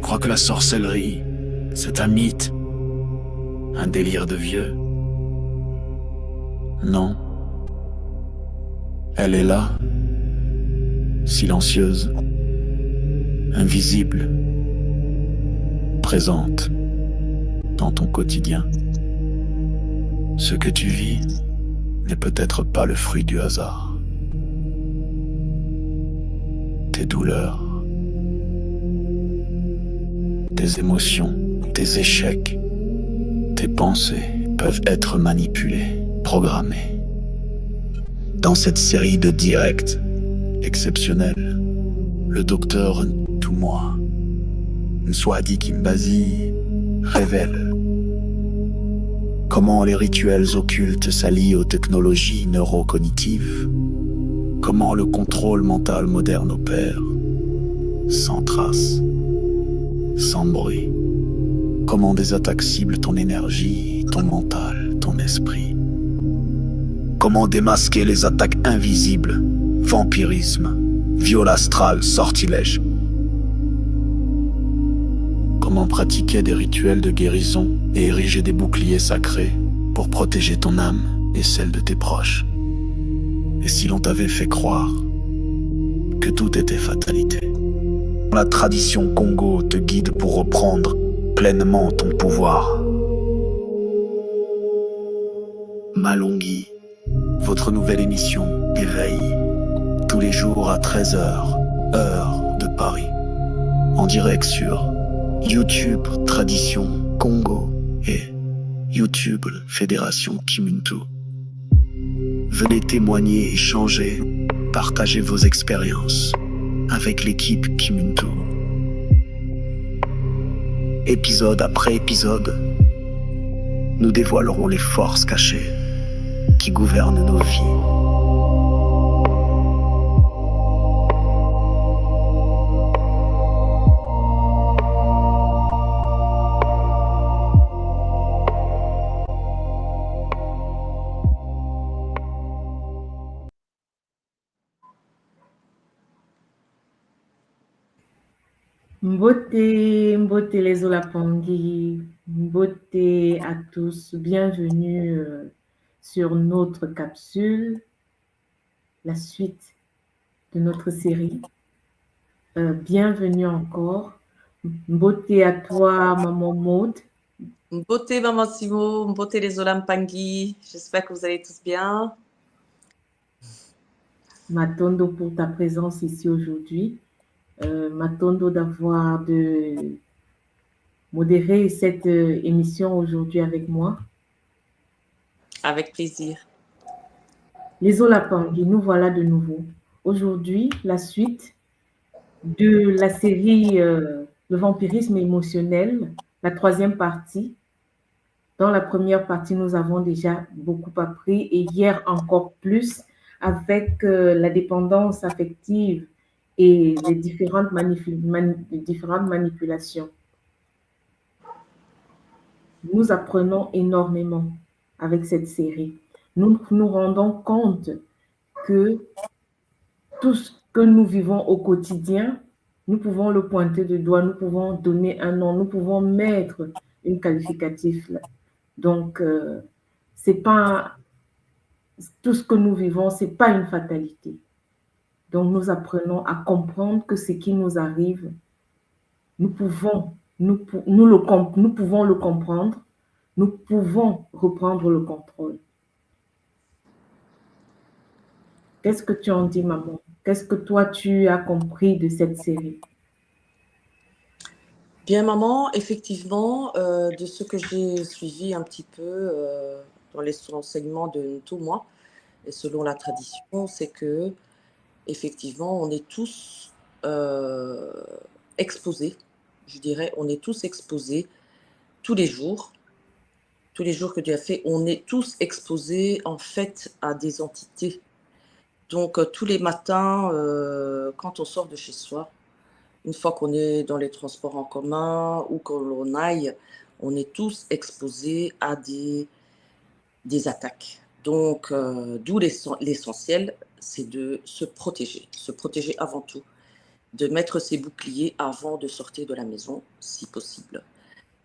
crois que la sorcellerie, c'est un mythe, un délire de vieux? Non. Elle est là, silencieuse, invisible, présente dans ton quotidien. Ce que tu vis n'est peut-être pas le fruit du hasard. Tes douleurs, tes émotions, tes échecs, tes pensées peuvent être manipulées, programmées. Dans cette série de directs exceptionnels, le docteur Ntumwa Nswadi Kimbazi révèle comment les rituels occultes s'allient aux technologies neurocognitives, comment le contrôle mental moderne opère, sans trace, sans bruit, comment des attaques ciblent ton énergie, ton mental, ton esprit, comment démasquer les attaques invisibles, vampirisme, viol astral, sortilège, comment pratiquer des rituels de guérison et ériger des boucliers sacrés pour protéger ton âme et celle de tes proches. Et si l'on t'avait fait croire que tout était fatalité? La tradition Congo te guide pour reprendre pleinement ton pouvoir. Malongi, votre nouvelle émission Éveil, tous les jours à 13h, heure de Paris, en direct sur YouTube Tradition Congo et YouTube Fédération Kimuntu. Venez témoigner, échanger, partager vos expériences avec l'équipe Kimuntu. Épisode après épisode, nous dévoilerons les forces cachées qui gouvernent nos vies. Mbote les Olapangi, mbote à tous, bienvenue sur notre capsule, la suite de notre série. Bienvenue encore. Mbote à toi, Maman Maud. Mbote Maman Simo, mbote les Olapangi, j'espère que vous allez tous bien. Matondo pour ta présence ici aujourd'hui. Matondo d'avoir de modérer cette émission aujourd'hui avec moi. Avec plaisir. Les Olapangi, nous voilà de nouveau. Aujourd'hui, la suite de la série Le vampirisme émotionnel, la 3e partie. Dans la première partie, nous avons déjà beaucoup appris et hier encore plus avec la dépendance affective et les différentes manipulations. Nous apprenons énormément avec cette série. Nous nous rendons compte que tout ce que nous vivons au quotidien, nous pouvons le pointer du doigt, nous pouvons donner un nom, nous pouvons mettre une qualificatif là. Donc, c'est pas tout ce que nous vivons, c'est pas une fatalité. Donc, nous apprenons à comprendre que ce qui nous arrive, nous pouvons le comprendre, nous pouvons reprendre le contrôle. Qu'est-ce que tu en dis, maman? Qu'est-ce que toi, tu as compris de cette série? Bien, maman, effectivement, de ce que j'ai suivi un petit peu dans les enseignements de Ntumwa, et selon la tradition, c'est que, effectivement, on est tous exposés, je dirais, on est tous exposés tous les jours que tu as fait, on est tous exposés, en fait, à des entités. Donc, tous les matins, quand on sort de chez soi, une fois qu'on est dans les transports en commun ou que l'on aille, on est tous exposés à des attaques. Donc, d'où l'essentiel, c'est de se protéger avant tout. de mettre ses boucliers avant de sortir de la maison, si possible.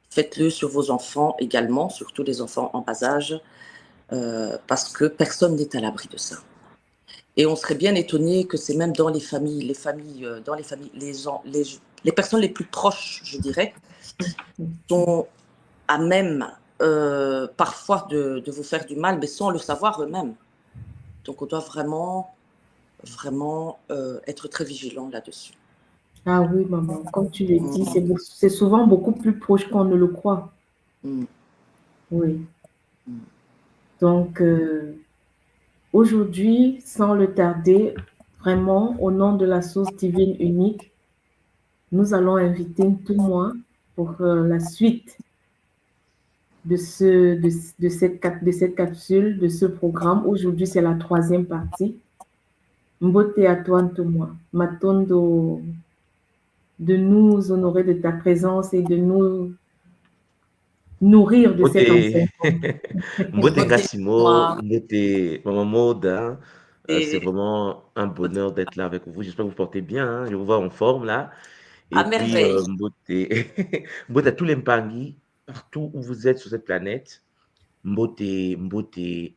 Faites-le sur vos enfants également, surtout les enfants en bas âge, parce que personne n'est à l'abri de ça. Et on serait bien étonné que c'est même dans les familles, les personnes les plus proches, je dirais, sont à même parfois de vous faire du mal, mais sans le savoir eux-mêmes. Donc on doit vraiment être très vigilant là-dessus. Ah oui, maman, comme tu le dis, c'est souvent beaucoup plus proche qu'on ne le croit. Oui. Donc, aujourd'hui, sans le tarder, vraiment, au nom de la source divine unique, nous allons inviter tout moi pour la suite de cette capsule, de ce programme. Aujourd'hui, c'est la 3e partie. Mbote à toi, tout moi. Matondo, de nous honorer de ta présence et de nous nourrir de cet enseignement. Mbote Ngassimo, Mbote Maman Maud, hein. C'est vraiment un bonheur d'être là avec vous. J'espère que vous portez bien, hein. Je vous vois en forme là. Et À puis, merveille. Mbote à tous les Mpangi, partout où vous êtes sur cette planète. Mbote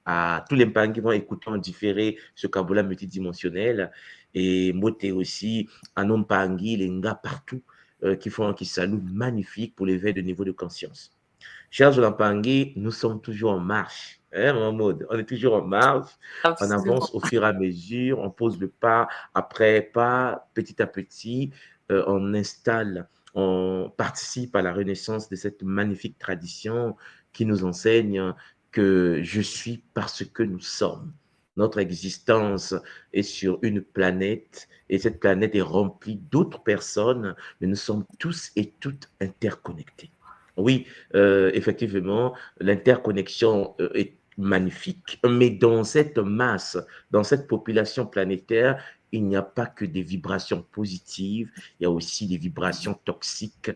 à tous les Mpangi qui vont écouter en différé ce Kabbalah multidimensionnel. Et Mbote aussi à nos Mpangi, les Nga partout, qui saluent magnifique pour l'éveil de niveau de conscience. Chers Mpangi, nous sommes toujours en marche. Hein, Maman Maud, on est toujours en marche. Absolument. On avance au fur et à mesure, on pose le pas après pas, petit à petit, on participe à la renaissance de cette magnifique tradition qui nous enseigne que je suis parce que nous sommes. Notre existence est sur une planète et cette planète est remplie d'autres personnes, mais nous sommes tous et toutes interconnectés. Oui, effectivement, l'interconnexion est magnifique, mais dans cette masse, dans cette population planétaire, il n'y a pas que des vibrations positives, il y a aussi des vibrations toxiques,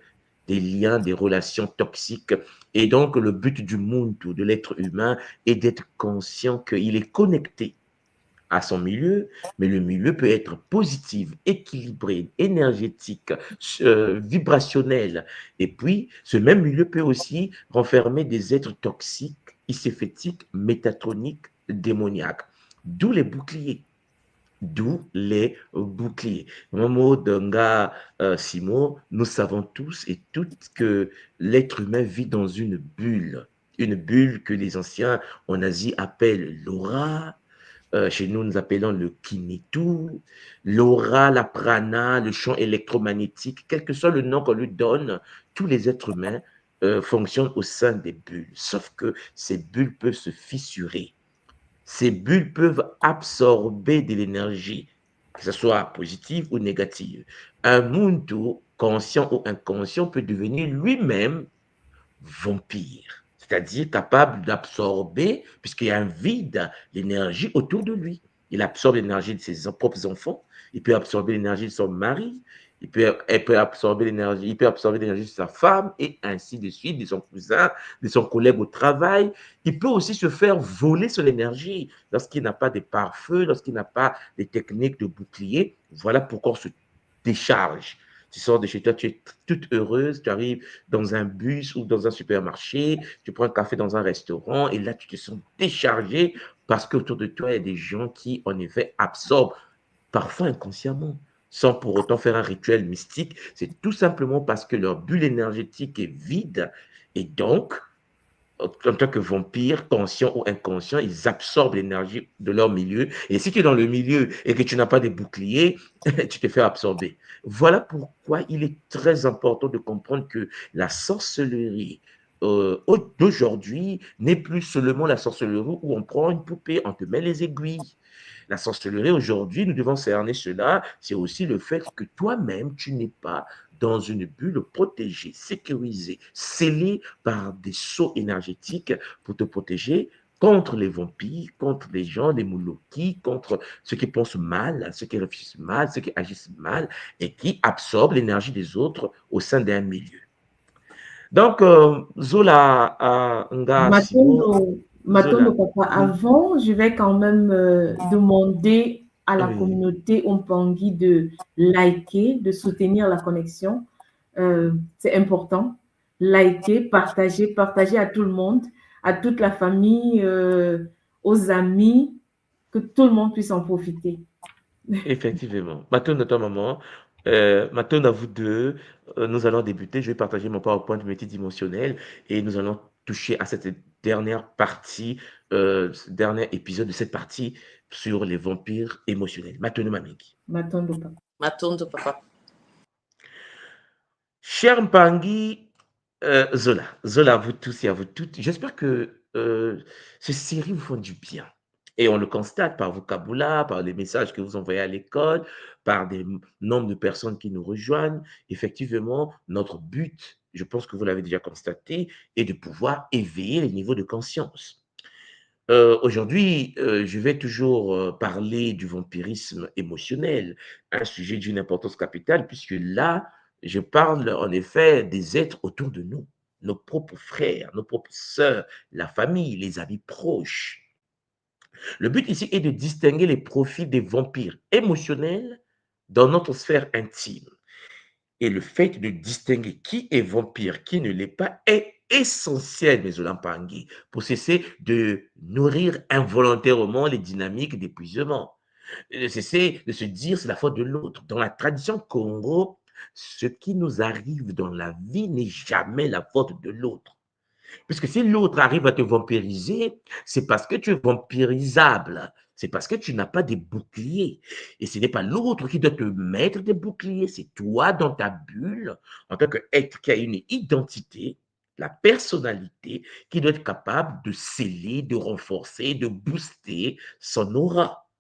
des liens, des relations toxiques. Et donc, le but du monde, de l'être humain, est d'être conscient qu'il est connecté à son milieu, mais le milieu peut être positif, équilibré, énergétique, vibrationnel. Et puis, ce même milieu peut aussi renfermer des êtres toxiques, iséphètiques, métatroniques, démoniaques. D'où les boucliers. Momo, Donga, Simo, nous savons tous et toutes que l'être humain vit dans une bulle que les anciens en Asie appellent l'aura. Chez nous, nous appelons le kinetu, l'aura, la prana, le champ électromagnétique, quel que soit le nom qu'on lui donne, tous les êtres humains fonctionnent au sein des bulles. Sauf que ces bulles peuvent se fissurer. Ces bulles peuvent absorber de l'énergie, que ce soit positive ou négative. Un mundo, conscient ou inconscient, peut devenir lui-même vampire, c'est-à-dire capable d'absorber, puisqu'il y a un vide, l'énergie autour de lui. Il absorbe l'énergie de ses propres enfants, il peut absorber l'énergie de son mari, il peut absorber l'énergie de sa femme, et ainsi de suite, de son cousin, de son collègue au travail. Il peut aussi se faire voler son énergie lorsqu'il n'a pas de pare-feu, lorsqu'il n'a pas de techniques de bouclier. Voilà pourquoi on se décharge. Tu sors de chez toi, tu es toute heureuse, tu arrives dans un bus ou dans un supermarché, tu prends un café dans un restaurant et là, tu te sens déchargé parce qu'autour de toi, il y a des gens qui, en effet, absorbent, parfois inconsciemment, sans pour autant faire un rituel mystique. C'est tout simplement parce que leur bulle énergétique est vide et donc, en tant que vampire, conscient ou inconscient, ils absorbent l'énergie de leur milieu. Et si tu es dans le milieu et que tu n'as pas de bouclier, tu te fais absorber. Voilà pourquoi il est très important de comprendre que la sorcellerie d'aujourd'hui n'est plus seulement la sorcellerie où on prend une poupée, on te met les aiguilles. La sorcellerie aujourd'hui, nous devons cerner cela, c'est aussi le fait que toi-même, tu n'es pas dans une bulle protégée, sécurisée, scellée par des sceaux énergétiques pour te protéger contre les vampires, contre les gens, les mouloki, contre ceux qui pensent mal, ceux qui réfléchissent mal, ceux qui agissent mal et qui absorbent l'énergie des autres au sein d'un milieu. Donc, Zola Matondo, papa, avant, je vais quand même demander à la Oui, communauté Ompangui de liker, de soutenir la connexion. C'est important. Liker, partager à tout le monde, à toute la famille, aux amis, que tout le monde puisse en profiter. effectivement. Maintenant, notre maman, maintenant, à vous deux, nous allons débuter. Je vais partager mon PowerPoint multidimensionnel et nous allons toucher à cette dernière partie, ce dernier épisode de cette partie sur les vampires émotionnels. Maintenant, Mamiki. Matondo papa. Matondo, papa. Cher Mpangi, Zola, à vous tous et à vous toutes, j'espère que ces séries vous font du bien. Et on le constate par vos kaboulas, par les messages que vous envoyez à l'école, par des nombres de personnes qui nous rejoignent. Effectivement, notre but, je pense que vous l'avez déjà constaté, est de pouvoir éveiller les niveaux de conscience. Aujourd'hui, je vais toujours parler du vampirisme émotionnel, un sujet d'une importance capitale, puisque là, je parle en effet des êtres autour de nous, nos propres frères, nos propres sœurs, la famille, les amis proches. Le but ici est de distinguer les profils des vampires émotionnels dans notre sphère intime. Et le fait de distinguer qui est vampire, qui ne l'est pas, est essentiel, mes Olampangui, pour cesser de nourrir involontairement les dynamiques d'épuisement. Cesser de se dire c'est la faute de l'autre. Dans la tradition Congo, ce qui nous arrive dans la vie n'est jamais la faute de l'autre. Puisque si l'autre arrive à te vampiriser, c'est parce que tu es vampirisable. C'est parce que tu n'as pas de boucliers. Et ce n'est pas l'autre qui doit te mettre des boucliers, c'est toi dans ta bulle, en tant qu'être qui a une identité, la personnalité, qui doit être capable de sceller, de renforcer, de booster son aura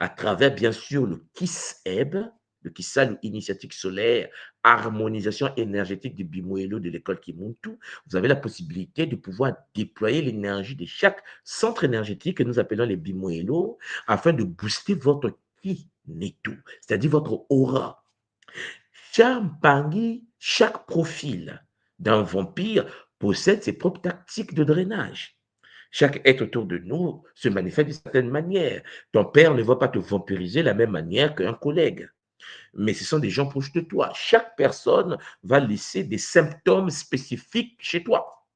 à travers, bien sûr, le KISS-EB, le KISSA, l'initiative solaire, harmonisation énergétique du Bimoelo de l'école Kimuntu, vous avez la possibilité de pouvoir déployer l'énergie de chaque centre énergétique que nous appelons les Bimoelo afin de booster votre Ki-Netu, c'est-à-dire votre aura. Chaque profil d'un vampire possède ses propres tactiques de drainage. Chaque être autour de nous se manifeste d'une certaine manière. Ton père ne va pas te vampiriser de la même manière qu'un collègue, mais ce sont des gens proches de toi. Chaque personne va laisser des symptômes spécifiques chez toi.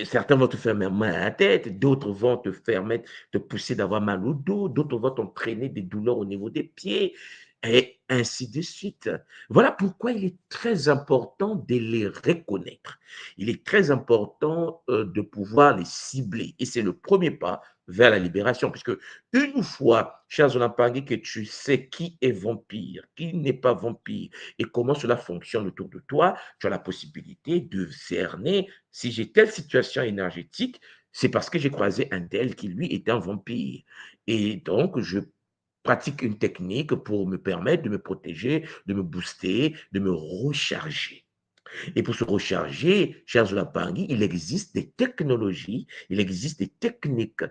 Certains vont te faire mal à la tête, d'autres vont te pousser d'avoir mal au dos, d'autres vont t'entraîner des douleurs au niveau des pieds, et ainsi de suite. Voilà pourquoi il est très important de les reconnaître. Il est très important de pouvoir les cibler. Et c'est le premier pas vers la libération, puisque une fois, chers Olampangui, que tu sais qui est vampire, qui n'est pas vampire, et comment cela fonctionne autour de toi, tu as la possibilité de cerner si j'ai telle situation énergétique, c'est parce que j'ai croisé un tel qui, lui, est un vampire. Et donc, je pratique une technique pour me permettre de me protéger, de me booster, de me recharger. Et pour se recharger, chers Olampangui, il existe des technologies, il existe des techniques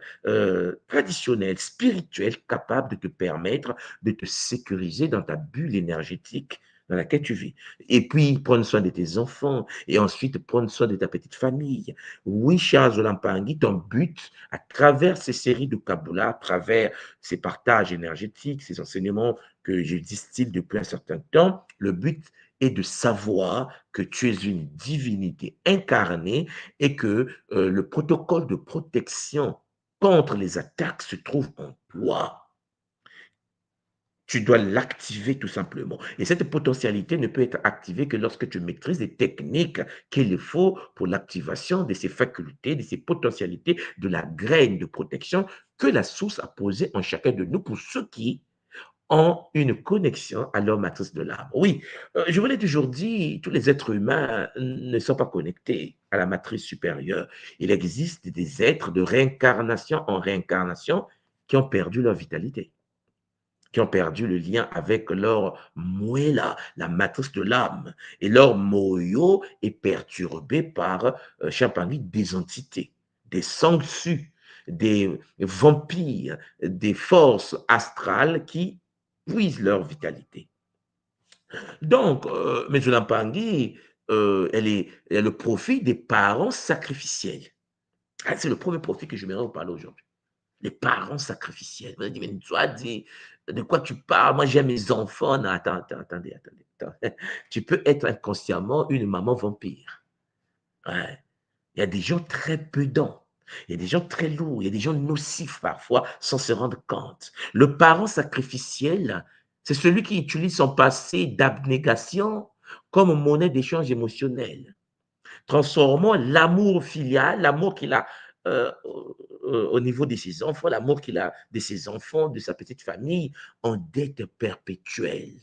traditionnelles, spirituelles, capables de te permettre de te sécuriser dans ta bulle énergétique dans laquelle tu vis. Et puis, prendre soin de tes enfants et ensuite prendre soin de ta petite famille. Oui, chers Olampangui, ton but, à travers ces séries de Kabbalah, à travers ces partages énergétiques, ces enseignements que je distille depuis un certain temps, le but est de savoir que tu es une divinité incarnée et que le protocole de protection contre les attaques se trouve en toi. Tu dois l'activer tout simplement. Et cette potentialité ne peut être activée que lorsque tu maîtrises les techniques qu'il faut pour l'activation de ces facultés, de ces potentialités, de la graine de protection que la source a posée en chacun de nous pour ceux qui ont une connexion à leur matrice de l'âme. Oui, je vous l'ai toujours dit, tous les êtres humains ne sont pas connectés à la matrice supérieure. Il existe des êtres de réincarnation en réincarnation qui ont perdu leur vitalité, qui ont perdu le lien avec leur moella, la matrice de l'âme. Et leur moyo est perturbé par, Champagny, des entités, des sangsues, des vampires, des forces astrales qui puisent leur vitalité. Donc, M. Lampangui, elle est le profit des parents sacrificiels. Ah, c'est le premier profit que je vais vous parler aujourd'hui. Les parents sacrificiels. Vous allez dire, mais toi, de quoi tu parles? Moi, j'aime mes enfants. Non, attendez. Tu peux être inconsciemment une maman vampire. Ouais. Il y a des gens très pedants. Il y a des gens très lourds. Il y a des gens nocifs parfois sans se rendre compte. Le parent sacrificiel, c'est celui qui utilise son passé d'abnégation comme monnaie d'échange émotionnel. Transformons l'amour filial, l'amour qu'il a au niveau de ses enfants, l'amour qu'il a de ses enfants, de sa petite famille, en dette perpétuelle,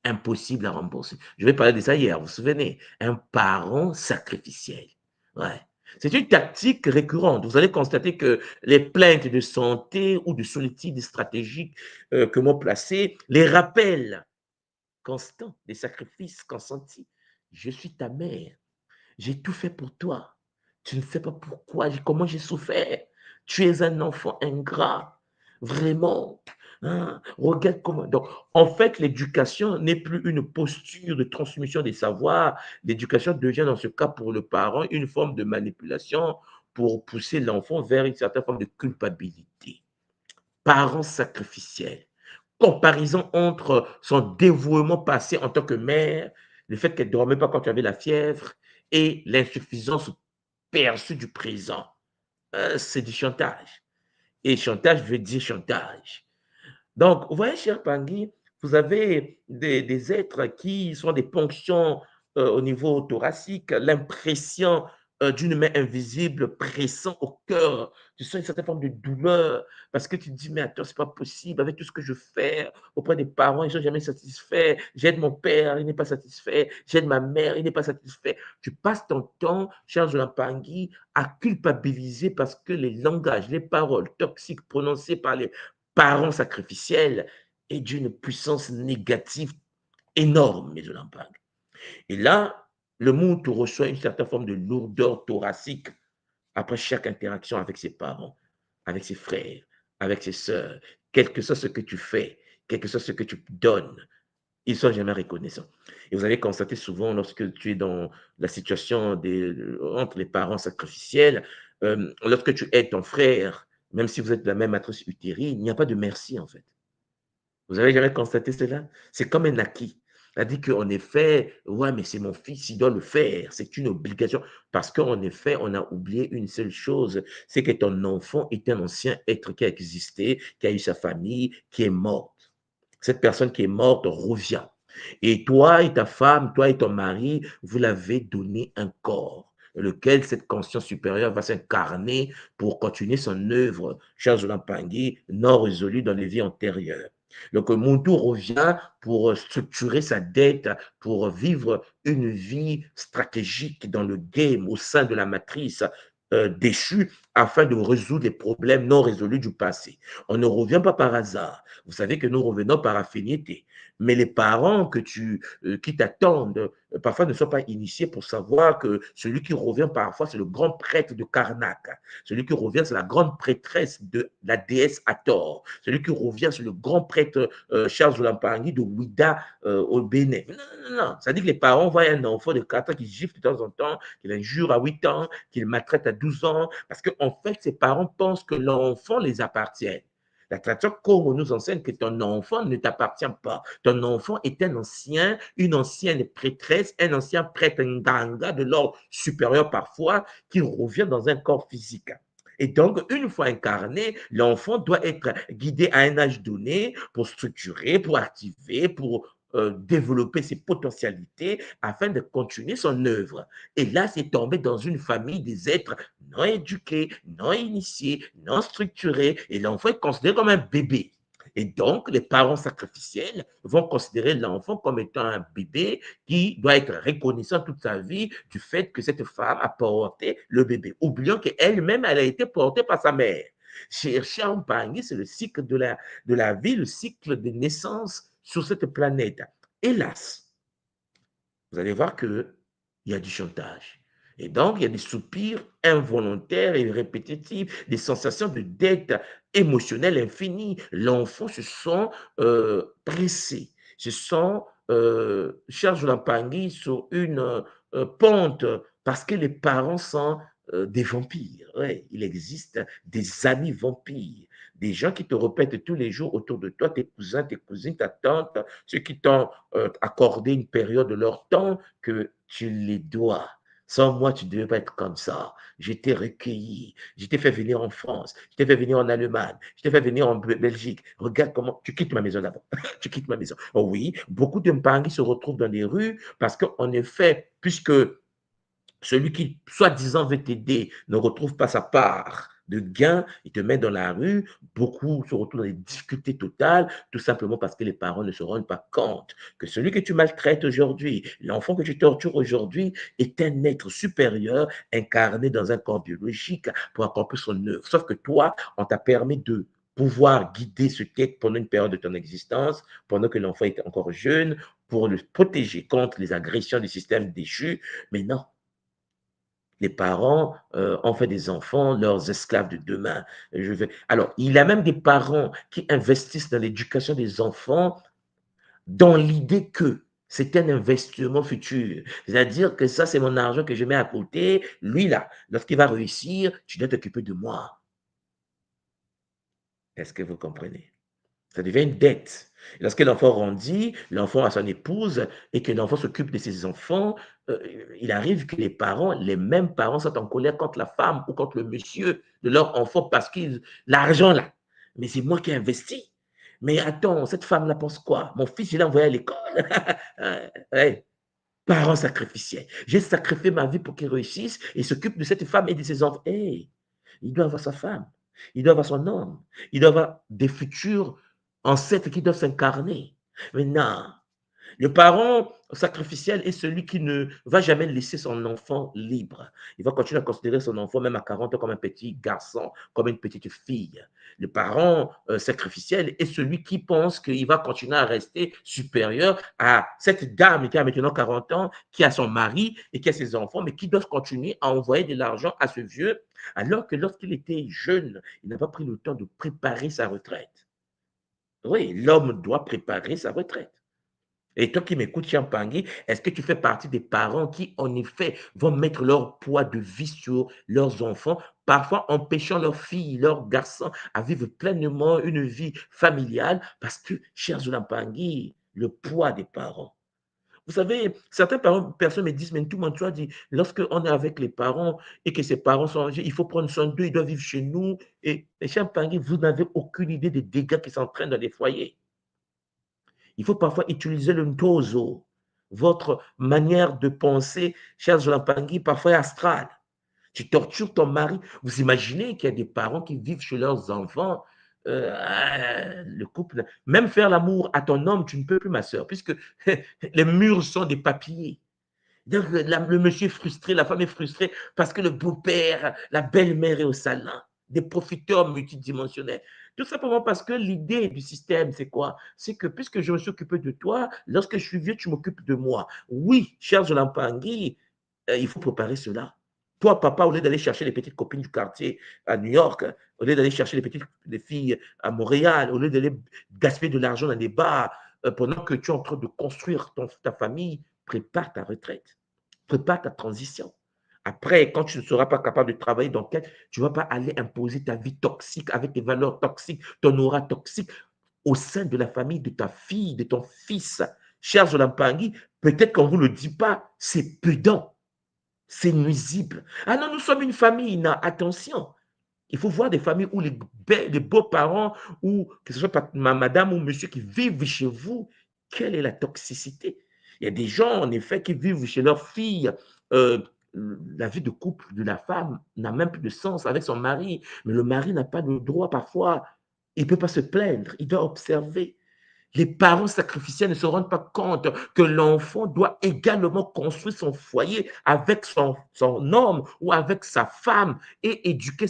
impossible à rembourser. Je vais parler de ça hier, vous vous souvenez? Un parent sacrificiel. Ouais. C'est une tactique récurrente. Vous allez constater que les plaintes de santé ou de solitude stratégique que m'ont placé, les rappels constants des sacrifices consentis. Je suis ta mère. J'ai tout fait pour toi. Tu ne sais pas pourquoi, comment j'ai souffert. Tu es un enfant ingrat. Vraiment. Hein? Regarde comment. Donc, en fait, l'éducation n'est plus une posture de transmission des savoirs. L'éducation devient, dans ce cas, pour le parent, une forme de manipulation pour pousser l'enfant vers une certaine forme de culpabilité. Parent sacrificiel. Comparaison entre son dévouement passé en tant que mère, le fait qu'elle ne dormait pas quand tu avais la fièvre, et l'insuffisance perçue du présent. C'est du chantage. Et chantage veut dire chantage. Donc, vous voyez, cher Pangui, vous avez des êtres qui sont des ponctions au niveau thoracique, l'impression d'une main invisible pressant au cœur. Tu sens une certaine forme de douleur parce que tu te dis, mais attends, c'est pas possible, avec tout ce que je fais auprès des parents, ils ne sont jamais satisfaits. J'aide mon père, il n'est pas satisfait. J'aide ma mère, il n'est pas satisfait. Tu passes ton temps, cher Jolan Pangui, à culpabiliser parce que les langages, les paroles toxiques prononcées par les parent sacrificiel est d'une puissance négative énorme, mes Olampag. Et là, le monde reçoit une certaine forme de lourdeur thoracique après chaque interaction avec ses parents, avec ses frères, avec ses sœurs, quel que soit ce que tu fais, quel que soit ce que tu donnes, ils ne sont jamais reconnaissants. Et vous allez constater souvent, lorsque tu es dans la situation entre les parents sacrificiels, lorsque tu aides ton frère, même si vous êtes de la même matrice utérine, il n'y a pas de merci en fait. Vous avez jamais constaté cela? C'est comme un acquis. C'est-à-dire qu'en effet, ouais, mais c'est mon fils, il doit le faire. C'est une obligation. Parce qu'en effet, on a oublié une seule chose, c'est que ton enfant est un ancien être qui a existé, qui a eu sa famille, qui est morte. Cette personne qui est morte revient. Et toi et ta femme, toi et ton mari, vous l'avez donné un corps, lequel cette conscience supérieure va s'incarner pour continuer son œuvre, cher Jolan Pangui, non résolue dans les vies antérieures. Donc, Muntu revient pour structurer sa dette, pour vivre une vie stratégique dans le game, au sein de la matrice déchue, afin de résoudre les problèmes non résolus du passé. On ne revient pas par hasard. Vous savez que nous revenons par affinité. Mais les parents qui t'attendent, parfois ne sont pas initiés pour savoir que celui qui revient parfois, c'est le grand prêtre de Karnak. Celui qui revient, c'est la grande prêtresse de la déesse Hathor. Celui qui revient, c'est le grand prêtre Charles Olampangui de Ouida au Bénin. Non. Ça dit que les parents voient un enfant de 4 ans qui gifle de temps en temps, qu'il injure à 8 ans, qu'il maltraite à 12 ans, parce qu'en fait, ses parents pensent que l'enfant les appartient. La tradition Congo nous enseigne que ton enfant ne t'appartient pas. Ton enfant est une ancienne prêtresse, un ancien prêtre nganga de l'ordre supérieur parfois, qui revient dans un corps physique. Et donc, une fois incarné, l'enfant doit être guidé à un âge donné pour structurer, pour activer, pour développer ses potentialités afin de continuer son œuvre. Et là, c'est tombé dans une famille des êtres non éduqués, non initiés, non structurés, et l'enfant est considéré comme un bébé. Et donc, les parents sacrificiels vont considérer l'enfant comme étant un bébé qui doit être reconnaissant toute sa vie du fait que cette femme a porté le bébé, oubliant qu'elle-même, elle a été portée par sa mère. Chez Champagne, c'est le cycle de la vie, le cycle de naissance sur cette planète. Hélas, vous allez voir qu'il y a du chantage. Et donc, il y a des soupirs involontaires et répétitifs, des sensations de dette émotionnelle infinie. L'enfant se sent pressé, se sent charge la pangui sur une pente parce que les parents sont des vampires. Ouais, il existe des amis vampires, des gens qui te répètent tous les jours autour de toi, tes cousins, tes cousines, ta tante, ceux qui t'ont accordé une période de leur temps que tu les dois. Sans moi, tu ne devais pas être comme ça. Je t'ai recueilli, je t'ai fait venir en France, je t'ai fait venir en Allemagne, je t'ai fait venir en Belgique. Regarde comment tu quittes ma maison là-bas. Tu quittes ma maison. Oh oui, beaucoup de Mpangui se retrouvent dans les rues parce qu'en effet, puisque celui qui, soi-disant, veut t'aider ne retrouve pas sa part de gain, il te met dans la rue, beaucoup se retrouvent dans des difficultés totales, tout simplement parce que les parents ne se rendent pas compte que celui que tu maltraites aujourd'hui, l'enfant que tu tortures aujourd'hui, est un être supérieur incarné dans un corps biologique pour accomplir son œuvre. Sauf que toi, on t'a permis de pouvoir guider ce tête pendant une période de ton existence, pendant que l'enfant était encore jeune, pour le protéger contre les agressions du système déchu. Mais non, les parents ont fait des enfants leurs esclaves de demain. Alors, il y a même des parents qui investissent dans l'éducation des enfants dans l'idée que c'est un investissement futur. C'est-à-dire que ça, c'est mon argent que je mets à côté. Lui, là, lorsqu'il va réussir, tu dois t'occuper de moi. Est-ce que vous comprenez? Ça devient une dette. Et lorsque l'enfant grandit, l'enfant a son épouse et que l'enfant s'occupe de ses enfants, euh, il arrive que les parents, les mêmes parents, sont en colère contre la femme ou contre le monsieur de leur enfant parce que l'argent là, mais c'est moi qui ai investi. Mais attends, cette femme-là pense quoi? Mon fils, je l'ai envoyé à l'école. Ouais. Parents sacrificiels. J'ai sacrifié ma vie pour qu'il réussisse et s'occupe de cette femme et de ses enfants. Hey, il doit avoir sa femme, il doit avoir son homme, il doit avoir des futurs ancêtres qui doivent s'incarner. Mais non, le parent sacrificiel est celui qui ne va jamais laisser son enfant libre. Il va continuer à considérer son enfant, même à 40 ans, comme un petit garçon, comme une petite fille. Le parent sacrificiel est celui qui pense qu'il va continuer à rester supérieur à cette dame qui a maintenant 40 ans, qui a son mari et qui a ses enfants, mais qui doit continuer à envoyer de l'argent à ce vieux, alors que lorsqu'il était jeune, il n'a pas pris le temps de préparer sa retraite. Oui, l'homme doit préparer sa retraite. Et toi qui m'écoutes, Champangui, est-ce que tu fais partie des parents qui, en effet, vont mettre leur poids de vie sur leurs enfants, parfois empêchant leurs filles, leurs garçons à vivre pleinement une vie familiale parce que, chers Champangui, le poids des parents. Vous savez, certaines personnes me disent, mais tout le monde, tu as dit, lorsqu'on est avec les parents et que ces parents sont âgés, il faut prendre soin d'eux, ils doivent vivre chez nous. Et, Champangui, vous n'avez aucune idée des dégâts qui s'entraînent dans les foyers. Il faut parfois utiliser le ntozo. Votre manière de penser, cher Zolapangui, parfois est astrale. Tu tortures ton mari. Vous imaginez qu'il y a des parents qui vivent chez leurs enfants, le couple, même faire l'amour à ton homme, tu ne peux plus, ma soeur, puisque les murs sont des papiers. Donc, le monsieur est frustré, la femme est frustrée parce que le beau-père, la belle-mère est au salon. Des profiteurs multidimensionnels. Tout simplement parce que l'idée du système, c'est quoi? C'est que puisque je me suis occupé de toi, lorsque je suis vieux, tu m'occupes de moi. Oui, cher Zolampangui, il faut préparer cela. Toi, papa, au lieu d'aller chercher les petites copines du quartier à New York, au lieu d'aller chercher les filles à Montréal, au lieu d'aller gaspiller de l'argent dans des bars, pendant que tu es en train de construire ta famille, prépare ta retraite, prépare ta transition. Après, quand tu ne seras pas capable de travailler dans quel, tu ne vas pas aller imposer ta vie toxique avec tes valeurs toxiques, ton aura toxique au sein de la famille de ta fille, de ton fils. Cher Zolampangui, peut-être qu'on ne vous le dit pas, c'est prudent, c'est nuisible. Ah non, nous sommes une famille, non, attention. Il faut voir des familles où les beaux-parents, ou que ce soit madame ou monsieur qui vivent chez vous, quelle est la toxicité? Il y a des gens, en effet, qui vivent chez leur fille. euh, la vie de couple de la femme n'a même plus de sens avec son mari, mais le mari n'a pas le droit parfois, il ne peut pas se plaindre, il doit observer. Les parents sacrificiels ne se rendent pas compte que l'enfant doit également construire son foyer avec son homme ou avec sa femme et éduquer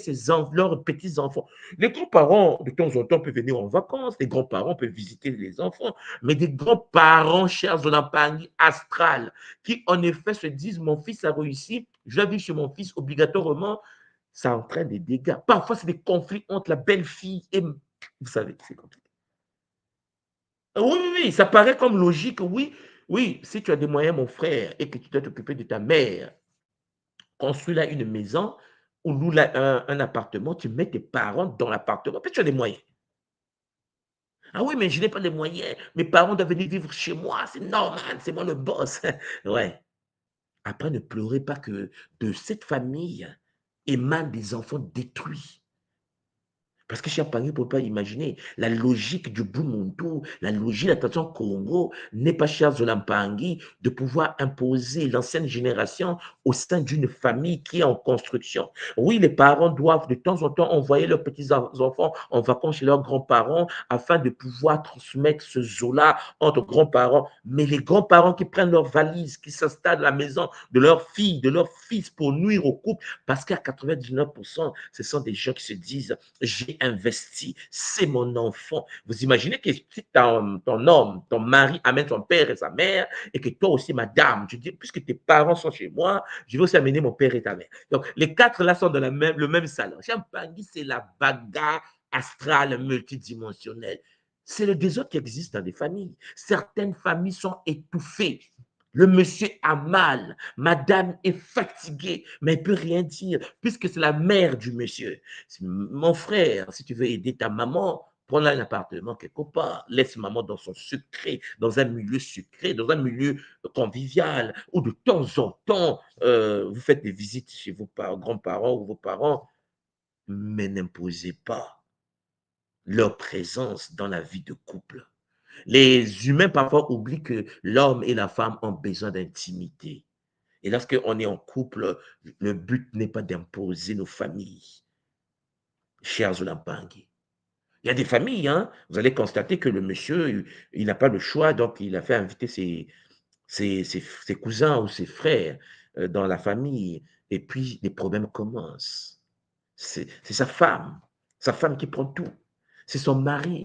leurs petits-enfants. Les grands-parents, de temps en temps, peuvent venir en vacances, les grands-parents peuvent visiter les enfants, mais des grands-parents, chers de la famille astrale, qui en effet se disent, mon fils a réussi, je vais vivre chez mon fils obligatoirement, ça entraîne des dégâts. Parfois, c'est des conflits entre la belle-fille et, vous savez, c'est compliqué. Oui, oui, oui, ça paraît comme logique, oui. Oui, si tu as des moyens, mon frère, et que tu dois t'occuper de ta mère, construis là une maison ou loue là un appartement, tu mets tes parents dans l'appartement, puis tu as des moyens. Ah oui, mais je n'ai pas les moyens. Mes parents doivent venir vivre chez moi. C'est normal, c'est moi le boss. Ouais. Après, ne pleurez pas que de cette famille émanent des enfants détruits. Parce que chez Pangui, on ne peut pas imaginer la logique du Bumuntu, la logique de l'attention Congo n'est pas chère de l'Ampangui de pouvoir imposer l'ancienne génération au sein d'une famille qui est en construction. Oui, les parents doivent de temps en temps envoyer leurs petits-enfants en vacances chez leurs grands-parents afin de pouvoir transmettre ce zoo-là entre grands-parents. Mais les grands-parents qui prennent leurs valises, qui s'installent à la maison de leurs filles, de leurs fils pour nuire au couple, parce qu'à 99%, ce sont des gens qui se disent j'ai investi, c'est mon enfant. Vous imaginez que si ton homme, ton mari amène son père et sa mère, et que toi aussi, madame, tu dis, puisque tes parents sont chez moi, je vais aussi amener mon père et ta mère. Donc, les quatre là sont dans le même salon. Champagny, c'est la bagarre astrale multidimensionnelle. C'est le désordre qui existe dans des familles. Certaines familles sont étouffées. Le monsieur a mal, madame est fatiguée, mais elle ne peut rien dire, puisque c'est la mère du monsieur. Mon frère, si tu veux aider ta maman, prends-la un appartement quelque part, laisse maman dans son secret, dans un milieu secret, dans un milieu convivial, où de temps en temps, vous faites des visites chez vos grands-parents ou vos parents, mais n'imposez pas leur présence dans la vie de couple. Les humains parfois oublient que l'homme et la femme ont besoin d'intimité. Et lorsqu'on est en couple, le but n'est pas d'imposer nos familles, chers Olampangui. Il y a des familles, hein, vous allez constater que le monsieur, il n'a pas le choix, donc il a fait inviter ses cousins ou ses frères dans la famille. Et puis, les problèmes commencent. C'est sa femme qui prend tout. C'est son mari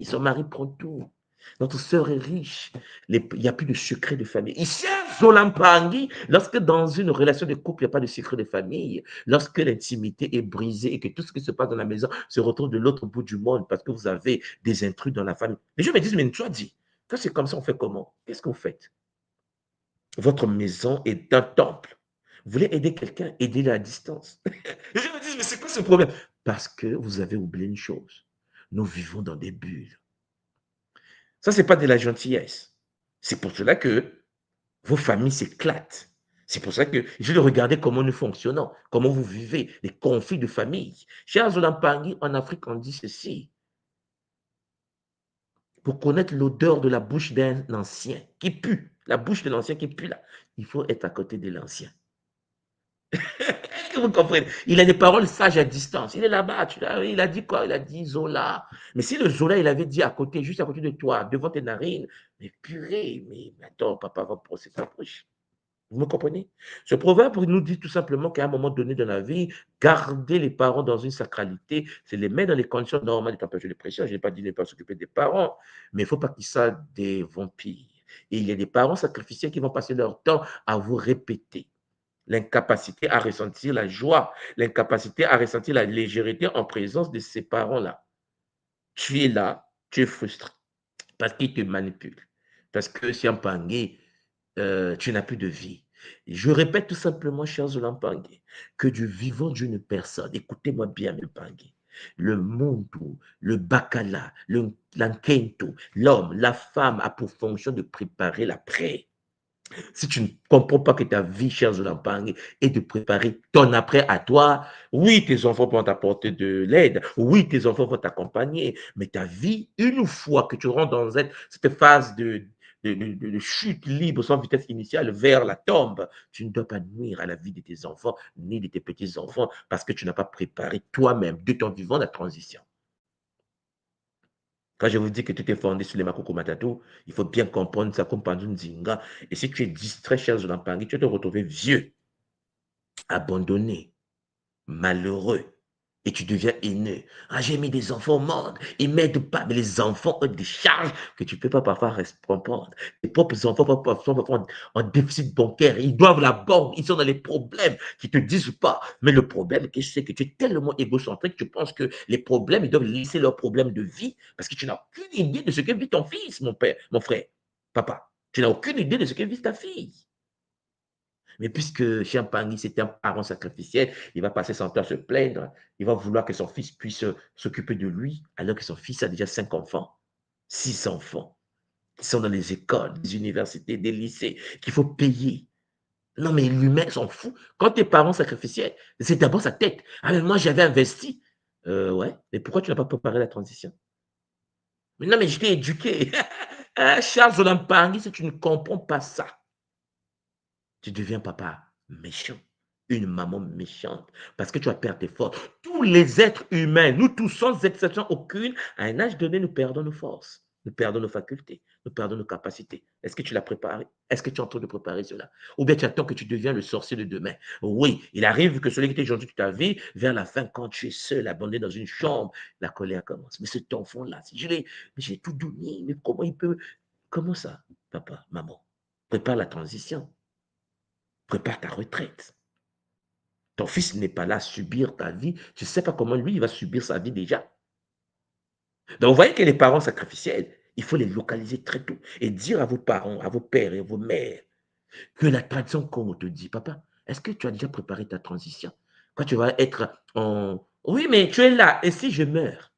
prend tout. Notre sœur est riche. Il n'y a plus de secret de famille. Ici, à Zolampangui, lorsque dans une relation de couple, il n'y a pas de secret de famille, lorsque l'intimité est brisée et que tout ce qui se passe dans la maison se retrouve de l'autre bout du monde parce que vous avez des intrus dans la famille. Les gens me disent, mais tu as dit, quand c'est comme ça, on fait comment? Qu'est-ce que vous faites? Votre maison est un temple. Vous voulez aider quelqu'un, aidez-le à distance. Les gens me disent, mais c'est quoi ce problème? Parce que vous avez oublié une chose. Nous vivons dans des bulles. Ça, ce n'est pas de la gentillesse. C'est pour cela que vos familles s'éclatent. C'est pour ça que je vais regarder comment nous fonctionnons, comment vous vivez, les conflits de famille. Chez Azolampangui, en Afrique, on dit ceci. Pour connaître l'odeur de la bouche d'un ancien qui pue, la bouche de l'ancien qui pue là, il faut être à côté de l'ancien. Est-ce que vous comprenez? Il a des paroles sages à distance. Il est là-bas. Il a dit quoi? Il a dit Zola. Mais si le Zola, il avait dit à côté, juste à côté de toi, devant tes narines, mais purée, mais attends, papa va brosser ta bouche. Vous me comprenez? Ce proverbe nous dit tout simplement qu'à un moment donné dans la vie, garder les parents dans une sacralité, c'est les mettre dans les conditions normales de température de pression. Je n'ai pas dit ne pas s'occuper des parents, mais il ne faut pas qu'ils soient des vampires. Et il y a des parents sacrificiels qui vont passer leur temps à vous répéter. L'incapacité à ressentir la joie, l'incapacité à ressentir la légèreté en présence de ces parents-là. Tu es là, tu es frustré parce qu'ils te manipulent. Parce que si Mpangé, tu n'as plus de vie. Je répète tout simplement, chers Mpangé, que du vivant d'une personne, écoutez-moi bien, Mpangé, le monde, le bacala, l'ankento, l'homme, la femme a pour fonction de préparer l'après. Si tu ne comprends pas que ta vie, chers Zolampang, est de préparer ton après à toi, oui, tes enfants vont t'apporter de l'aide, oui, tes enfants vont t'accompagner, mais ta vie, une fois que tu rentres dans cette phase de chute libre sans vitesse initiale vers la tombe, tu ne dois pas nuire à la vie de tes enfants ni de tes petits-enfants parce que tu n'as pas préparé toi-même de ton vivant la transition. Quand je vous dis que tu es fondé sur les Makoko Matatu, il faut bien comprendre ça comme Pandu Nzinga. Et si tu es distrait, cher Zolampangui, tu vas te retrouver vieux, abandonné, malheureux. Et tu deviens haineux. Ah, j'ai mis des enfants au monde. Ils ne m'aident pas. Mais les enfants ont des charges que tu ne peux pas parfois comprendre. Les propres enfants sont en déficit bancaire. Ils doivent la banque. Ils sont dans les problèmes qui ne te disent pas. Mais le problème, c'est que tu es tellement égocentrique que tu penses que les problèmes, ils doivent laisser leurs problèmes de vie parce que tu n'as aucune idée de ce que vit ton fils, mon père, mon frère, papa. Tu n'as aucune idée de ce que vit ta fille. Mais puisque Chiampangui, c'était un parent sacrificiel, il va passer son temps à se plaindre. Il va vouloir que son fils puisse s'occuper de lui, alors que son fils a déjà 5 enfants, 6 enfants, qui sont dans les écoles, des universités, des lycées, qu'il faut payer. Non, mais l'humain s'en fout. Quand tes parents sacrificiels, c'est d'abord sa tête. Ah, mais moi, j'avais investi. Ouais, mais pourquoi tu n'as pas préparé la transition? Mais non, mais je t'ai éduqué. Charles Zolampangi, si tu ne comprends pas ça, tu deviens papa méchant, une maman méchante, parce que tu vas perdre tes forces. Tous les êtres humains, nous tous, sans exception aucune, à un âge donné, nous perdons nos forces, nous perdons nos facultés, nous perdons nos capacités. Est-ce que tu l'as préparé? Est-ce que tu es en train de préparer cela? Ou bien tu attends que tu deviens le sorcier de demain? Oui, il arrive que celui qui était gentil toute ta vie, vers la fin, quand tu es seul, abandonné dans une chambre, la colère commence. Mais cet enfant-là, j'ai tout donné, mais comment il peut... Comment ça, papa, maman? Prépare la transition. Prépare ta retraite. Ton fils n'est pas là à subir ta vie. Je ne sais pas comment lui, il va subir sa vie déjà. Donc, vous voyez que les parents sacrificiels, il faut les localiser très tôt et dire à vos parents, à vos pères et à vos mères que la tradition, comme on te dit, papa, est-ce que tu as déjà préparé ta transition? Quand tu vas être en... Oui, mais tu es là. Et si je meurs?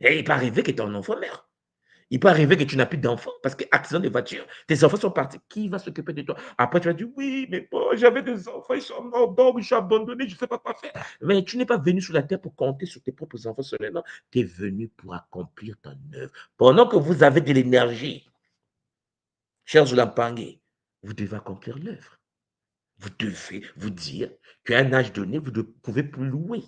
Et il peut arriver que ton enfant meurt. Il peut arriver que tu n'as plus d'enfants parce que accident de voiture, tes enfants sont partis. Qui va s'occuper de toi? Après, tu vas dire, oui, mais bon, j'avais des enfants, ils sont morts, donc je suis abandonné, je ne sais pas quoi faire. Mais tu n'es pas venu sur la terre pour compter sur tes propres enfants seulement. Tu es venu pour accomplir ton œuvre. Pendant que vous avez de l'énergie, chers Zulampangé, vous devez accomplir l'œuvre. Vous devez vous dire qu'à un âge donné, vous ne pouvez plus louer.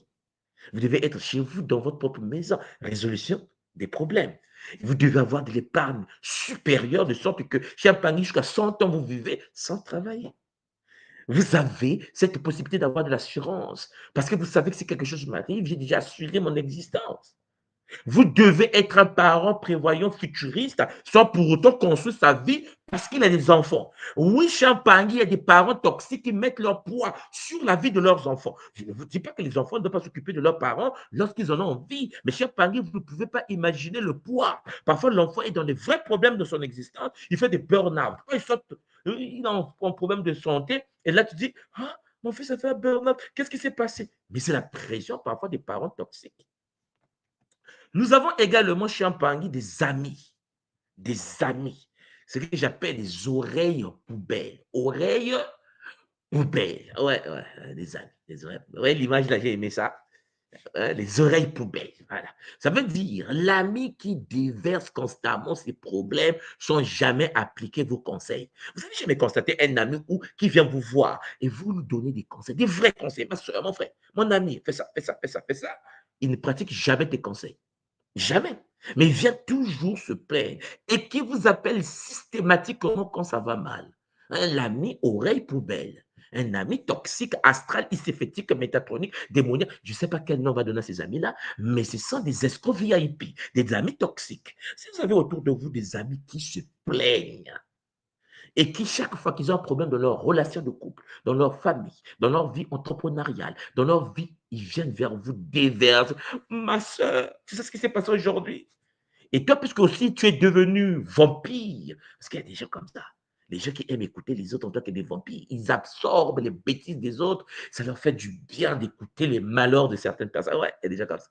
Vous devez être chez vous, dans votre propre maison. Résolution des problèmes. Vous devez avoir de l'épargne supérieure, de sorte que Champagne, jusqu'à 100 ans, vous vivez sans travailler. Vous avez cette possibilité d'avoir de l'assurance. Parce que vous savez que si quelque chose m'arrive, j'ai déjà assuré mon existence. Vous devez être un parent prévoyant futuriste sans pour autant construire sa vie parce qu'il a des enfants. Oui, Champagne, il y a des parents toxiques qui mettent leur poids sur la vie de leurs enfants. Je ne vous dis pas que les enfants ne doivent pas s'occuper de leurs parents lorsqu'ils en ont envie, mais Champagne, vous ne pouvez pas imaginer le poids. Parfois, l'enfant est dans des vrais problèmes de son existence. Il fait des burn-out. Quand il a un problème de santé, et là, tu dis, ah, mon fils a fait un burn-out. Qu'est-ce qui s'est passé? Mais c'est la pression parfois des parents toxiques. Nous avons également chez Champagne des amis. Des amis. Ce que j'appelle les oreilles poubelles. Oreilles poubelles. Ouais, des amis. Des oreilles. Ouais, l'image là, j'ai aimé ça. Les oreilles poubelles. Voilà. Ça veut dire l'ami qui déverse constamment ses problèmes sans jamais appliquer vos conseils. Vous avez jamais constaté un ami qui vient vous voir et vous lui donnez des conseils, des vrais conseils. Ma soeur, mon frère, mon ami, fais ça, fais ça, fais ça, fais ça. Il ne pratique jamais tes conseils. Jamais. Mais il vient toujours se plaindre et qui vous appelle systématiquement quand ça va mal. L'ami oreille poubelle, un ami toxique, astral, iséfétique, métatronique, démoniaque. Je ne sais pas quel nom on va donner à ces amis-là, mais ce sont des escrocs VIP, des amis toxiques. Si vous avez autour de vous des amis qui se plaignent, et qui, chaque fois qu'ils ont un problème dans leur relation de couple, dans leur famille, dans leur vie entrepreneuriale, dans leur vie, ils viennent vers vous déverser. Ma soeur, tu sais ce qui s'est passé aujourd'hui? Et toi, puisque aussi tu es devenu vampire, parce qu'il y a des gens comme ça, les gens qui aiment écouter les autres en tant que des vampires, ils absorbent les bêtises des autres, ça leur fait du bien d'écouter les malheurs de certaines personnes. Ouais, il y a des gens comme ça.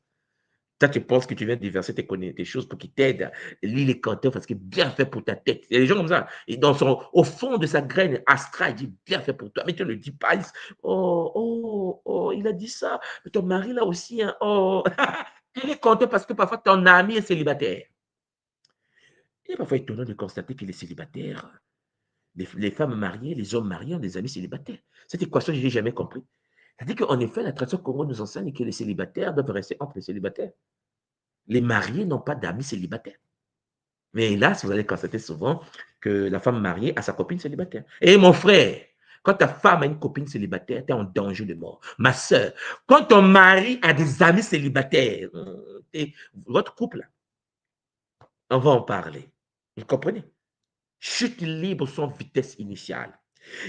Toi, tu penses que tu viens déverser tes choses pour qu'ils t'aident. Lis les compteurs parce que bien fait pour ta tête. Il y a des gens comme ça. Et au fond de sa graine astrale, il dit bien fait pour toi. Mais tu ne le dis pas. Il a dit ça. Mais ton mari là aussi. Hein, oh. Il est content parce que parfois ton ami est célibataire. Il est parfois étonnant de constater qu'il est célibataire. Les femmes mariées, les hommes mariés ont des amis célibataires. Cette équation, je n'ai jamais compris. C'est-à-dire qu'en effet, la tradition Congo nous enseigne que les célibataires doivent rester entre les célibataires. Les mariés n'ont pas d'amis célibataires. Mais hélas, vous allez constater souvent que la femme mariée a sa copine célibataire. Et mon frère, quand ta femme a une copine célibataire, tu es en danger de mort. Ma soeur, quand ton mari a des amis célibataires, votre couple, on va en parler. Vous comprenez? Chute libre sans vitesse initiale.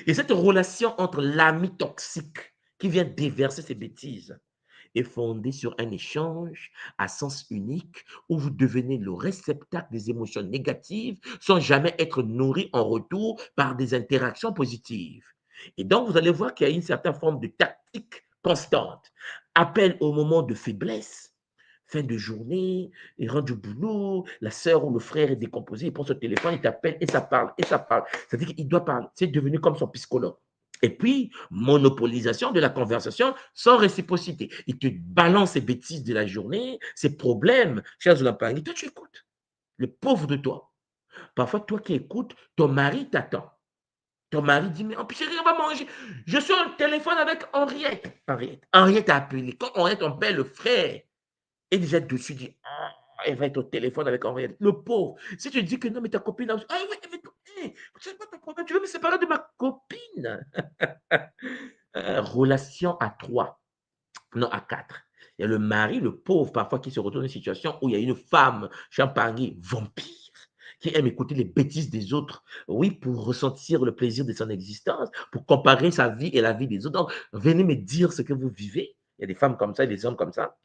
Et cette relation entre l'ami toxique qui vient déverser ses bêtises est fondée sur un échange à sens unique où vous devenez le réceptacle des émotions négatives sans jamais être nourri en retour par des interactions positives. Et donc, vous allez voir qu'il y a une certaine forme de tactique constante. Appel au moment de faiblesse, fin de journée, il rentre du boulot, la sœur ou le frère est décomposé, il prend son téléphone, il t'appelle et ça parle, et ça parle. C'est-à-dire qu'il doit parler. C'est devenu comme son psychologue. Et puis, monopolisation de la conversation sans réciprocité. Il te balance ses bêtises de la journée, ses problèmes, chers Olampang. Et toi, tu écoutes. Le pauvre de toi. Parfois, toi qui écoutes, ton mari t'attend. Ton mari dit, mais oh, chérie, on va manger. Je suis au téléphone avec Henriette. Henriette a appelé. Quand Henriette appelle le frère, et déjà dessus dit, ah, elle va être au téléphone avec Henriette. Le pauvre. Si tu dis que non, mais ta copine, ah oui, mais hey, c'est pas ton problème, tu veux me séparer de ma copine. Relation à 3, non à 4. Il y a le mari, le pauvre, parfois, qui se retrouve dans une situation où il y a une femme, champagne, vampire, qui aime écouter les bêtises des autres, oui, pour ressentir le plaisir de son existence, pour comparer sa vie et la vie des autres. Donc, venez me dire ce que vous vivez. Il y a des femmes comme ça, des hommes comme ça.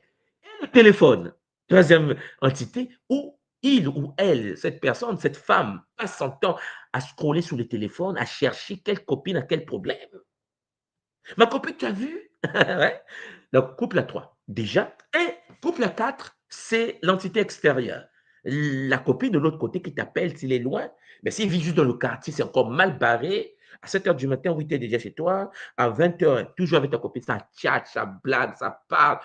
Et le téléphone, troisième entité, où il ou elle, cette personne, cette femme, passe son temps à scroller sur le téléphone, à chercher quelle copine a quel problème. Ma copine, tu as vu? Ouais. Donc, couple à 3, déjà. Et couple à 4, c'est l'entité extérieure. La copine de l'autre côté qui t'appelle, s'il est loin, mais s'il vit juste dans le quartier, c'est encore mal barré. À 7 h du matin, oui, tu es déjà chez toi. À 20 h, toujours avec ta copine, ça tchatche, ça blague, ça parle.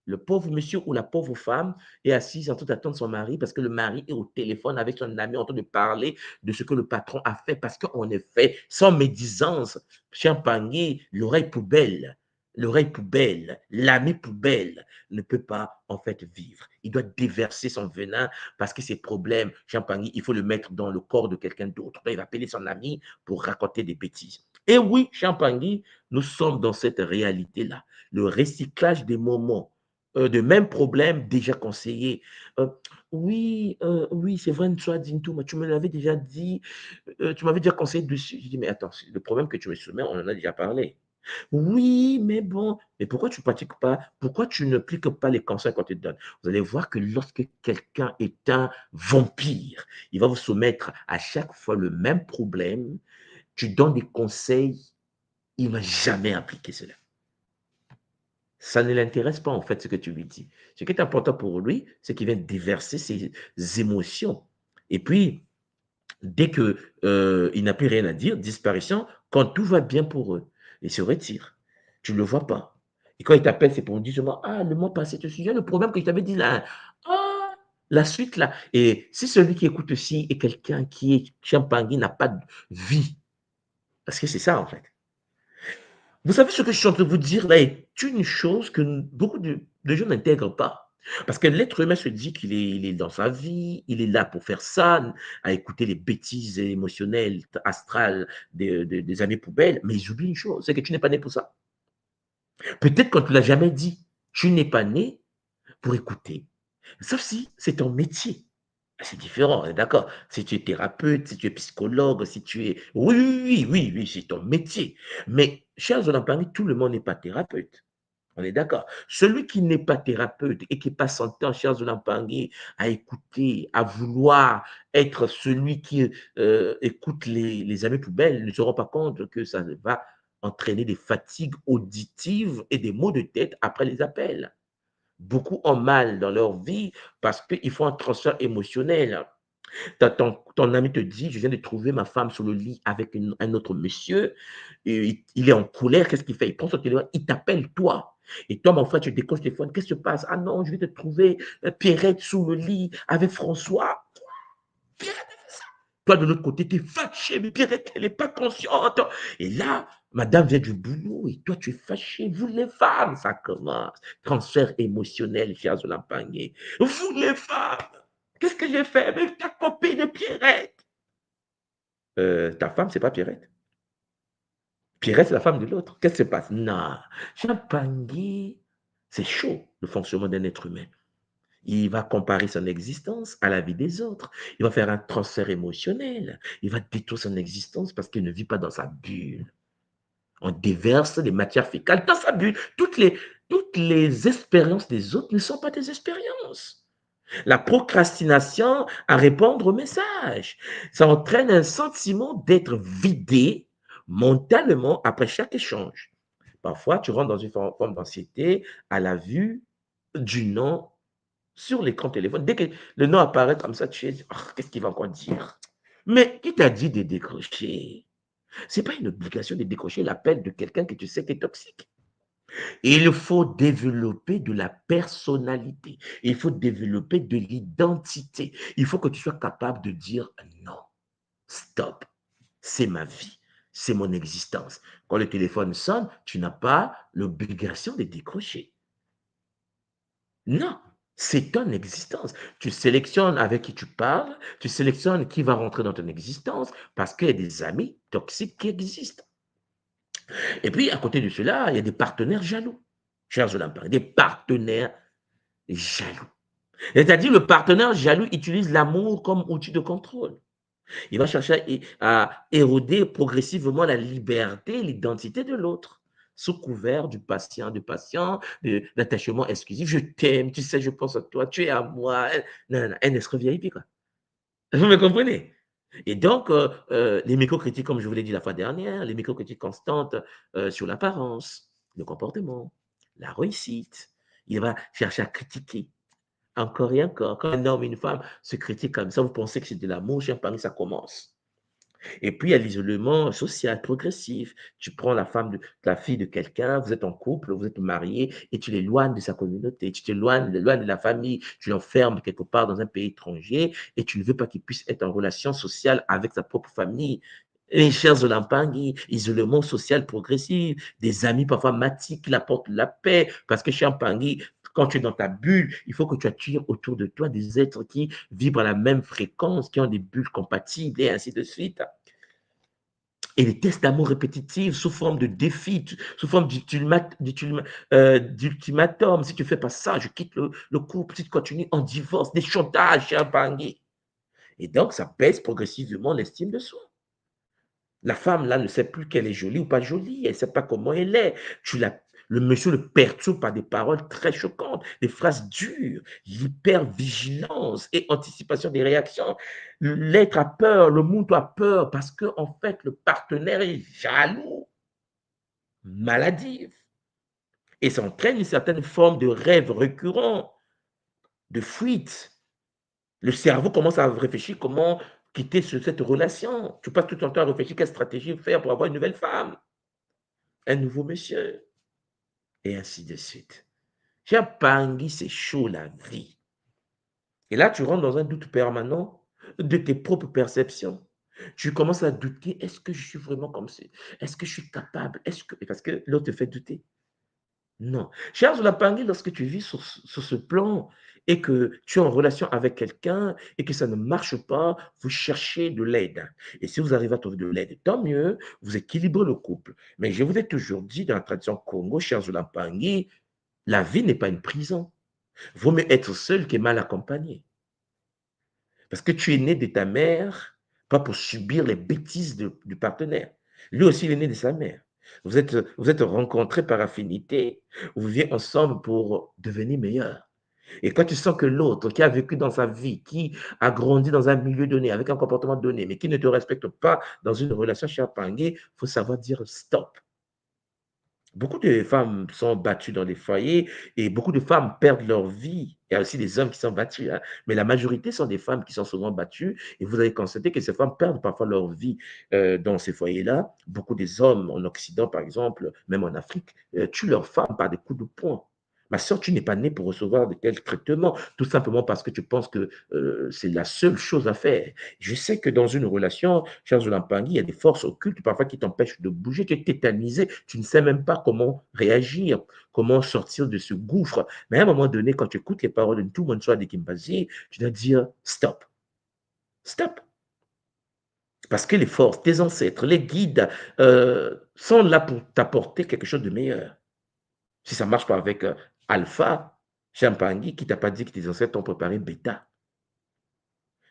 Le pauvre monsieur ou la pauvre femme est assise en train d'attendre son mari parce que le mari est au téléphone avec son ami en train de parler de ce que le patron a fait parce qu'en effet, sans médisance, champagne, l'oreille poubelle, l'ami poubelle ne peut pas en fait vivre. Il doit déverser son venin parce que ses problèmes, champagne, il faut le mettre dans le corps de quelqu'un d'autre. Il va appeler son ami pour raconter des bêtises. Et oui, champagne, nous sommes dans cette réalité-là. Le recyclage des moments de mêmes problèmes déjà conseillés. Oui, oui, c'est vrai, Ntouadintou, mais tu me l'avais déjà dit, tu m'avais déjà conseillé dessus. Je dis, mais attends, le problème que tu me soumets, on en a déjà parlé. Oui, mais bon, mais pourquoi tu ne pratiques pas, pourquoi tu ne appliques pas les conseils qu'on te donne? Vous allez voir que lorsque quelqu'un est un vampire, il va vous soumettre à chaque fois le même problème, tu donnes des conseils, il ne va jamais appliquer cela. Ça ne l'intéresse pas, en fait, ce que tu lui dis. Ce qui est important pour lui, c'est qu'il vient déverser ses émotions. Et puis, dès qu'il n'a plus rien à dire, disparition, quand tout va bien pour eux, il se retire. Tu ne le vois pas. Et quand il t'appelle, c'est pour dire seulement, ah, le mois passé, tu te souviens le problème que je t'avais dit là? Ah, la suite là. Et si celui qui écoute aussi est quelqu'un qui est champagne, n'a pas de vie, parce que c'est ça, en fait. Vous savez ce que je suis en train de vous dire là est une chose que beaucoup de gens n'intègrent pas. Parce que l'être humain se dit qu'il est dans sa vie, il est là pour faire ça, à écouter les bêtises émotionnelles, astrales des amis poubelles, mais ils oublient une chose, c'est que tu n'es pas né pour ça. Peut-être qu'on ne te l'a jamais dit, tu n'es pas né pour écouter. Sauf si c'est ton métier. C'est différent, on est d'accord. Si tu es thérapeute, si tu es psychologue, si tu es... Oui, c'est ton métier. Mais, chers Olampang, tout le monde n'est pas thérapeute. On est d'accord. Celui qui n'est pas thérapeute et qui passe son temps, chers Olampang, à écouter, à vouloir être celui qui écoute les amis poubelles, ne se rend pas compte que ça va entraîner des fatigues auditives et des maux de tête après les appels. Beaucoup ont mal dans leur vie parce qu'il faut un transfert émotionnel. Ton ami te dit, je viens de trouver ma femme sur le lit avec un autre monsieur, et il est en colère, qu'est-ce qu'il fait? Il prend son téléphone, il t'appelle toi. Et toi, mon frère, tu décroches le téléphone, qu'est-ce qui se passe? Ah non, je vais te trouver Pierrette sous le lit avec François. Pierrette a fait ça. Toi, de l'autre côté, tu es fâché, mais Pierrette, elle n'est pas consciente. Et là, madame vient du boulot et toi, tu es fâché. Vous, les femmes, ça commence. Transfert émotionnel, chers Olampang. Vous, les femmes, qu'est-ce que j'ai fait avec ta copine Pierrette? Ta femme, c'est pas Pierrette. Pierrette, c'est la femme de l'autre. Qu'est-ce qui se passe? Non. Champagne, c'est chaud, le fonctionnement d'un être humain. Il va comparer son existence à la vie des autres. Il va faire un transfert émotionnel. Il va détruire son existence parce qu'il ne vit pas dans sa bulle. On déverse des matières fécales dans sa bulle. Toutes les expériences des autres ne sont pas des expériences. La procrastination à répondre aux messages, ça entraîne un sentiment d'être vidé mentalement, après chaque échange, parfois, tu rentres dans une forme d'anxiété à la vue du nom sur l'écran téléphone. Dès que le nom apparaît comme ça, tu es, oh, qu'est-ce qu'il va encore dire? Mais qui t'a dit de décrocher? Ce n'est pas une obligation de décrocher l'appel de quelqu'un que tu sais qui est toxique. Il faut développer de la personnalité. Il faut développer de l'identité. Il faut que tu sois capable de dire non, stop, c'est ma vie, c'est mon existence. Quand le téléphone sonne, tu n'as pas l'obligation de décrocher. Non, c'est ton existence. Tu sélectionnes avec qui tu parles, tu sélectionnes qui va rentrer dans ton existence parce qu'il y a des amis toxiques qui existent. Et puis, à côté de cela, il y a des partenaires jaloux. Chers Olympiens, des partenaires jaloux. C'est-à-dire, le partenaire jaloux utilise l'amour comme outil de contrôle. Il va chercher à éroder progressivement la liberté, l'identité de l'autre, sous couvert du patient, d'attachement exclusif. Je t'aime, tu sais, je pense à toi, tu es à moi. Non, non, un escroc VIP, quoi. Vous me comprenez? Et donc, les micro-critiques, comme je vous l'ai dit la fois dernière, les micro-critiques constantes sur l'apparence, le comportement, la réussite. Il va chercher à critiquer encore et encore. Quand un homme et une femme se critiquent comme ça, vous pensez que c'est de l'amour, chez un Paris, ça commence. Et puis, il y a l'isolement social progressif. Tu prends la fille de quelqu'un, vous êtes en couple, vous êtes mariés, et tu l'éloignes de sa communauté, tu l'éloignes de la famille, tu l'enfermes quelque part dans un pays étranger, et tu ne veux pas qu'il puisse être en relation sociale avec sa propre famille. Les chers Olampangui, isolement social progressif, des amis parfois matiques qui apportent la paix, parce que chez Pangui, quand tu es dans ta bulle, il faut que tu attires autour de toi des êtres qui vibrent à la même fréquence, qui ont des bulles compatibles, et ainsi de suite. Et les tests d'amour répétitifs sous forme de défis, sous forme d'ultimatum. Si tu ne fais pas ça, je quitte le couple. Si tu continues en divorce, des chantages chez Pangui. Et donc, ça baisse progressivement l'estime de soi. La femme, là, ne sait plus qu'elle est jolie ou pas jolie. Elle ne sait pas comment elle est. Le monsieur le perturbe par des paroles très choquantes, des phrases dures, l'hypervigilance et anticipation des réactions. L'être a peur, le monde a peur parce que, en fait, le partenaire est jaloux, maladif. Et ça entraîne une certaine forme de rêve récurrent, de fuite. Le cerveau commence à réfléchir comment quitter cette relation. Tu passes tout ton temps à réfléchir quelle stratégie faire pour avoir une nouvelle femme, un nouveau monsieur, et ainsi de suite. J'ai Pangui, c'est chaud la vie. Et là, tu rentres dans un doute permanent de tes propres perceptions. Tu commences à douter, est-ce que je suis vraiment comme ça? Est-ce que je suis capable? Parce que l'autre te fait douter. Non. Charles Lapangui, lorsque tu vis sur ce plan et que tu es en relation avec quelqu'un et que ça ne marche pas, vous cherchez de l'aide. Et si vous arrivez à trouver de l'aide, tant mieux, vous équilibrez le couple. Mais je vous ai toujours dit, dans la tradition Congo, Charles Lapangui, la vie n'est pas une prison. Vaut mieux être seul que mal accompagné. Parce que tu es né de ta mère, pas pour subir les bêtises du partenaire. Lui aussi, il est né de sa mère. Vous êtes rencontrés par affinité, vous vivez ensemble pour devenir meilleur. Et quand tu sens que l'autre, qui a vécu dans sa vie, qui a grandi dans un milieu donné, avec un comportement donné, mais qui ne te respecte pas dans une relation chez Pangé, il faut savoir dire stop. Beaucoup de femmes sont battues dans des foyers et beaucoup de femmes perdent leur vie. Il y a aussi des hommes qui sont battus, hein, mais la majorité sont des femmes qui sont souvent battues et vous allez constater que ces femmes perdent parfois leur vie dans ces foyers-là. Beaucoup des hommes en Occident, par exemple, même en Afrique, tuent leurs femmes par des coups de poing. Ma soeur, tu n'es pas née pour recevoir de tels traitements, tout simplement parce que tu penses que c'est la seule chose à faire. Je sais que dans une relation, Charles Lampangui, il y a des forces occultes parfois qui t'empêchent de bouger, tu es tétanisé, tu ne sais même pas comment réagir, comment sortir de ce gouffre. Mais à un moment donné, quand tu écoutes les paroles de tout le monde, soit des Kimbazi, tu dois dire stop. Stop. Parce que les forces, tes ancêtres, les guides sont là pour t'apporter quelque chose de meilleur. Si ça ne marche pas avec Alpha, Champangui, qui ne t'a pas dit que tes ancêtres t'ont préparé Bêta.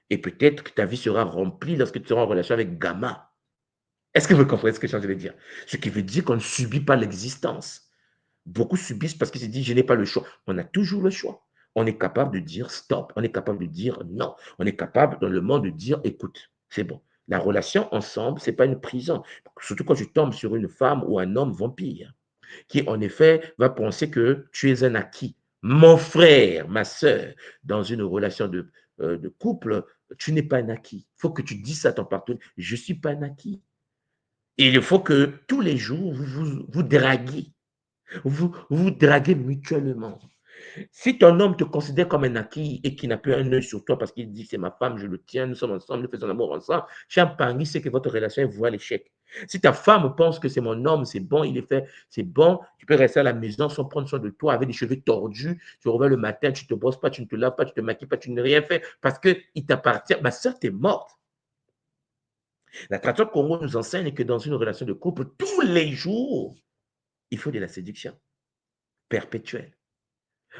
Et peut-être que ta vie sera remplie lorsque tu seras en relation avec Gamma. Est-ce que vous comprenez ce que je suis en train de dire? Ce qui veut dire qu'on ne subit pas l'existence. Beaucoup subissent parce qu'ils se disent, je n'ai pas le choix. On a toujours le choix. On est capable de dire stop. On est capable de dire non. On est capable dans le monde de dire, écoute, c'est bon. La relation ensemble, ce n'est pas une prison. Surtout quand tu tombes sur une femme ou un homme vampire, qui en effet va penser que tu es un acquis. Mon frère, ma soeur, dans une relation de couple, tu n'es pas un acquis. Il faut que tu dises à ton partenaire, je ne suis pas un acquis. Et il faut que tous les jours, vous draguiez. Vous draguez mutuellement. Si ton homme te considère comme un acquis et qu'il n'a plus un œil sur toi parce qu'il dit c'est ma femme, je le tiens, nous sommes ensemble, nous faisons l'amour ensemble, Champagne sait que votre relation est vouée à l'échec. Si ta femme pense que c'est mon homme, c'est bon, il est fait, c'est bon, tu peux rester à la maison sans prendre soin de toi avec des cheveux tordus, tu reviens le matin, tu ne te brosses pas, tu ne te laves pas, tu ne te maquilles pas, tu n'as rien fait parce qu'il t'appartient. Ma soeur, t'es morte. La tradition Congo nous enseigne que dans une relation de couple, tous les jours, il faut de la séduction perpétuelle.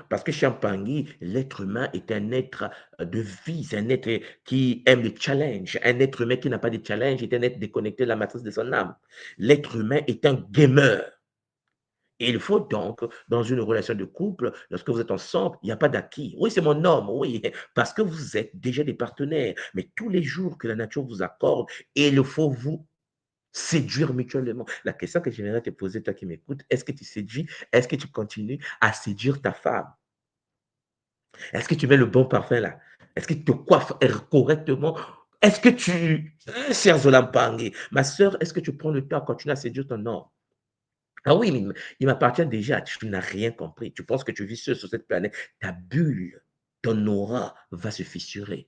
Parce que Champagny, l'être humain est un être de vie, c'est un être qui aime le challenge. Un être humain qui n'a pas de challenge est un être déconnecté de la matrice de son âme. L'être humain est un gamer. Et il faut donc, dans une relation de couple, lorsque vous êtes ensemble, il n'y a pas d'acquis. Oui, c'est mon homme, oui, parce que vous êtes déjà des partenaires. Mais tous les jours que la nature vous accorde, il faut vous séduire mutuellement. La question que j'aimerais te poser, toi qui m'écoutes, est-ce que tu séduis, est-ce que tu continues à séduire ta femme? Est-ce que tu mets le bon parfum là? Est-ce que tu te coiffes correctement? Est-ce que tu... Cher Zolampangé, ma soeur, est-ce que tu prends le temps à continuer à séduire ton homme? Ah oui, mais il m'appartient déjà, tu n'as rien compris. Tu penses que tu vis seul sur cette planète. Ta bulle, ton aura va se fissurer.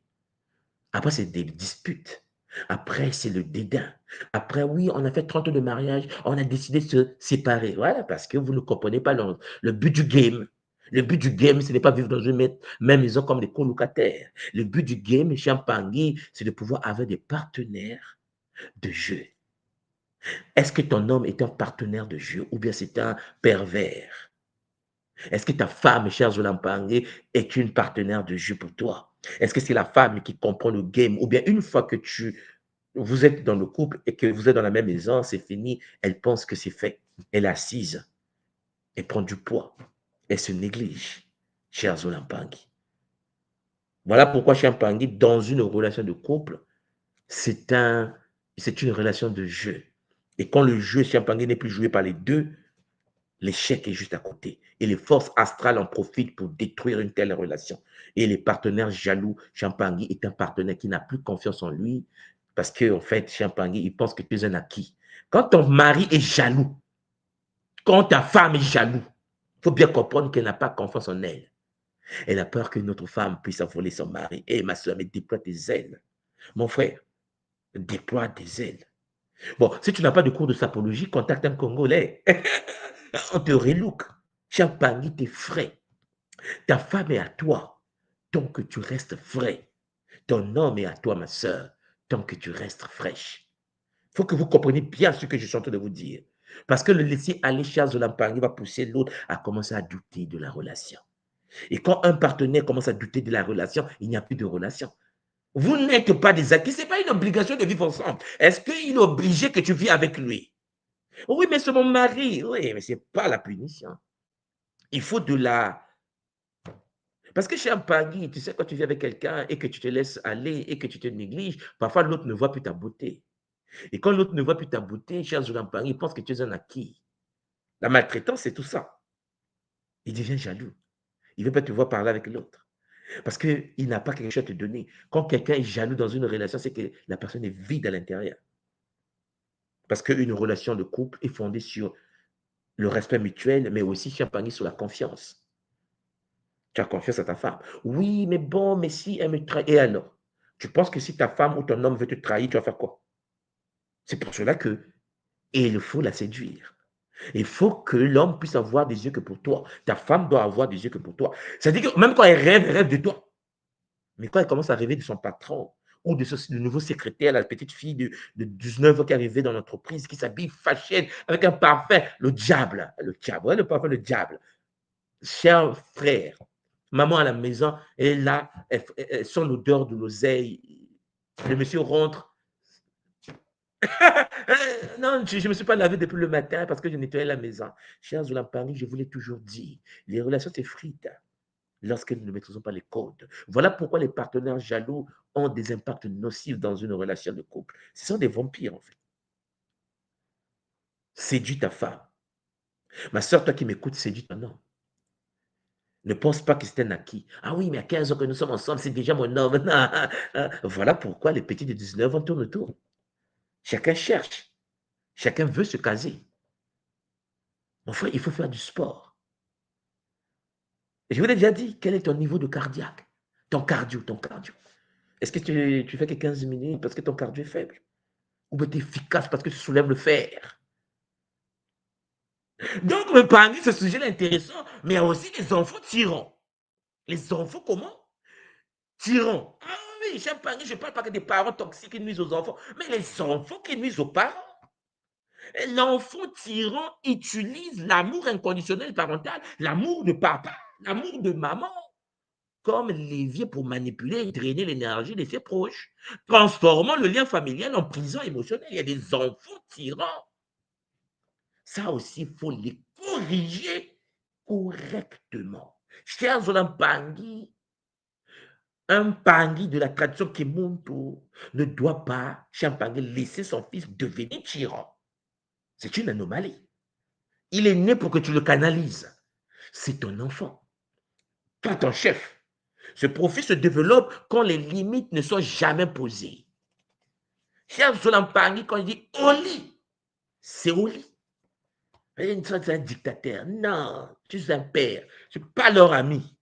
Après, c'est des disputes. Après, c'est le dédain. Après, oui, on a fait 30 ans de mariage, on a décidé de se séparer. Voilà, parce que vous ne comprenez pas le but du game. Le but du game, ce n'est pas vivre dans une même maison comme des colocataires. Le but du game, Champagny, c'est de pouvoir avoir des partenaires de jeu. Est-ce que ton homme est un partenaire de jeu ou bien c'est un pervers? Est-ce que ta femme, chère Zolampangé, est une partenaire de jeu pour toi? Est-ce que c'est la femme qui comprend le game? Ou bien une fois que vous êtes dans le couple et que vous êtes dans la même maison, c'est fini, elle pense que c'est fait. Elle est assise, elle prend du poids, elle se néglige, chère Zolampangé. Voilà pourquoi Champangé, dans une relation de couple, c'est une relation de jeu. Et quand le jeu Champangé n'est plus joué par les deux, l'échec est juste à côté. Et les forces astrales en profitent pour détruire une telle relation. Et les partenaires jaloux, Champagny est un partenaire qui n'a plus confiance en lui parce qu'en fait, Champagny, il pense que tu es un acquis. Quand ton mari est jaloux, quand ta femme est jaloux, il faut bien comprendre qu'elle n'a pas confiance en elle. Elle a peur que notre femme puisse voler son mari. Et ma soeur, mais déploie tes ailes. Mon frère, déploie tes ailes. Bon, si tu n'as pas de cours de sapologie, contacte un Congolais. On te relook. Champagny, t'es frais. Ta femme est à toi, tant que tu restes frais. Ton homme est à toi, ma soeur, tant que tu restes fraîche. Il faut que vous compreniez bien ce que je suis en train de vous dire. Parce que le laisser aller Charles de Lampagne va pousser l'autre à commencer à douter de la relation. Et quand un partenaire commence à douter de la relation, il n'y a plus de relation. Vous n'êtes pas des acquis, ce n'est pas une obligation de vivre ensemble. Est-ce qu'il est obligé que tu vis avec lui? Oui, mais c'est mon mari. Oui, mais ce n'est pas la punition. Il faut de la... Parce que chez un pari, tu sais, quand tu vis avec quelqu'un et que tu te laisses aller et que tu te négliges, parfois l'autre ne voit plus ta beauté. Et quand l'autre ne voit plus ta beauté, cher Zulampari, il pense que tu es un acquis. La maltraitance, c'est tout ça. Il devient jaloux. Il ne veut pas te voir parler avec l'autre. Parce qu'il n'a pas quelque chose à te donner. Quand quelqu'un est jaloux dans une relation, c'est que la personne est vide à l'intérieur. Parce qu'une relation de couple est fondée sur le respect mutuel, mais aussi, Champagny, sur la confiance. Tu as confiance à ta femme. Oui, mais bon, mais si elle me trahit, et alors? Tu penses que si ta femme ou ton homme veut te trahir, tu vas faire quoi? C'est pour cela que il faut la séduire. Il faut que l'homme puisse avoir des yeux que pour toi. Ta femme doit avoir des yeux que pour toi. C'est-à-dire que même quand elle rêve de toi. Mais quand elle commence à rêver de son patron ou de ce nouveau secrétaire, la petite fille de 19 ans qui est arrivée dans l'entreprise, qui s'habille fashion avec un parfum, le diable, ouais, le parfum, le diable. Cher frère, maman à la maison, elle est là, elle sent l'odeur de l'oseille. Le monsieur rentre. Non, je ne me suis pas lavé depuis le matin parce que je nettoyais la maison. Cher Zolampari, je vous l'ai toujours dit, les relations s'effritent. lorsque nous ne maîtrisons pas les codes. Voilà pourquoi les partenaires jaloux ont des impacts nocifs dans une relation de couple. Ce sont des vampires, en fait. Séduis ta femme. Ma soeur, toi qui m'écoutes, séduis ton homme. Ne pense pas que c'est un acquis. Ah oui, mais à 15 ans que nous sommes ensemble, c'est déjà mon homme. Voilà pourquoi les petits de 19 ans tournent autour. Chacun cherche. Chacun veut se caser. Mon frère, il faut faire du sport. Je vous l'ai déjà dit, quel est ton niveau de cardiaque? Ton cardio. Est-ce que tu fais que 15 minutes parce que ton cardio est faible? Ou bien tu es efficace parce que tu soulèves le fer? Donc, parmi ce sujet intéressant, mais il y a aussi les enfants tyrans. Les enfants comment? Tyrans. Ah oui, je ne parle pas que des parents toxiques qui nuisent aux enfants, mais les enfants qui nuisent aux parents. L'enfant tyran utilise l'amour inconditionnel parental, l'amour de papa, l'amour de maman, comme levier pour manipuler et drainer l'énergie de ses proches, transformant le lien familial en prison émotionnelle. Il y a des enfants tyrans. Ça aussi, il faut les corriger correctement. Chers Olampangui, un Pangui de la tradition Kemuntu ne doit pas, Champangui, laisser son fils devenir tyran. C'est une anomalie. Il est né pour que tu le canalises. C'est ton enfant, pas ton chef. Ce profil se développe quand les limites ne sont jamais posées. Chers Olampangui, quand il dit au lit, c'est au lit. C'est un dictateur. Non, tu es un père. Je ne suis pas leur ami.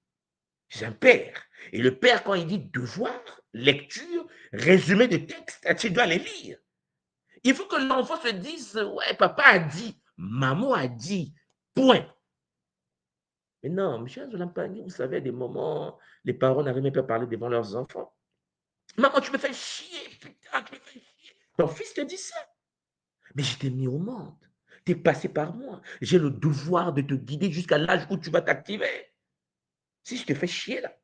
Je suis un père. Et le père, quand il dit devoir, lecture, résumé de texte, tu dois les lire. Il faut que l'enfant se dise, ouais, papa a dit, maman a dit, point. Mais non, mes chers Olampangui, vous savez, à des moments, les parents n'arrivent même pas à parler devant leurs enfants. Maman, tu me fais chier, putain, tu me fais chier. Ton fils te dit ça. Mais je t'ai mis au monde. Tu es passé par moi. J'ai le devoir de te guider jusqu'à l'âge où tu vas t'activer. Si je te fais chier là.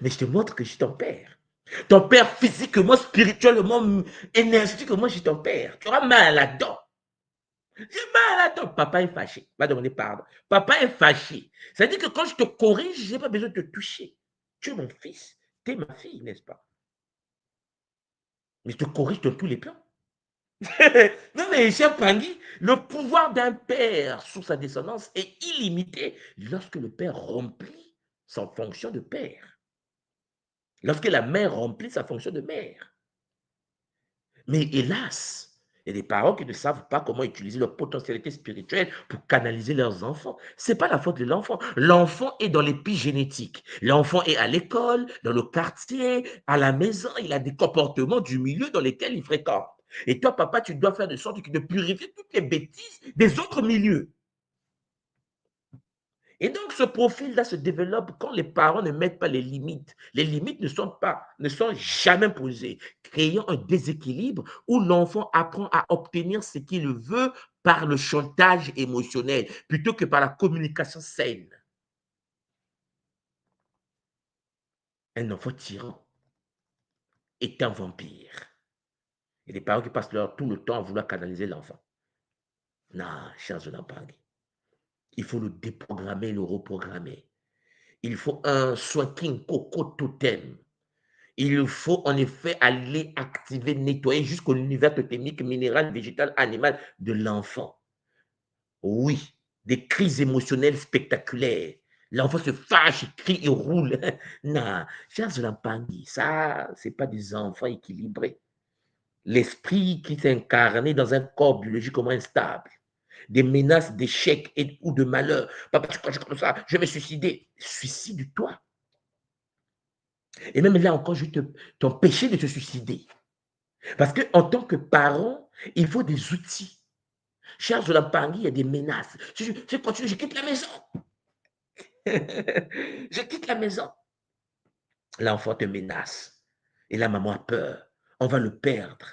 Mais je te montre que je suis ton père. Ton père physiquement, spirituellement, énergétiquement, je suis ton père. Tu auras mal là-dedans. J'ai mal là-dedans. Papa est fâché. Va demander pardon. Papa est fâché. Ça veut dire que quand je te corrige, je n'ai pas besoin de te toucher. Tu es mon fils. Tu es ma fille, n'est-ce pas? Mais je te corrige dans tous les plans. Non, mais cher Pangui, le pouvoir d'un père sous sa descendance est illimité lorsque le père remplit sa fonction de père. Lorsque la mère remplit sa fonction de mère. Mais hélas, il y a des parents qui ne savent pas comment utiliser leur potentialité spirituelle pour canaliser leurs enfants. Ce n'est pas la faute de l'enfant. L'enfant est dans l'épigénétique. L'enfant est à l'école, dans le quartier, à la maison. Il a des comportements du milieu dans lesquels il fréquente. Et toi, papa, tu dois faire de sorte de purifier toutes les bêtises des autres milieux. Et donc, ce profil-là se développe quand les parents ne mettent pas les limites. Les limites ne sont jamais posées, créant un déséquilibre où l'enfant apprend à obtenir ce qu'il veut par le chantage émotionnel plutôt que par la communication saine. Un enfant tyran est un vampire. Il y a des parents qui passent tout le temps à vouloir canaliser l'enfant. Non, chers Olampangui. Il faut le déprogrammer, le reprogrammer. Il faut un swacking coco totem. Il faut en effet aller activer, nettoyer jusqu'au univers totémique, minéral, végétal, animal de l'enfant. Oui, des crises émotionnelles spectaculaires. L'enfant se fâche, il crie, il roule. Non, chers Olampangui, ça, ce n'est pas des enfants équilibrés. L'esprit qui s'est incarné dans un corps biologiquement instable. Des menaces d'échec ou de malheur. Papa, quand je comme ça, je vais me suicider. Suicide-toi. Et même là encore, je vais t'empêcher de te suicider. Parce qu'en tant que parent, il faut des outils. Chers Olampangui, il y a des menaces. Je continue, je quitte la maison. Je quitte la maison. L'enfant te menace. Et la maman a peur. On va le perdre.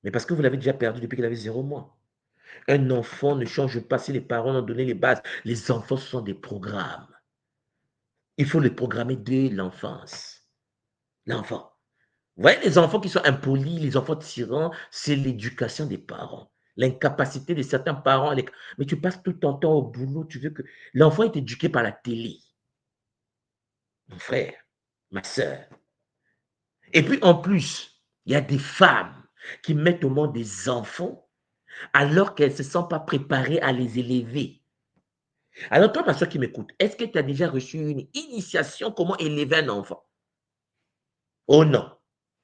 Mais parce que vous l'avez déjà perdu depuis qu'il avait 0 mois. Un enfant ne change pas si les parents ont donné les bases. Les enfants sont des programmes. Il faut les programmer dès l'enfance. L'enfant. Vous voyez, les enfants qui sont impolis, les enfants tyrans, c'est l'éducation des parents. L'incapacité de certains parents. Mais tu passes tout ton temps au boulot, tu veux que... L'enfant est éduqué par la télé. mon frère, ma soeur. Et puis en plus, il y a des femmes qui mettent au monde des enfants alors qu'elles ne se sont pas préparées à les élever. Alors toi, ma soeur qui m'écoute, est-ce que tu as déjà reçu une initiation comment élever un enfant? Oh non.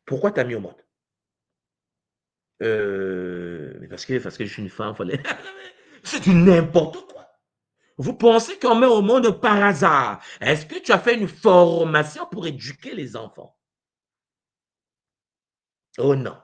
Pourquoi tu as mis au monde? Parce que je suis une femme, fallait... C'est du n'importe quoi. Vous pensez qu'on met au monde par hasard. Est-ce que tu as fait une formation pour éduquer les enfants? Oh non.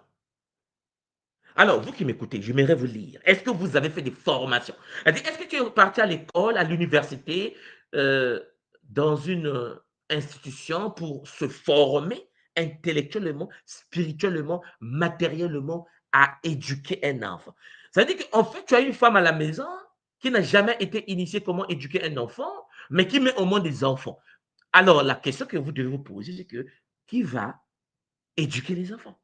Alors, vous qui m'écoutez, j'aimerais vous lire. Est-ce que vous avez fait des formations? Est-ce que tu es parti à l'école, à l'université, dans une institution pour se former intellectuellement, spirituellement, matériellement à éduquer un enfant? Ça veut dire qu'en fait, tu as une femme à la maison qui n'a jamais été initiée comment éduquer un enfant, mais qui met au monde des enfants. Alors, la question que vous devez vous poser, c'est que qui va éduquer les enfants?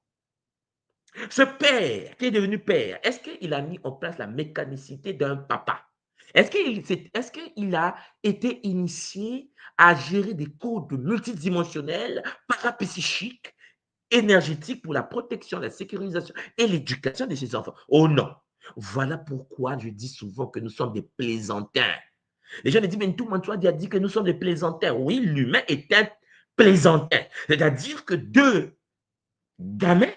Ce père qui est devenu père, est-ce qu'il a mis en place la mécanicité d'un papa? Est-ce qu'il a été initié à gérer des codes multidimensionnels, parapsychiques, énergétiques pour la protection, la sécurisation et l'éducation de ses enfants? Oh non! Voilà pourquoi je dis souvent que nous sommes des plaisantins. Les gens me disent, mais tout le monde a dit que nous sommes des plaisantins. Oui, l'humain est un plaisantin. C'est-à-dire que deux gamins,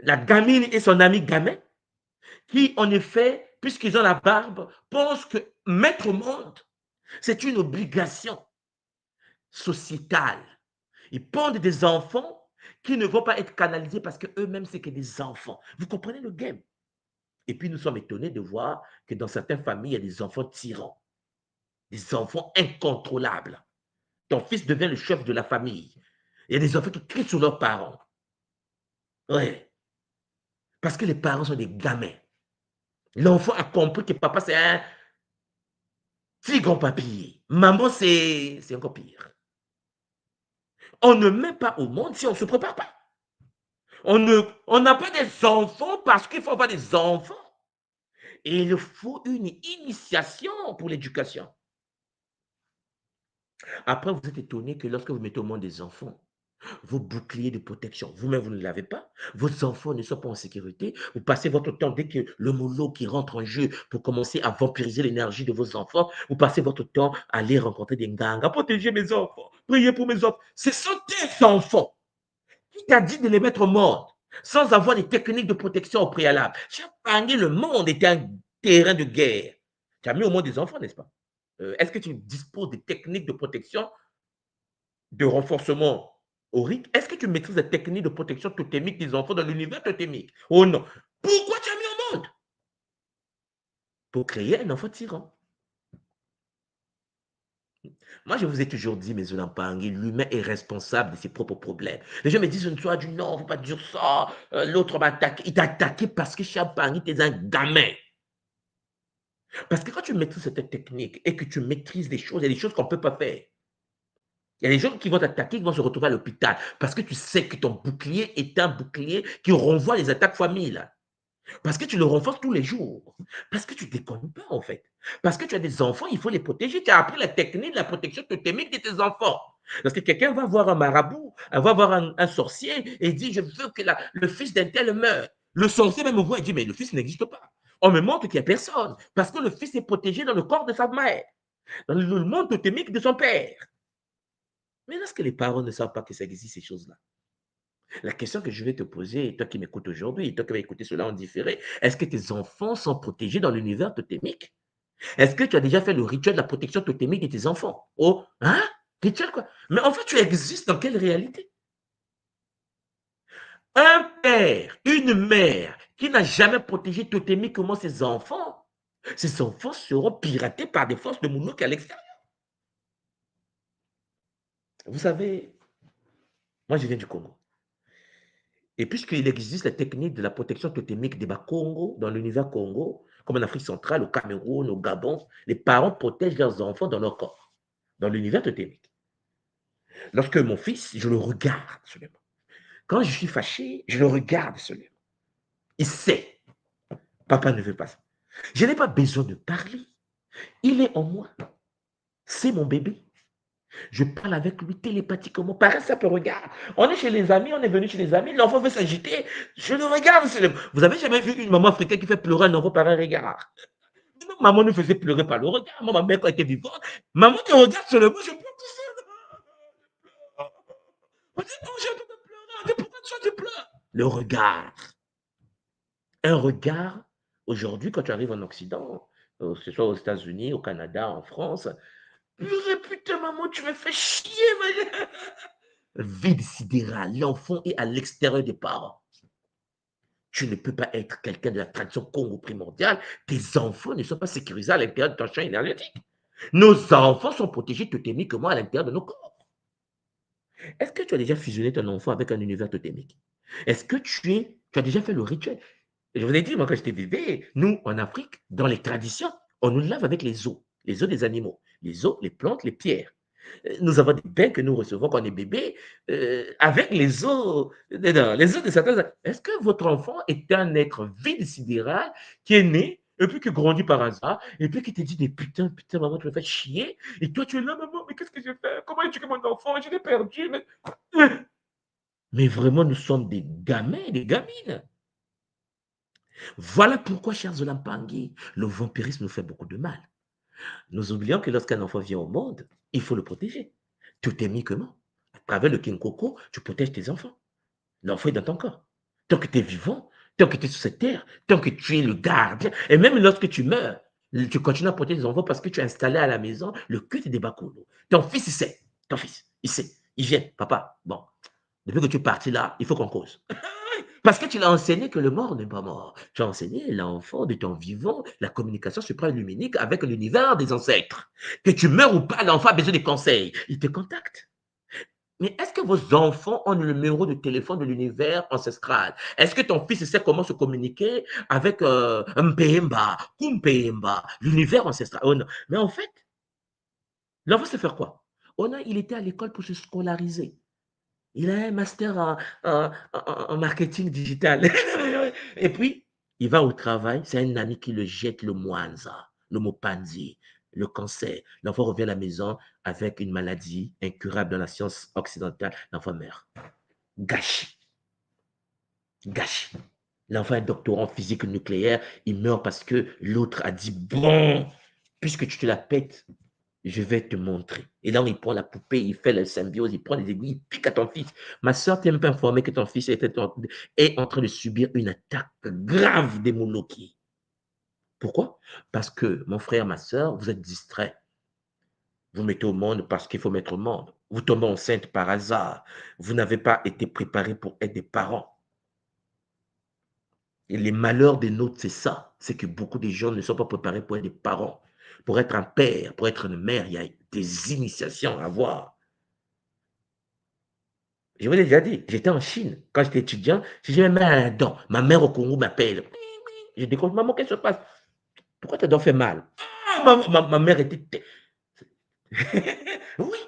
la gamine et son ami gamin, qui en effet, puisqu'ils ont la barbe, pensent que mettre au monde, c'est une obligation sociétale. Ils pondent des enfants qui ne vont pas être canalisés parce qu'eux-mêmes, c'est que des enfants. Vous comprenez le game? Et puis, nous sommes étonnés de voir que dans certaines familles, il y a des enfants tyrans, des enfants incontrôlables. Ton fils devient le chef de la famille. Il y a des enfants qui crient sur leurs parents. Oui, parce que les parents sont des gamins. L'enfant a compris que papa, c'est un tigre en papier. Maman, c'est encore pire. On ne met pas au monde si on ne se prépare pas. On n'a pas des enfants parce qu'il faut avoir des enfants. Et il faut une initiation pour l'éducation. Après, vous êtes étonné que lorsque vous mettez au monde des enfants, vos boucliers de protection, vous-même, vous ne l'avez pas. Vos enfants ne sont pas en sécurité. Vous passez votre temps, dès que le mollo qui rentre en jeu pour commencer à vampiriser l'énergie de vos enfants, vous passez votre temps à aller rencontrer des gangs, à protéger mes enfants, prier pour mes enfants. Ce sont des enfants. Qui t'a dit de les mettre au monde sans avoir des techniques de protection au préalable? Chaque année, le monde était un terrain de guerre. Tu as mis au monde des enfants, n'est-ce pas? Est-ce que tu disposes des techniques de protection, de renforcement aurique? Est-ce que tu maîtrises les techniques de protection totémique des enfants dans l'univers totémique? Oh non. Pourquoi tu as mis au monde? Pour créer un enfant tyran. Moi, je vous ai toujours dit, mes Olampangui, l'humain est responsable de ses propres problèmes. Les gens me disent, toi, du non, il ne faut pas dire ça. L'autre m'a attaqué. Il t'a attaqué parce que Champangui, tu es un gamin. Parce que quand tu maîtrises cette technique et que tu maîtrises des choses, il y a des choses qu'on ne peut pas faire. Il y a des gens qui vont t'attaquer, qui vont se retrouver à l'hôpital parce que tu sais que ton bouclier est un bouclier qui renvoie les attaques familles. Parce que tu le renforces tous les jours. Parce que tu ne déconnes pas, en fait. Parce que tu as des enfants, il faut les protéger. Tu as appris la technique de la protection totémique de tes enfants. Parce que quelqu'un va voir un marabout, va voir un sorcier et dit, je veux que le fils d'un tel meure. Le sorcier même voit et dit, mais le fils n'existe pas. On me montre qu'il n'y a personne. Parce que le fils est protégé dans le corps de sa mère, dans le monde totémique de son père. Mais lorsque les parents ne savent pas que ça existe, ces choses-là, la question que je vais te poser, toi qui m'écoutes aujourd'hui, toi qui vas écouter cela en différé, est-ce que tes enfants sont protégés dans l'univers totémique? Est-ce que tu as déjà fait le rituel de la protection totémique de tes enfants? Oh, hein? Rituel quoi? Mais en fait, tu existes dans quelle réalité? Un père, une mère qui n'a jamais protégé totémiquement ses enfants seront piratés par des forces de Mounouki à l'extérieur. Vous savez, moi je viens du Congo. Et puisqu'il existe la technique de la protection totémique des Congo, dans l'univers Congo, comme en Afrique centrale, au Cameroun, au Gabon, les parents protègent leurs enfants dans leur corps, dans l'univers totémique. Lorsque mon fils, je le regarde seulement. Quand je suis fâché, je le regarde seulement. Il sait, papa ne veut pas ça. Je n'ai pas besoin de parler. Il est en moi. C'est mon bébé. Je parle avec lui télépathiquement par un simple regard. On est chez les amis, on est venu chez les amis, l'enfant veut s'agiter, je le regarde. Vous avez jamais vu une maman africaine qui fait pleurer un enfant par un regard? Maman nous faisait pleurer par le regard. Moi, ma mère, quand elle était vivante, maman te regarde seulement, je pleure tout seul. On dit non, j'ai envie de pleurer. On dit pourquoi tu pleures? Le regard. Un regard, aujourd'hui, quand tu arrives en Occident, que ce soit aux États-Unis, au Canada, en France, putain, maman, tu me fais chier, vide sidéral. L'enfant est à l'extérieur des parents. Tu ne peux pas être quelqu'un de la tradition Congo primordiale. Tes enfants ne sont pas sécurisés à l'intérieur de ton champ énergétique. Nos enfants sont protégés totémiquement à l'intérieur de nos corps. Est-ce que tu as déjà fusionné ton enfant avec un univers totémique? Est-ce que tu as déjà fait le rituel? Je vous ai dit, moi, quand j'étais bébé, nous, en Afrique, dans les traditions, on nous lave avec les os des animaux, les os, les plantes, les pierres. Nous avons des bains que nous recevons quand on est bébé avec les os de certains. Est-ce que votre enfant est un être vide sidéral qui est né et puis qui grandit par hasard et puis qui te dit des putain, maman, tu me fais chier et toi tu es là, maman, mais qu'est-ce que j'ai fait? Comment éduquer mon enfant? Je l'ai perdu. Mais vraiment, nous sommes des gamins et des gamines. Voilà pourquoi, chers Olampangui, le vampirisme nous fait beaucoup de mal. Nous oublions que lorsqu'un enfant vient au monde, il faut le protéger. Totémiquement. À travers le Kinkoko, tu protèges tes enfants. L'enfant est dans ton corps. Tant que tu es vivant, tant que tu es sur cette terre, tant que tu es le gardien, et même lorsque tu meurs, tu continues à protéger tes enfants parce que tu as installé à la maison le culte des Bakolo. Ton fils, il sait. Ton fils, il sait. Il vient. Papa, bon, depuis que tu es parti là, il faut qu'on cause. Parce que tu l'as enseigné que le mort n'est pas mort. Tu as enseigné l'enfant de ton vivant, la communication supraluminique avec l'univers des ancêtres. Que tu meurs ou pas, l'enfant a besoin de conseils. Il te contacte. Mais est-ce que vos enfants ont le numéro de téléphone de l'univers ancestral? Est-ce que ton fils sait comment se communiquer avec Mpemba, Kumpemba, l'univers ancestral? Oh non. Mais en fait, l'enfant sait faire quoi? Oh non, il était à l'école pour se scolariser. Il a un master en marketing digital. Et puis, il va au travail, c'est un ami qui le jette le Mwanza, le Mopanzi, le cancer. L'enfant revient à la maison avec une maladie incurable dans la science occidentale. L'enfant meurt. Gâchis. Gâchis. L'enfant est doctorant en physique nucléaire. Il meurt parce que l'autre a dit, bon, puisque tu te la pètes, je vais te montrer. Et là, il prend la poupée, il fait la symbiose, il prend les aiguilles, il pique à ton fils. Ma soeur t'es même pas informée que ton fils est en train de subir une attaque grave des Moloki. Pourquoi? Parce que, mon frère, ma soeur, vous êtes distraits. Vous mettez au monde parce qu'il faut mettre au monde. Vous tombez enceinte par hasard. Vous n'avez pas été préparé pour être des parents. Et les malheurs des nôtres, c'est ça. C'est que beaucoup de gens ne sont pas préparés pour être des parents. Pour être un père, pour être une mère, il y a des initiations à avoir. Je vous l'ai déjà dit, j'étais en Chine. Quand j'étais étudiant, si j'ai mal à la dent, ma mère au Congo m'appelle. Je découvre, maman, qu'est-ce qui se passe? Pourquoi ta dent fait mal? Ah, ma mère était... Oui,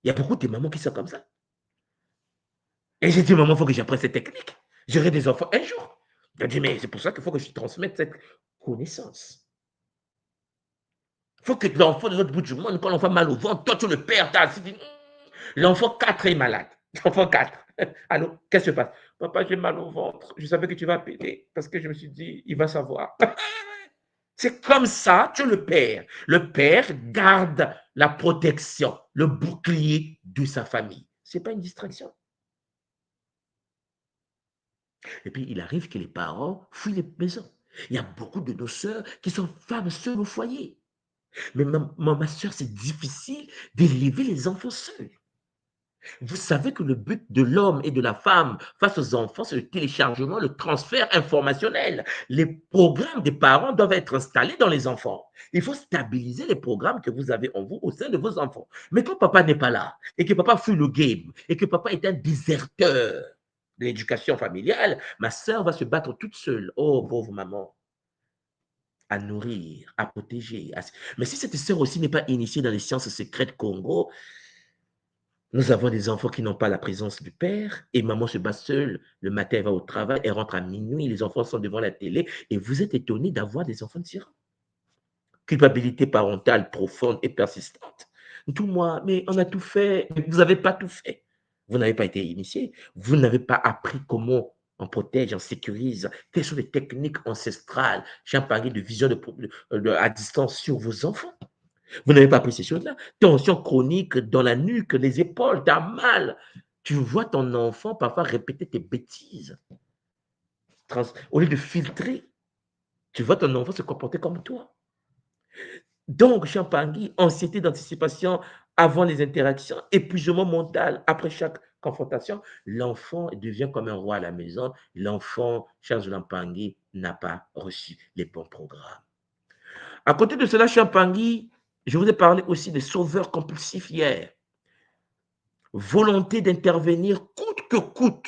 il y a beaucoup de mamans qui sont comme ça. Et j'ai dit, maman, il faut que j'apprenne cette technique. J'aurai des enfants un jour. Je dit, mais c'est pour ça qu'il faut que je transmette cette connaissance. Il faut que l'enfant de l'autre bout du monde, quand l'enfant a mal au ventre, toi tu le perds, l'enfant 4 est malade. L'enfant 4. Allô, qu'est-ce qui se passe? Papa, j'ai mal au ventre. Je savais que tu vas péter parce que je me suis dit, il va savoir. C'est comme ça, tu le perds. Le père garde la protection, le bouclier de sa famille. Ce n'est pas une distraction. Et puis, il arrive que les parents fuient les maisons. Il y a beaucoup de nos sœurs qui sont femmes seules au foyer. Mais ma soeur, c'est difficile d'élever les enfants seuls. Vous savez que le but de l'homme et de la femme face aux enfants, c'est le téléchargement, le transfert informationnel. Les programmes des parents doivent être installés dans les enfants. Il faut stabiliser les programmes que vous avez en vous au sein de vos enfants. Mais quand papa n'est pas là, et que papa fuit le game, et que papa est un déserteur de l'éducation familiale, ma soeur va se battre toute seule. Oh, pauvre maman. À nourrir, à protéger. Mais si cette sœur aussi n'est pas initiée dans les sciences secrètes Congo, nous avons des enfants qui n'ont pas la présence du père et maman se bat seule. Le matin, elle va au travail, elle rentre à minuit, les enfants sont devant la télé et vous êtes étonné d'avoir des enfants tyrans. Culpabilité parentale profonde et persistante. Tout moi, mais on a tout fait. Mais vous n'avez pas tout fait. Vous n'avez pas été initié. Vous n'avez pas appris comment on protège, on sécurise. Quelles sont les techniques ancestrales? J'ai parlé de vision à distance sur vos enfants. Vous n'avez pas appris ces choses-là. Tension chronique dans la nuque, les épaules, tu as mal. Tu vois ton enfant parfois répéter tes bêtises. Au lieu de filtrer, tu vois ton enfant se comporter comme toi. Donc, Champagny, anxiété d'anticipation avant les interactions, épuisement mental après chaque confrontation, l'enfant devient comme un roi à la maison. L'enfant, Charles Lampangui, n'a pas reçu les bons programmes. À côté de cela, Champagny, je vous ai parlé aussi des sauveurs compulsifs hier. Volonté d'intervenir coûte que coûte.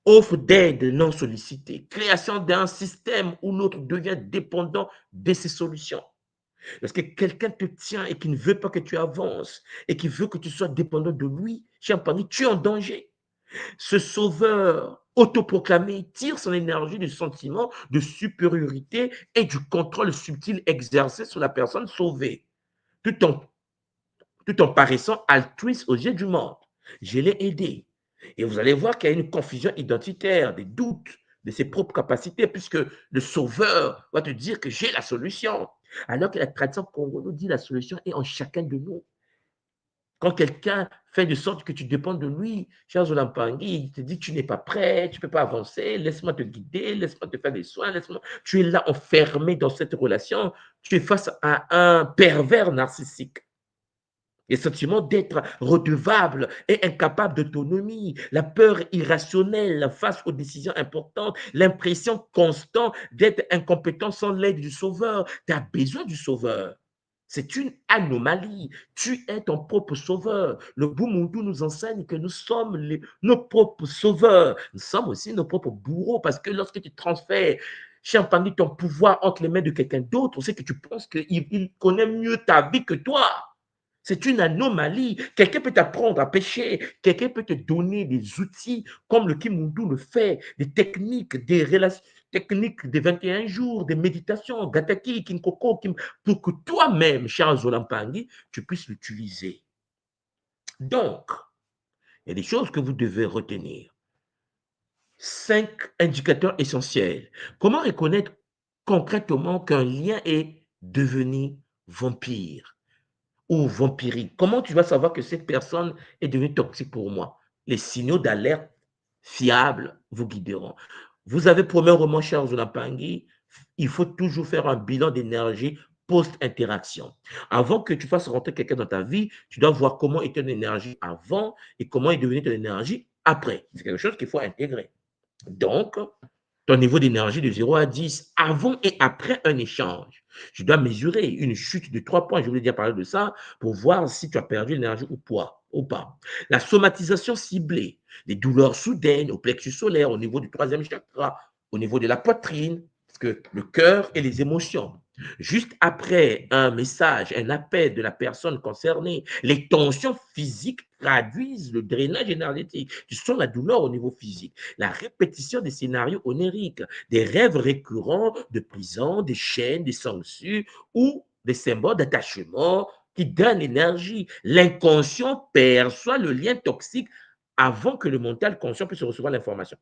Offre d'aide non sollicitée. Création d'un système où l'autre devient dépendant de ses solutions. Lorsque quelqu'un te tient et qui ne veut pas que tu avances et qui veut que tu sois dépendant de lui, Champagny, tu es en danger. Ce sauveur autoproclamé tire son énergie du sentiment de supériorité et du contrôle subtil exercé sur la personne sauvée, tout en paraissant altruiste aux yeux du monde. Je l'ai aidé. Et vous allez voir qu'il y a une confusion identitaire, des doutes de ses propres capacités, puisque le sauveur va te dire que j'ai la solution. Alors que la tradition congolaise nous dit que la solution est en chacun de nous. Quand quelqu'un fait de sorte que tu dépends de lui, Charles Olampangui, il te dit que tu n'es pas prêt, tu ne peux pas avancer, laisse-moi te guider, laisse-moi te faire des soins, tu es là enfermé dans cette relation, tu es face à un pervers narcissique. Le sentiment d'être redevable et incapable d'autonomie, la peur irrationnelle face aux décisions importantes, l'impression constante d'être incompétent sans l'aide du sauveur. Tu as besoin du sauveur. C'est une anomalie. Tu es ton propre sauveur. Le Bumuntu nous enseigne que nous sommes nos propres sauveurs. Nous sommes aussi nos propres bourreaux parce que lorsque tu transfères Champagny ton pouvoir entre les mains de quelqu'un d'autre, c'est que tu penses qu'il connaît mieux ta vie que toi. C'est une anomalie. Quelqu'un peut t'apprendre à pêcher. Quelqu'un peut te donner des outils comme le Kimundu le fait, des techniques, des relations, techniques des 21 jours, des méditations, Gataki, Kinkoko, pour que toi-même, Charles Zolampangi, tu puisses l'utiliser. Donc, il y a des choses que vous devez retenir. 5 indicateurs essentiels. Comment reconnaître concrètement qu'un lien est devenu vampire ou vampirique? Comment tu vas savoir que cette personne est devenue toxique pour moi? Les signaux d'alerte fiables vous guideront. Vous avez premièrement, cher Zolampangi, il faut toujours faire un bilan d'énergie post-interaction. Avant que tu fasses rentrer quelqu'un dans ta vie, tu dois voir comment était ton énergie avant et comment est devenue ton énergie après. C'est quelque chose qu'il faut intégrer. Donc, ton niveau d'énergie de 0 à 10 avant et après un échange. Je dois mesurer une chute de 3 points, je voulais déjà parler de ça, pour voir si tu as perdu l'énergie ou pas. La somatisation ciblée, les douleurs soudaines au plexus solaire, au niveau du 3e chakra, au niveau de la poitrine, parce que le cœur et les émotions. Juste après un message, un appel de la personne concernée, les tensions physiques traduisent le drainage énergétique. Tu sens la douleur au niveau physique. La répétition des scénarios onériques, des rêves récurrents de prison, des chaînes, des sanctions ou des symboles d'attachement qui donnent l'énergie. L'inconscient perçoit le lien toxique avant que le mental conscient puisse recevoir l'information.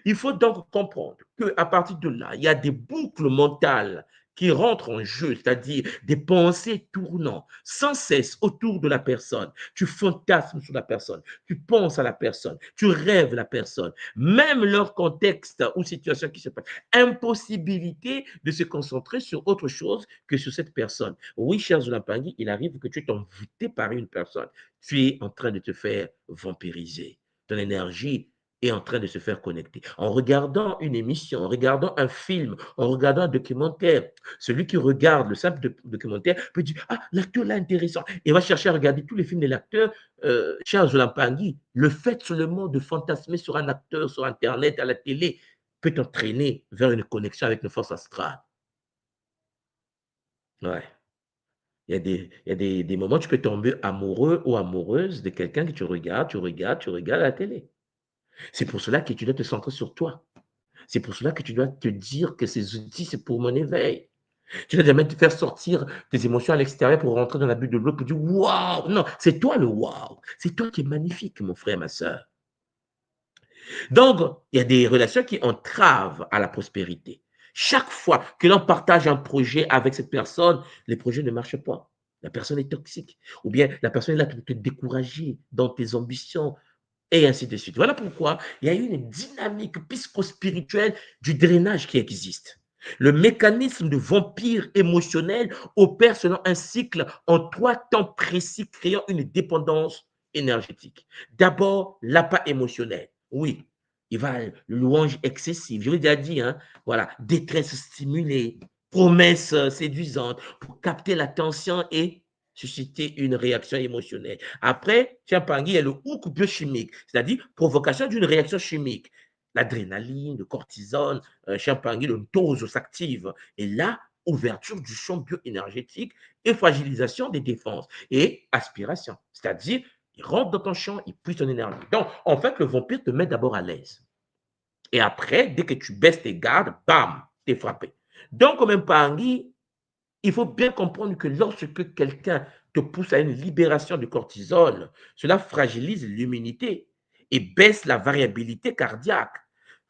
Il faut donc comprendre qu'à partir de là, il y a des boucles mentales qui rentrent en jeu, c'est-à-dire des pensées tournant sans cesse autour de la personne. Tu fantasmes sur la personne, tu penses à la personne, tu rêves la personne, même leur contexte ou situation qui se passe. Impossibilité de se concentrer sur autre chose que sur cette personne. Oui, cher Zolapangui, il arrive que tu es envoûté par une personne. Tu es en train de te faire vampiriser. Ton énergie est en train de se faire connecter. En regardant une émission, en regardant un film, en regardant un documentaire, celui qui regarde le simple documentaire peut dire « Ah, l'acteur là intéressant » et va chercher à regarder tous les films de l'acteur. Charles Zolampangui, le fait seulement de fantasmer sur un acteur, sur Internet, à la télé, peut t'entraîner vers une connexion avec une force astrale. Ouais. Il y a des moments où tu peux tomber amoureux ou amoureuse de quelqu'un que tu regardes à la télé. C'est pour cela que tu dois te centrer sur toi. C'est pour cela que tu dois te dire que ces outils, c'est pour mon éveil. Tu dois jamais te faire sortir tes émotions à l'extérieur pour rentrer dans la bulle de l'autre pour dire waouh. Non, c'est toi le waouh. C'est toi qui es magnifique, mon frère, ma soeur. Donc, il y a des relations qui entravent à la prospérité. Chaque fois que l'on partage un projet avec cette personne, les projets ne marchent pas. La personne est toxique. Ou bien la personne est là pour te décourager dans tes ambitions, et ainsi de suite. Voilà pourquoi il y a une dynamique psychospirituelle du drainage qui existe. Le mécanisme de vampire émotionnel opère selon un cycle en 3 temps précis, créant une dépendance énergétique. D'abord, l'appât émotionnel. Oui, il va louange excessive. Je l'ai déjà dit, hein, voilà, détresse stimulée, promesses séduisantes pour capter l'attention et susciter une réaction émotionnelle. Après, Chiampangui, il y a le hook biochimique, c'est-à-dire provocation d'une réaction chimique. L'adrénaline, le cortisone, Chiampangui, le dose s'active. Et là, ouverture du champ bioénergétique et fragilisation des défenses. Et aspiration, c'est-à-dire, il rentre dans ton champ, il puise ton énergie. Donc, en fait, le vampire te met d'abord à l'aise. Et après, dès que tu baisses tes gardes, bam, t'es frappé. Donc, comme un Pangui, il faut bien comprendre que lorsque quelqu'un te pousse à une libération de cortisol, cela fragilise l'immunité et baisse la variabilité cardiaque,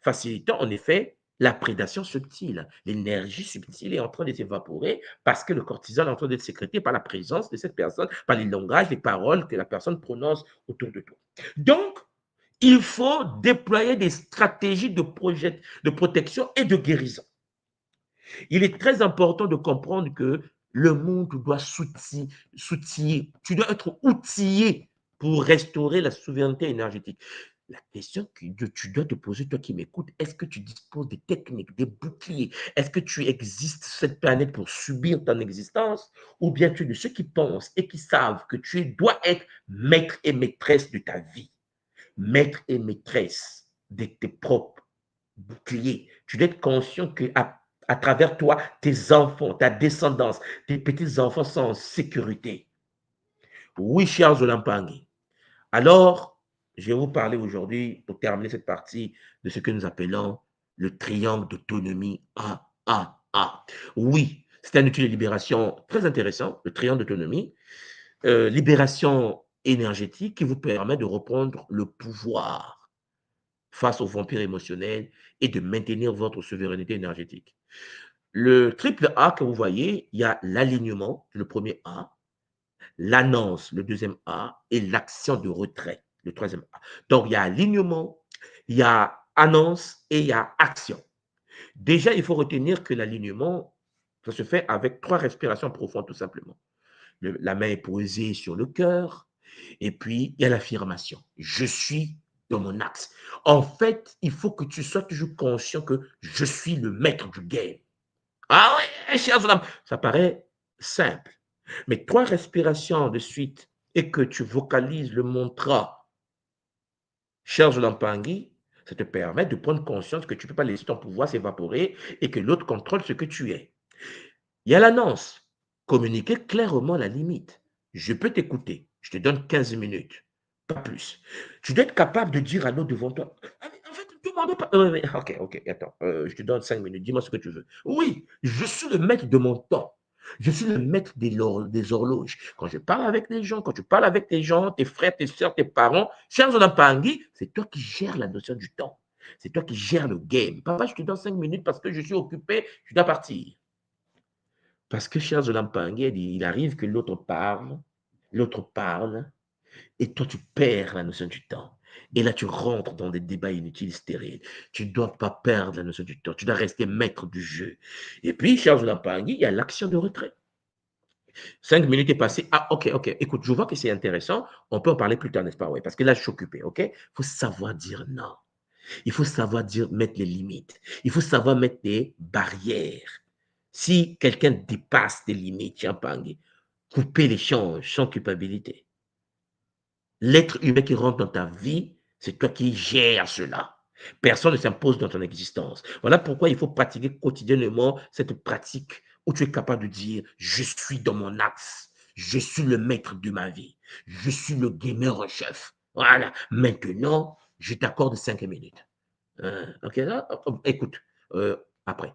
facilitant en effet la prédation subtile. L'énergie subtile est en train de s'évaporer parce que le cortisol est en train d'être sécrété par la présence de cette personne, par les langages, les paroles que la personne prononce autour de toi. Donc, il faut déployer des stratégies de protection et de guérison. Il est très important de comprendre que le monde doit s'outiller. Tu dois être outillé pour restaurer la souveraineté énergétique. La question que tu dois te poser, toi qui m'écoutes, est-ce que tu disposes des techniques, des boucliers? Est-ce que tu existes sur cette planète pour subir ton existence? Ou bien tu es de ceux qui pensent et qui savent que tu dois être maître et maîtresse de ta vie, maître et maîtresse de tes propres bouclier. Tu dois être conscient que à travers toi, tes enfants, ta descendance, tes petits-enfants sont en sécurité. Oui, chers Olampangui. Alors, je vais vous parler aujourd'hui, pour terminer cette partie, de ce que nous appelons le triangle d'autonomie AAA. Oui, c'est un outil de libération très intéressant, le triangle d'autonomie. Libération énergétique qui vous permet de reprendre le pouvoir face aux vampires émotionnels et de maintenir votre souveraineté énergétique. Le triple A que vous voyez, il y a l'alignement, le premier A, l'annonce, le deuxième A, et l'action de retrait, le troisième A. Donc, il y a alignement, il y a annonce et il y a action. Déjà, il faut retenir que l'alignement, ça se fait avec 3 respirations profondes, tout simplement. La main est posée sur le cœur, et puis il y a l'affirmation. Je suis dans mon axe. En fait, il faut que tu sois toujours conscient que je suis le maître du game. Ah oui, chers dames, ça paraît simple. Mais 3 respirations de suite et que tu vocalises le mantra, chers Lampangui, ça te permet de prendre conscience que tu ne peux pas laisser ton pouvoir s'évaporer et que l'autre contrôle ce que tu es. Il y a l'annonce. Communiquer clairement la limite. Je peux t'écouter. Je te donne 15 minutes. Pas plus. Tu dois être capable de dire à l'autre devant toi. En fait, demande pas. Ok, attends. Je te donne 5 minutes. Dis-moi ce que tu veux. Oui, je suis le maître de mon temps. Je suis le maître des horloges. Quand je parle avec les gens, quand tu parles avec tes gens, tes frères, tes soeurs, tes parents, chers Pangui, c'est toi qui gères la notion du temps. C'est toi qui gères le game. Papa, je te donne 5 minutes parce que je suis occupé, je dois partir. Parce que, cher Zolampangue, il arrive que l'autre parle, et toi, tu perds la notion du temps. Et là, tu rentres dans des débats inutiles, stériles. Tu ne dois pas perdre la notion du temps. Tu dois rester maître du jeu. Et puis, cher Zolampangue, il y a l'action de retrait. 5 minutes est passé. Ah, ok. Écoute, je vois que c'est intéressant. On peut en parler plus tard, n'est-ce pas? Oui, parce que là, je suis occupé, ok? Il faut savoir dire non. Il faut savoir mettre les limites. Il faut savoir mettre des barrières. Si quelqu'un dépasse tes limites, Chiampangui, couper l'échange sans culpabilité. L'être humain qui rentre dans ta vie, c'est toi qui gères cela. Personne ne s'impose dans ton existence. Voilà pourquoi il faut pratiquer quotidiennement cette pratique où tu es capable de dire, je suis dans mon axe, je suis le maître de ma vie, je suis le gamer en chef. Voilà, maintenant, je t'accorde 5 minutes. Ok, là, écoute, après.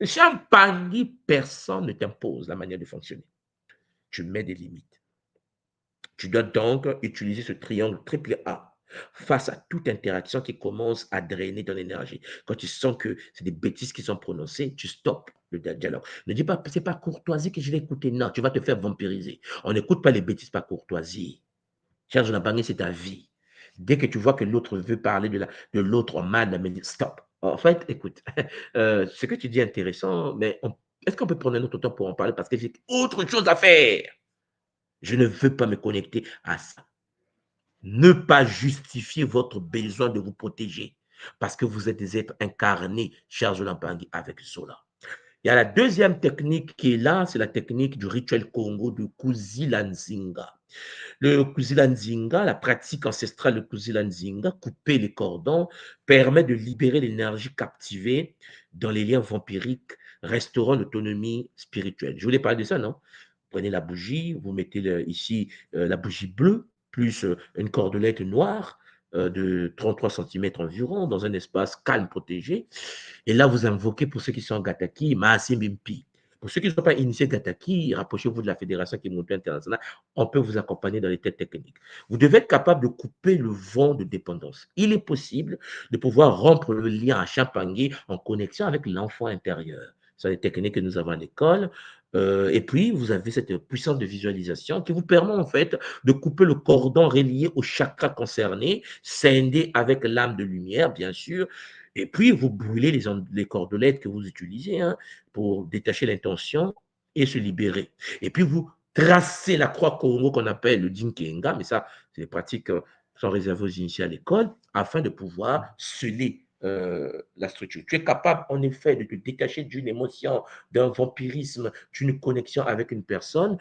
Champagny, personne ne t'impose la manière de fonctionner. Tu mets des limites. Tu dois donc utiliser ce triangle triple A face à toute interaction qui commence à drainer ton énergie. Quand tu sens que c'est des bêtises qui sont prononcées, tu stoppes le dialogue. Ne dis pas, c'est pas courtoisie que je vais écouter. Non, tu vas te faire vampiriser. On n'écoute pas les bêtises par courtoisie. Cher Jonathan, c'est ta vie. Dès que tu vois que l'autre veut parler de l'autre en mal, mais stop. En fait, écoute, ce que tu dis est intéressant, mais est-ce qu'on peut prendre un autre temps pour en parler parce que j'ai autre chose à faire? Je ne veux pas me connecter à ça. Ne pas justifier votre besoin de vous protéger parce que vous êtes des êtres incarnés, cher Jonathan, avec cela. Il y a la deuxième technique qui est là, c'est la technique du rituel Congo de Kuzilanzinga. Le Kuzilanzinga, la pratique ancestrale de Kuzilanzinga, couper les cordons, permet de libérer l'énergie captivée dans les liens vampiriques, restaurant l'autonomie spirituelle. Je voulais parler de ça, non? Prenez la bougie, vous mettez ici la bougie bleue, plus une cordelette noire de 33 cm environ, dans un espace calme, protégé. Et là, vous invoquez, pour ceux qui sont en Gataki, Maasimimpi. Pour ceux qui ne sont pas initiés Gataki, rapprochez-vous de la Fédération Kimoto Internationale. On peut vous accompagner dans les tests techniques. Vous devez être capable de couper le vent de dépendance. Il est possible de pouvoir rompre le lien à Champangui en connexion avec l'enfant intérieur. Ce sont des techniques que nous avons à l'école. Et puis, vous avez cette puissance de visualisation qui vous permet en fait de couper le cordon relié au chakra concerné, scindé avec l'âme de lumière, bien sûr. Et puis, vous brûlez les cordelettes que vous utilisez pour détacher l'intention et se libérer. Et puis, vous tracez la croix Congo qu'on appelle le Dinkenga, mais ça, c'est des pratiques qui sont réservées aux initiés à l'école, afin de pouvoir sceller la structure. Tu es capable, en effet, de te détacher d'une émotion, d'un vampirisme, d'une connexion avec une personne.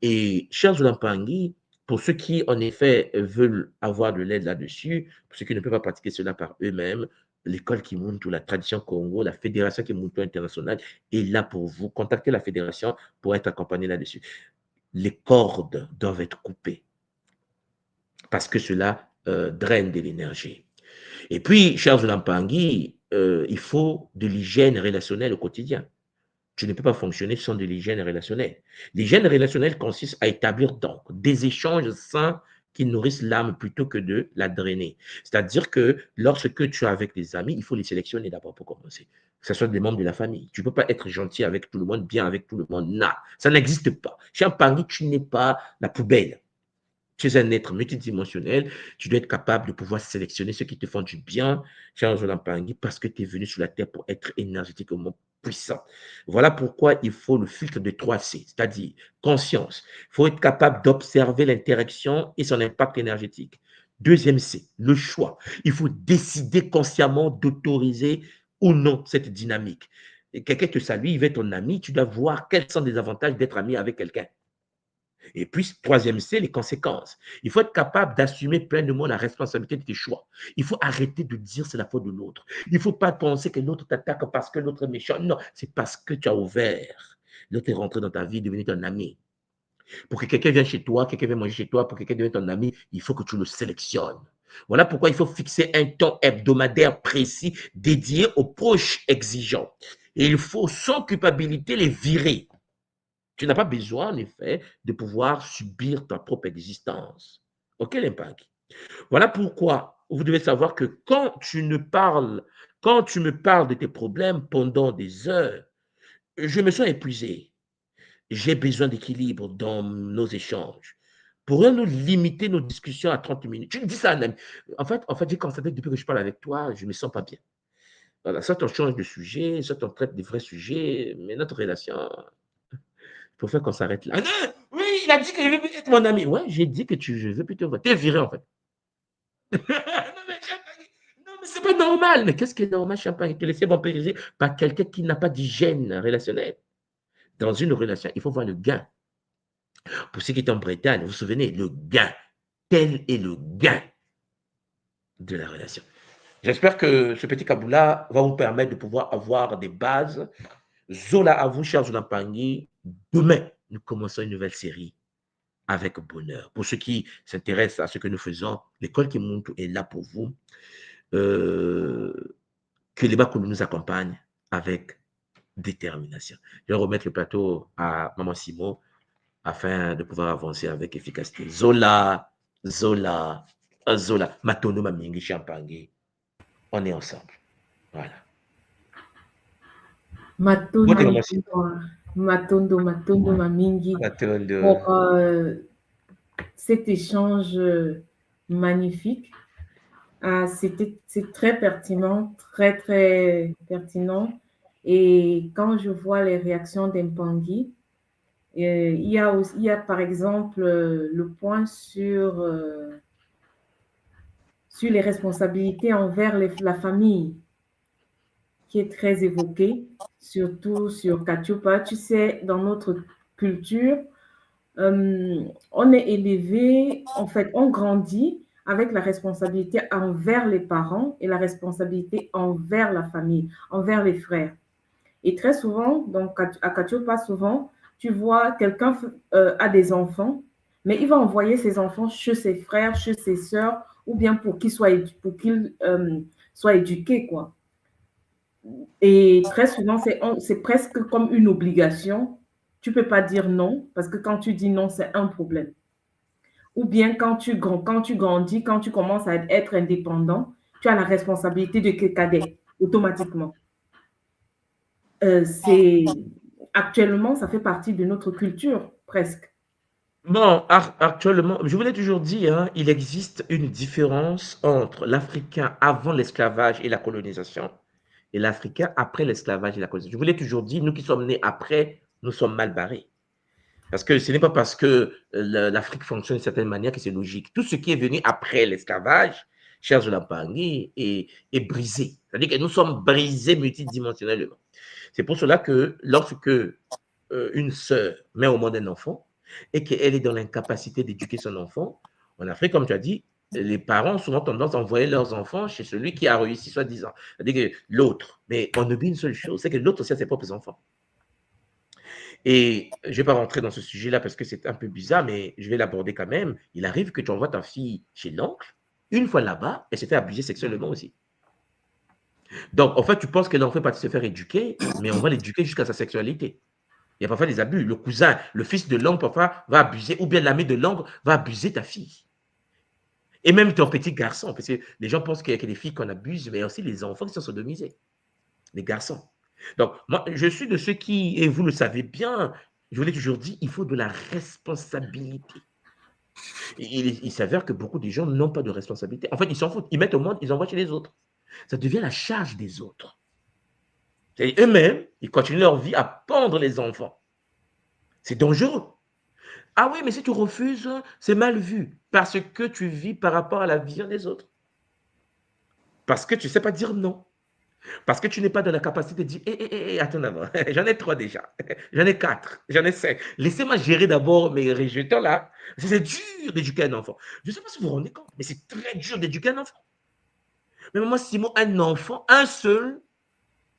Et, cher Zulampangui, pour ceux qui, en effet, veulent avoir de l'aide là-dessus, pour ceux qui ne peuvent pas pratiquer cela par eux-mêmes, l'école Kimuntu, la tradition Congo, la fédération Kimuntu internationale est là pour vous. Contactez la fédération pour être accompagné là-dessus. Les cordes doivent être coupées parce que cela draine de l'énergie. Et puis, cher Lampangi, il faut de l'hygiène relationnelle au quotidien. Tu ne peux pas fonctionner sans de l'hygiène relationnelle. L'hygiène relationnelle consiste à établir donc des échanges sains qui nourrissent l'âme plutôt que de la drainer. C'est-à-dire que lorsque tu es avec des amis, il faut les sélectionner d'abord pour commencer. Que ce soit des membres de la famille. Tu ne peux pas être gentil avec tout le monde, bien avec tout le monde. Non, ça n'existe pas. Chez un pari, tu n'es pas la poubelle. Tu es un être multidimensionnel, tu dois être capable de pouvoir sélectionner ceux qui te font du bien, cher Jolan parce que tu es venu sur la terre pour être énergétiquement puissant. Voilà pourquoi il faut le filtre de 3C, c'est-à-dire conscience. Il faut être capable d'observer l'interaction et son impact énergétique. Deuxième C, le choix. Il faut décider consciemment d'autoriser ou non cette dynamique. Quelqu'un te salue, il va être ton ami, tu dois voir quels sont les avantages d'être ami avec quelqu'un. Et puis, troisième C, les conséquences. Il faut être capable d'assumer pleinement la responsabilité de tes choix. Il faut arrêter de dire c'est la faute de l'autre. Il ne faut pas penser que l'autre t'attaque parce que l'autre est méchant. Non, c'est parce que tu as ouvert. L'autre est rentré dans ta vie, devenu ton ami. Pour que quelqu'un vienne chez toi, quelqu'un vienne manger chez toi, pour que quelqu'un devienne ton ami, il faut que tu le sélectionnes. Voilà pourquoi il faut fixer un temps hebdomadaire précis dédié aux proches exigeants. Et il faut, sans culpabilité, les virer. Tu n'as pas besoin, en effet, de pouvoir subir ta propre existence. OK, l'impact. Voilà pourquoi vous devez savoir que quand tu me parles de tes problèmes pendant des heures, je me sens épuisé. J'ai besoin d'équilibre dans nos échanges. Pourrions-nous limiter nos discussions à 30 minutes? Tu me dis ça, un ami. En fait, j'ai constaté que depuis que je parle avec toi, je ne me sens pas bien. Voilà, soit on change de sujet, soit on traite des vrais sujets, mais notre relation, il faut faire qu'on s'arrête là. Ah non, oui, il a dit que je veux plus être mon ami. Ouais, j'ai dit que je veux plus te voir. T'es viré, en fait. Non, mais c'est pas normal. Mais qu'est-ce qui est normal, Champagne? Te laisser vampiriser par quelqu'un qui n'a pas d'hygiène relationnelle. Dans une relation, il faut voir le gain. Pour ceux qui sont en Bretagne, vous vous souvenez, le gain. Tel est le gain de la relation. J'espère que ce petit Kaboula va vous permettre de pouvoir avoir des bases. Zola à vous, cher Zola Pangui. Demain, nous commençons une nouvelle série avec bonheur. Pour ceux qui s'intéressent à ce que nous faisons, l'école Kimuntu est là pour vous. Que les Bakoulou nous accompagnent avec détermination. Je vais remettre le plateau à Maman Simon afin de pouvoir avancer avec efficacité. Zola, Zola, Zola, Matondo Mamingi Champangi. On est ensemble. Voilà. Votre Maman Simon. Matondo Mamingi Matondo. pour cet échange magnifique. C'est très pertinent, très, très pertinent. Et quand je vois les réactions d'Mpangui, il y a par exemple le point sur les responsabilités envers la famille qui est très évoqué, surtout sur Kachupa. Tu sais, dans notre culture, on est élevé, en fait, on grandit avec la responsabilité envers les parents et la responsabilité envers la famille, envers les frères. Et très souvent, donc à Kachupa, souvent, tu vois quelqu'un a des enfants, mais il va envoyer ses enfants chez ses frères, chez ses sœurs, ou bien pour qu'ils soient éduqués, quoi. Et très souvent, c'est presque comme une obligation. Tu ne peux pas dire non, parce que quand tu dis non, c'est un problème. Ou bien quand tu grandis, quand tu commences à être indépendant, tu as la responsabilité de cadet, automatiquement. Actuellement, ça fait partie de notre culture, presque. Bon, actuellement, je vous l'ai toujours dit, hein, il existe une différence entre l'Africain avant l'esclavage et la colonisation et l'Africain après l'esclavage et la colonisation. Je vous l'ai toujours dit, nous qui sommes nés après, nous sommes mal barrés. Parce que ce n'est pas parce que l'Afrique fonctionne d'une certaine manière que c'est logique. Tout ce qui est venu après l'esclavage, cher Zolampangi, est brisé. C'est-à-dire que nous sommes brisés multidimensionnellement. C'est pour cela que lorsque une sœur met au monde un enfant et qu'elle est dans l'incapacité d'éduquer son enfant, en Afrique, comme tu as dit, les parents ont souvent tendance à envoyer leurs enfants chez celui qui a réussi, soi-disant. C'est-à-dire que l'autre. Mais on oublie une seule chose, c'est que l'autre aussi a ses propres enfants. Et je ne vais pas rentrer dans ce sujet-là parce que c'est un peu bizarre, mais je vais l'aborder quand même. Il arrive que tu envoies ta fille chez l'oncle, une fois là-bas, elle s'est fait abuser sexuellement aussi. Donc, en fait, tu penses que l'enfant va se faire éduquer, mais on va l'éduquer jusqu'à sa sexualité. Il y a parfois des abus. Le cousin, le fils de l'oncle, parfois, va abuser, ou bien l'ami de l'oncle va abuser ta fille. Et même ton petit garçon, parce que les gens pensent qu'il y a que les filles qu'on abuse, mais aussi les enfants qui sont sodomisés, les garçons. Donc, moi, je suis de ceux qui, et vous le savez bien, je vous l'ai toujours dit, il faut de la responsabilité. Il s'avère que beaucoup de gens n'ont pas de responsabilité. En fait, ils s'en foutent. Ils mettent au monde, ils envoient chez les autres. Ça devient la charge des autres. Et eux-mêmes, ils continuent leur vie à pendre les enfants. C'est dangereux. Ah oui, mais si tu refuses, c'est mal vu. Parce que tu vis par rapport à la vision des autres. Parce que tu ne sais pas dire non. Parce que tu n'es pas dans la capacité de dire, attends d'abord, j'en ai 3 déjà, j'en ai 4, j'en ai 5. Laissez-moi gérer d'abord mes rejetons là. C'est dur d'éduquer un enfant. Je ne sais pas si vous vous rendez compte, mais c'est très dur d'éduquer un enfant. Mais moi, Simon, un enfant, un seul,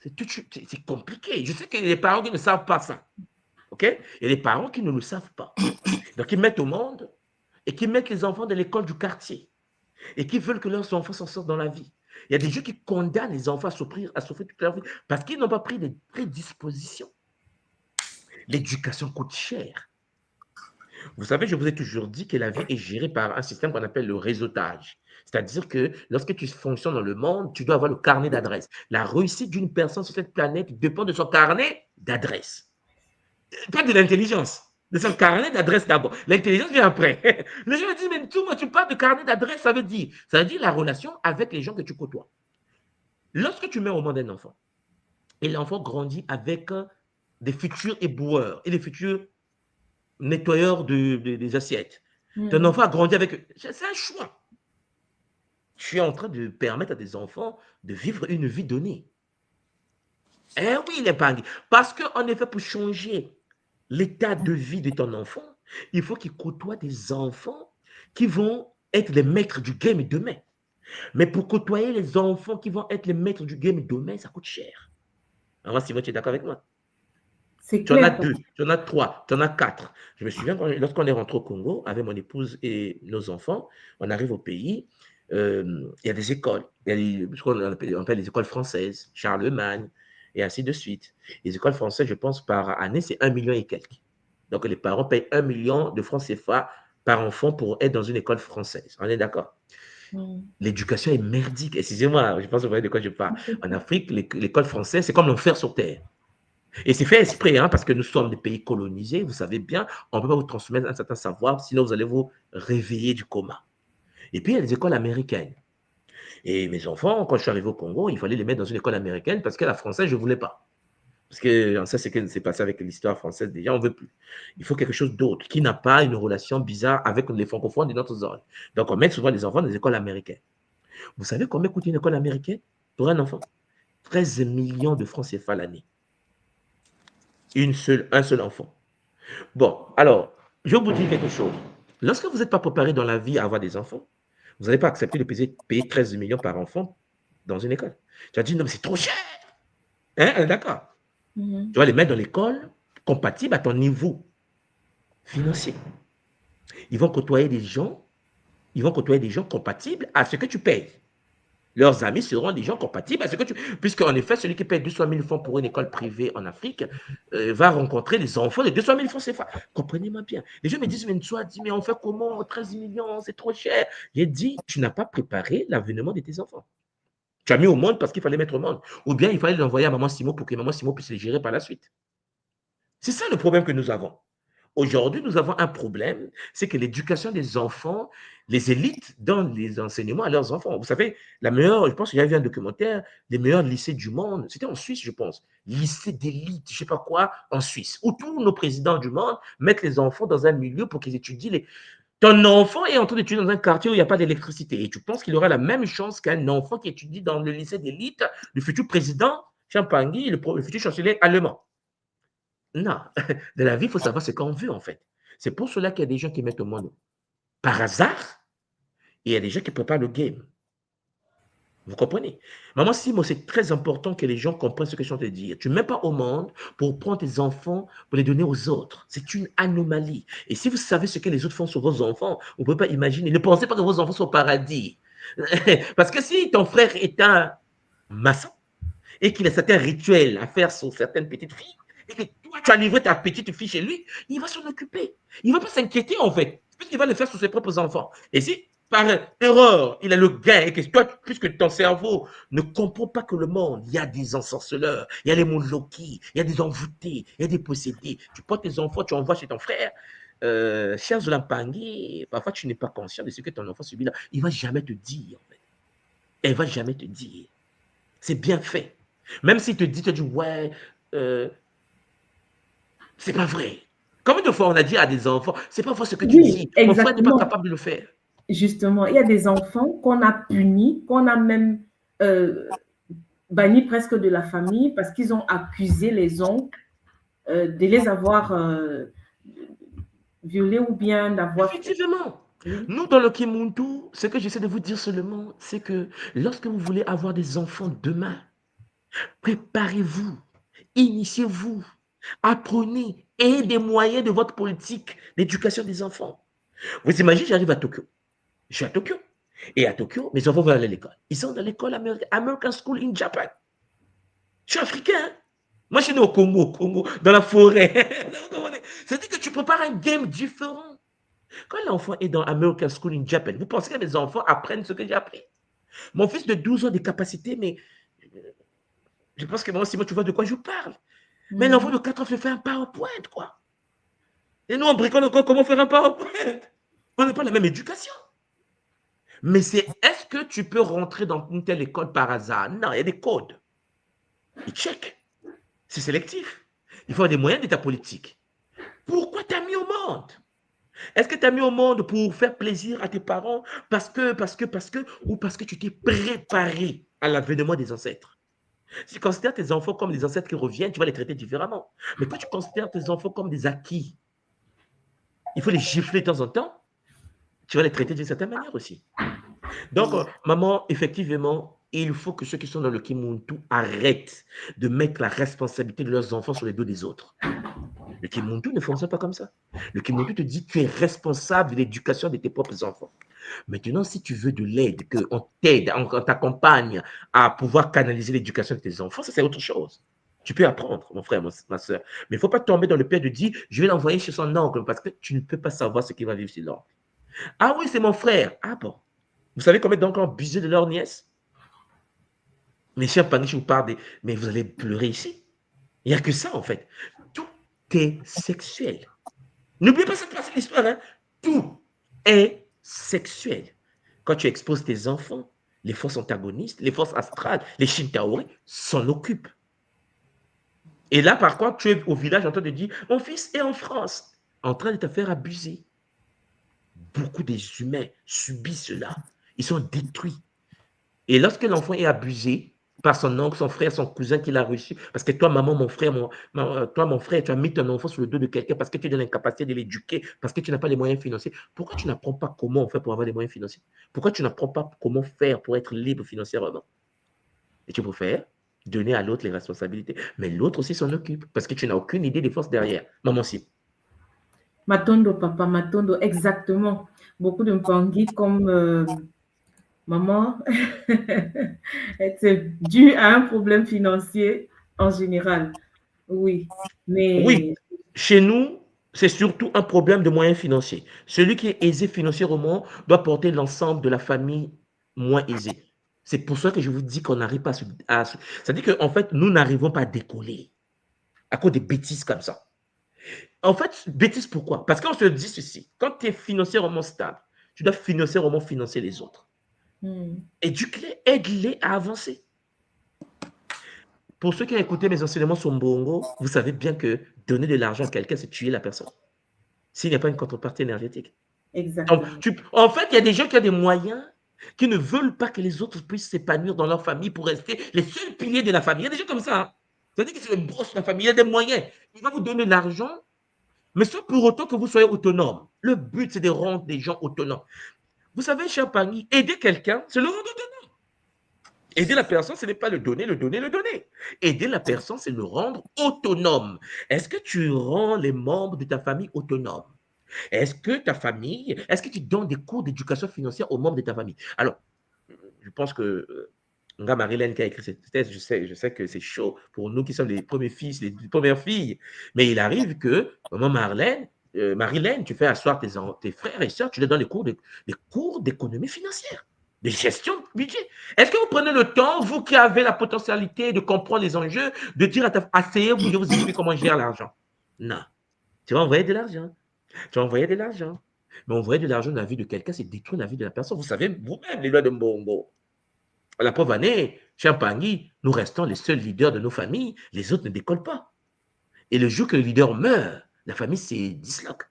c'est compliqué. Je sais qu'il y a des parents qui ne savent pas ça. OK? Il y a des parents qui ne le savent pas. Donc, ils mettent au monde et qui mettent les enfants de l'école du quartier et qui veulent que leurs enfants s'en sortent dans la vie. Il y a des gens qui condamnent les enfants à souffrir toute leur vie parce qu'ils n'ont pas pris les prédispositions. L'éducation coûte cher. Vous savez, je vous ai toujours dit que la vie est gérée par un système qu'on appelle le réseautage. C'est-à-dire que lorsque tu fonctionnes dans le monde, tu dois avoir le carnet d'adresses. La réussite d'une personne sur cette planète dépend de son carnet d'adresses. Pas de l'intelligence, de son carnet d'adresses d'abord. L'intelligence vient après. Les gens me disent, mais tout, moi, tu parles de carnet d'adresses, ça veut dire la relation avec les gens que tu côtoies. Lorsque tu mets au monde un enfant, et l'enfant grandit avec des futurs éboueurs et des futurs nettoyeurs des assiettes. Ton enfant a grandi avec... C'est un choix. Tu es en train de permettre à des enfants de vivre une vie donnée. Eh oui, les pangues. Parce qu'en effet, pour changer l'état de vie de ton enfant, il faut qu'il côtoie des enfants qui vont être les maîtres du game demain. Mais pour côtoyer les enfants qui vont être les maîtres du game demain, ça coûte cher. Alors, Simon, tu es d'accord avec moi? C'est Tu en as clair. 2, tu en as 3, tu en as 4. Je me souviens, lorsqu'on est rentré au Congo, avec mon épouse et nos enfants, on arrive au pays, il y a des écoles. Il y a ce qu'on appelle les écoles françaises, Charlemagne, et ainsi de suite. Les écoles françaises, je pense, par année, c'est 1 million et quelques. Donc, les parents payent 1 million de francs CFA par enfant pour être dans une école française. On est d'accord? L'éducation est merdique. Excusez-moi, je pense que vous voyez de quoi je parle. En Afrique, l'école française, c'est comme l'enfer sur terre. Et c'est fait exprès, hein, parce que nous sommes des pays colonisés, vous savez bien, on ne peut pas vous transmettre un certain savoir, sinon vous allez vous réveiller du coma. Et puis, il y a les écoles américaines. Et mes enfants, quand je suis arrivé au Congo, il fallait les mettre dans une école américaine parce que la française, je ne voulais pas. Parce que ça, c'est ce qui s'est passé avec l'histoire française. Déjà, on ne veut plus. Il faut quelque chose d'autre qui n'a pas une relation bizarre avec les francophones de notre zone. Donc, on met souvent les enfants dans les écoles américaines. Vous savez combien coûte une école américaine pour un enfant? 13 millions de francs CFA l'année. Un seul enfant. Bon, alors, je vais vous dire quelque chose. Lorsque vous n'êtes pas préparé dans la vie à avoir des enfants, vous n'allez pas accepter de payer 13 millions par enfant dans une école. Tu vas dire, non, mais c'est trop cher. Hein? D'accord. Tu vas les mettre dans l'école compatible à ton niveau financier. Ils vont côtoyer des gens compatibles à ce que tu payes. Leurs amis seront des gens compatibles à ce que tu... Puisqu'en effet, celui qui paye 200 000 francs pour une école privée en Afrique va rencontrer des enfants de 200 000 francs CFA. Comprenez-moi bien. Les gens me disent, mais on fait comment? 13 millions, c'est trop cher. J'ai dit, tu n'as pas préparé l'avènement de tes enfants. Tu as mis au monde parce qu'il fallait mettre au monde. Ou bien il fallait l'envoyer à Maman Simo pour que Maman Simo puisse les gérer par la suite. C'est ça le problème que nous avons. Aujourd'hui, nous avons un problème, c'est que l'éducation des enfants, les élites donnent les enseignements à leurs enfants. Vous savez, je pense qu'il y avait un documentaire, les meilleurs lycées du monde, c'était en Suisse, je pense, lycée d'élite, je ne sais pas quoi, en Suisse, où tous nos présidents du monde mettent les enfants dans un milieu pour qu'ils étudient Ton enfant est en train d'étudier dans un quartier où il n'y a pas d'électricité et tu penses qu'il aura la même chance qu'un enfant qui étudie dans le lycée d'élite, le futur président, Champagny, le futur chancelier allemand. Non, de la vie, il faut savoir ce qu'on veut, en fait. C'est pour cela qu'il y a des gens qui mettent au monde par hasard et il y a des gens qui préparent le game. Vous comprenez? Maman Simo, c'est très important que les gens comprennent ce que je suis en train de dire. Tu ne mets pas au monde pour prendre tes enfants, pour les donner aux autres. C'est une anomalie. Et si vous savez ce que les autres font sur vos enfants, vous ne pouvez pas imaginer. Ne pensez pas que vos enfants sont au paradis. Parce que si ton frère est un maçon et qu'il a certains rituels à faire sur certaines petites filles, et que toi, tu as livré ta petite fille chez lui, il va s'en occuper. Il ne va pas s'inquiéter, en fait, puisqu'il va le faire sur ses propres enfants. Et si, par erreur, il a le gain, et que toi, puisque ton cerveau ne comprend pas que le monde, il y a des ensorceleurs, il y a les Moloki, il y a des envoûtés, il y a des possédés. Tu portes tes enfants, tu envoies chez ton frère. Cher Zolampangui, parfois tu n'es pas conscient de ce que ton enfant subit là. Il ne va jamais te dire, en fait. Elle ne va jamais te dire. C'est bien fait. Même s'il te dit, tu te dis, ouais, c'est pas vrai. Combien de fois on a dit à des enfants, c'est pas vrai ce que tu dis, mon frère n'est pas capable de le faire. Justement, il y a des enfants qu'on a punis, qu'on a même bannis presque de la famille parce qu'ils ont accusé les oncles de les avoir violés ou bien d'avoir... Effectivement. Nous, dans le Kimuntu, ce que j'essaie de vous dire seulement, c'est que lorsque vous voulez avoir des enfants demain, préparez-vous, initiez-vous, apprenez, ayez des moyens de votre politique d'éducation des enfants. Vous imaginez, j'arrive à Tokyo. Je suis à Tokyo. Et à Tokyo, mes enfants vont aller à l'école. Ils sont dans l'école American School in Japan. Je suis africain. Hein? Moi, je suis né au Congo, dans la forêt. C'est-à-dire que tu prépares un game différent. Quand l'enfant est dans American School in Japan, vous pensez que mes enfants apprennent ce que j'ai appris? Mon fils de 12 ans de capacité, mais je pense que moi aussi, moi, tu vois de quoi je parle. Mais l'enfant de 4 ans fait un PowerPoint, quoi. Et nous, on bricole encore comment faire un PowerPoint. On n'a pas la même éducation. Mais est-ce que tu peux rentrer dans une telle école par hasard? Non, il y a des codes. Ils checkent. C'est sélectif. Il faut avoir des moyens d'état politique. Pourquoi tu as mis au monde? Est-ce que tu as mis au monde pour faire plaisir à tes parents ou parce que tu t'es préparé à l'avènement des ancêtres? Si tu considères tes enfants comme des ancêtres qui reviennent, tu vas les traiter différemment. Mais quand tu considères tes enfants comme des acquis, il faut les gifler de temps en temps, tu vas les traiter d'une certaine manière aussi. Donc, maman, effectivement, il faut que ceux qui sont dans le Kimuntu arrêtent de mettre la responsabilité de leurs enfants sur les dos des autres. Le Kimuntu ne fonctionne pas comme ça. Le Kimuntu te dit que tu es responsable de l'éducation de tes propres enfants. Maintenant, si tu veux de l'aide, qu'on t'aide, on t'accompagne à pouvoir canaliser l'éducation de tes enfants, ça c'est autre chose. Tu peux apprendre, mon frère, ma soeur. Mais il ne faut pas tomber dans le piège de dire, je vais l'envoyer chez son oncle parce que tu ne peux pas savoir ce qu'il va vivre chez l'oncle. Ah oui, c'est mon frère. Ah bon. Vous savez combien d'oncles ont abusé de leur nièce? Mes chers Pani, je vous parle des... Mais vous allez pleurer ici. Il n'y a que ça, en fait. Tout est sexuel. N'oubliez pas cette partie de l'histoire. Hein? Tout est sexuel. Quand tu exposes tes enfants, les forces antagonistes, les forces astrales, les Shintaori s'en occupent. Et là, par contre, tu es au village en train de dire, mon fils est en France, en train de te faire abuser. Beaucoup des humains subissent cela. Ils sont détruits. Et lorsque l'enfant est abusé par son oncle, son frère, son cousin qui l'a reçu, parce que toi, maman, mon frère, toi, mon frère, tu as mis ton enfant sur le dos de quelqu'un parce que tu es dans l'incapacité de l'éduquer, parce que tu n'as pas les moyens financiers. Pourquoi tu n'apprends pas comment on fait pour avoir les moyens financiers? Pourquoi tu n'apprends pas comment faire pour être libre financièrement? Et tu préfères donner à l'autre les responsabilités. Mais l'autre aussi s'en occupe parce que tu n'as aucune idée des forces derrière. Maman, si. Matondo, papa, Matondo, exactement. Beaucoup de Mpangi comme maman, c'est dû à un problème financier en général. Oui, mais Oui, chez nous, c'est surtout un problème de moyens financiers. Celui qui est aisé financièrement doit porter l'ensemble de la famille moins aisée. C'est pour ça que je vous dis qu'on n'arrive pas c'est-à-dire qu'en fait, nous n'arrivons pas à décoller à cause des bêtises comme ça. En fait, bêtises pourquoi? Parce qu'on se dit ceci, quand tu es financièrement stable, tu dois financièrement financer les autres. Éduque-les, aide-les à avancer. Pour ceux qui ont écouté mes enseignements sur Mbongo, vous savez bien que donner de l'argent à quelqu'un, c'est tuer la personne. S'il n'y a pas une contrepartie énergétique. exactement. Donc, en fait, il y a des gens qui ont des moyens, qui ne veulent pas que les autres puissent s'épanouir dans leur famille pour rester les seuls piliers de la famille. Il y a des gens comme ça. Hein. C'est-à-dire que c'est le broche de la famille. Il y a des moyens. Il va vous donner l'argent, mais c'est pour autant que vous soyez autonome. Le but, c'est de rendre des gens autonomes. Vous savez, cher Pani, aider quelqu'un, c'est le rendre autonome. Aider la personne, ce n'est pas le donner, le donner, le donner. Aider la personne, c'est le rendre autonome. Est-ce que tu rends les membres de ta famille autonomes? Est-ce que ta famille, est-ce que tu donnes des cours d'éducation financière aux membres de ta famille? Alors, je pense que Marilène qui a écrit cette thèse, je sais que c'est chaud pour nous qui sommes les premiers fils, les premières filles, mais il arrive que, maman Marilène, tu fais asseoir tes frères et sœurs, tu leur donnes des cours d'économie financière, de gestion de budget. Est-ce que vous prenez le temps, vous qui avez la potentialité de comprendre les enjeux, de dire asseyez-vous, je vous explique comment gérer l'argent? Non. Tu vas envoyer de l'argent. Tu vas envoyer de l'argent. Mais envoyer de l'argent dans la vie de quelqu'un, c'est détruire la vie de la personne. Vous savez vous-même les lois de Mbongo. La preuve année, chez Pangui, nous restons les seuls leaders de nos familles. Les autres ne décollent pas. Et le jour que le leader meurt, la famille se disloque.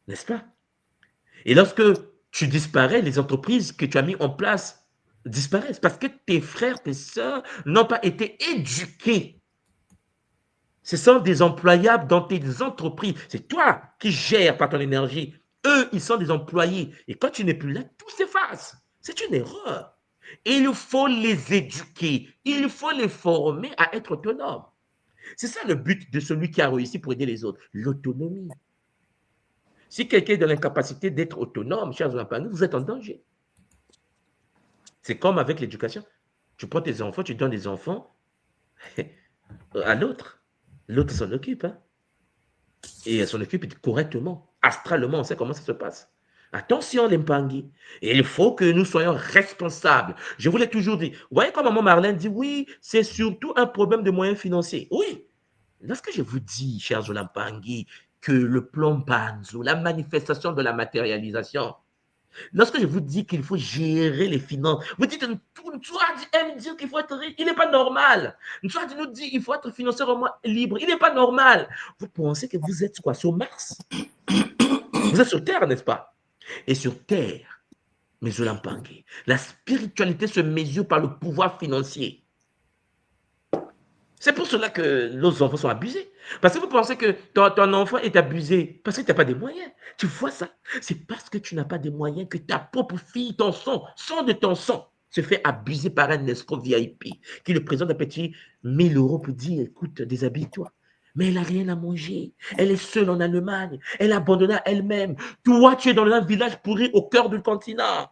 N'est-ce pas? Et lorsque tu disparais, les entreprises que tu as mises en place disparaissent parce que tes frères, tes sœurs n'ont pas été éduqués. Ce sont des employables dans tes entreprises. C'est toi qui gères par ton énergie. Eux, ils sont des employés. Et quand tu n'es plus là, tout s'efface. C'est une erreur. Et il faut les éduquer. Il faut les former à être autonomes. C'est ça le but de celui qui a réussi pour aider les autres. L'autonomie. Si quelqu'un est dans l'incapacité d'être autonome, chers enfants, vous êtes en danger. C'est comme avec l'éducation. Tu prends tes enfants, tu donnes des enfants à l'autre. L'autre s'en occupe. Hein? Et elle s'en occupe correctement. Astralement, on sait comment ça se passe. Attention, les Mpangi. Et il faut que nous soyons responsables. Je vous l'ai toujours dit. Vous voyez quand maman Marlène dit, oui, c'est surtout un problème de moyens financiers. Oui. Lorsque je vous dis, chers Zolampangi, que le plan Banzo, la manifestation de la matérialisation, lorsque je vous dis qu'il faut gérer les finances, vous dites, toi aime dire qu'il faut être riche, il n'est pas normal. Toi nous dit qu'il faut être financièrement libre, il n'est pas normal. Vous pensez que vous êtes quoi, sur Mars? Vous êtes sur Terre, n'est-ce pas? Et sur Terre, mes Zolampangi, la spiritualité se mesure par le pouvoir financier. C'est pour cela que nos enfants sont abusés. Parce que vous pensez que ton enfant est abusé parce que tu n'as pas de moyens. Tu vois ça? C'est parce que tu n'as pas de moyens que ta propre fille, ton sang de ton sang, se fait abuser par un escroc VIP qui le présente un petit 1000 € pour dire, écoute, déshabille-toi. Mais elle n'a rien à manger. Elle est seule en Allemagne. Elle est abandonnée à elle-même. Toi, tu es dans un village pourri au cœur du continent.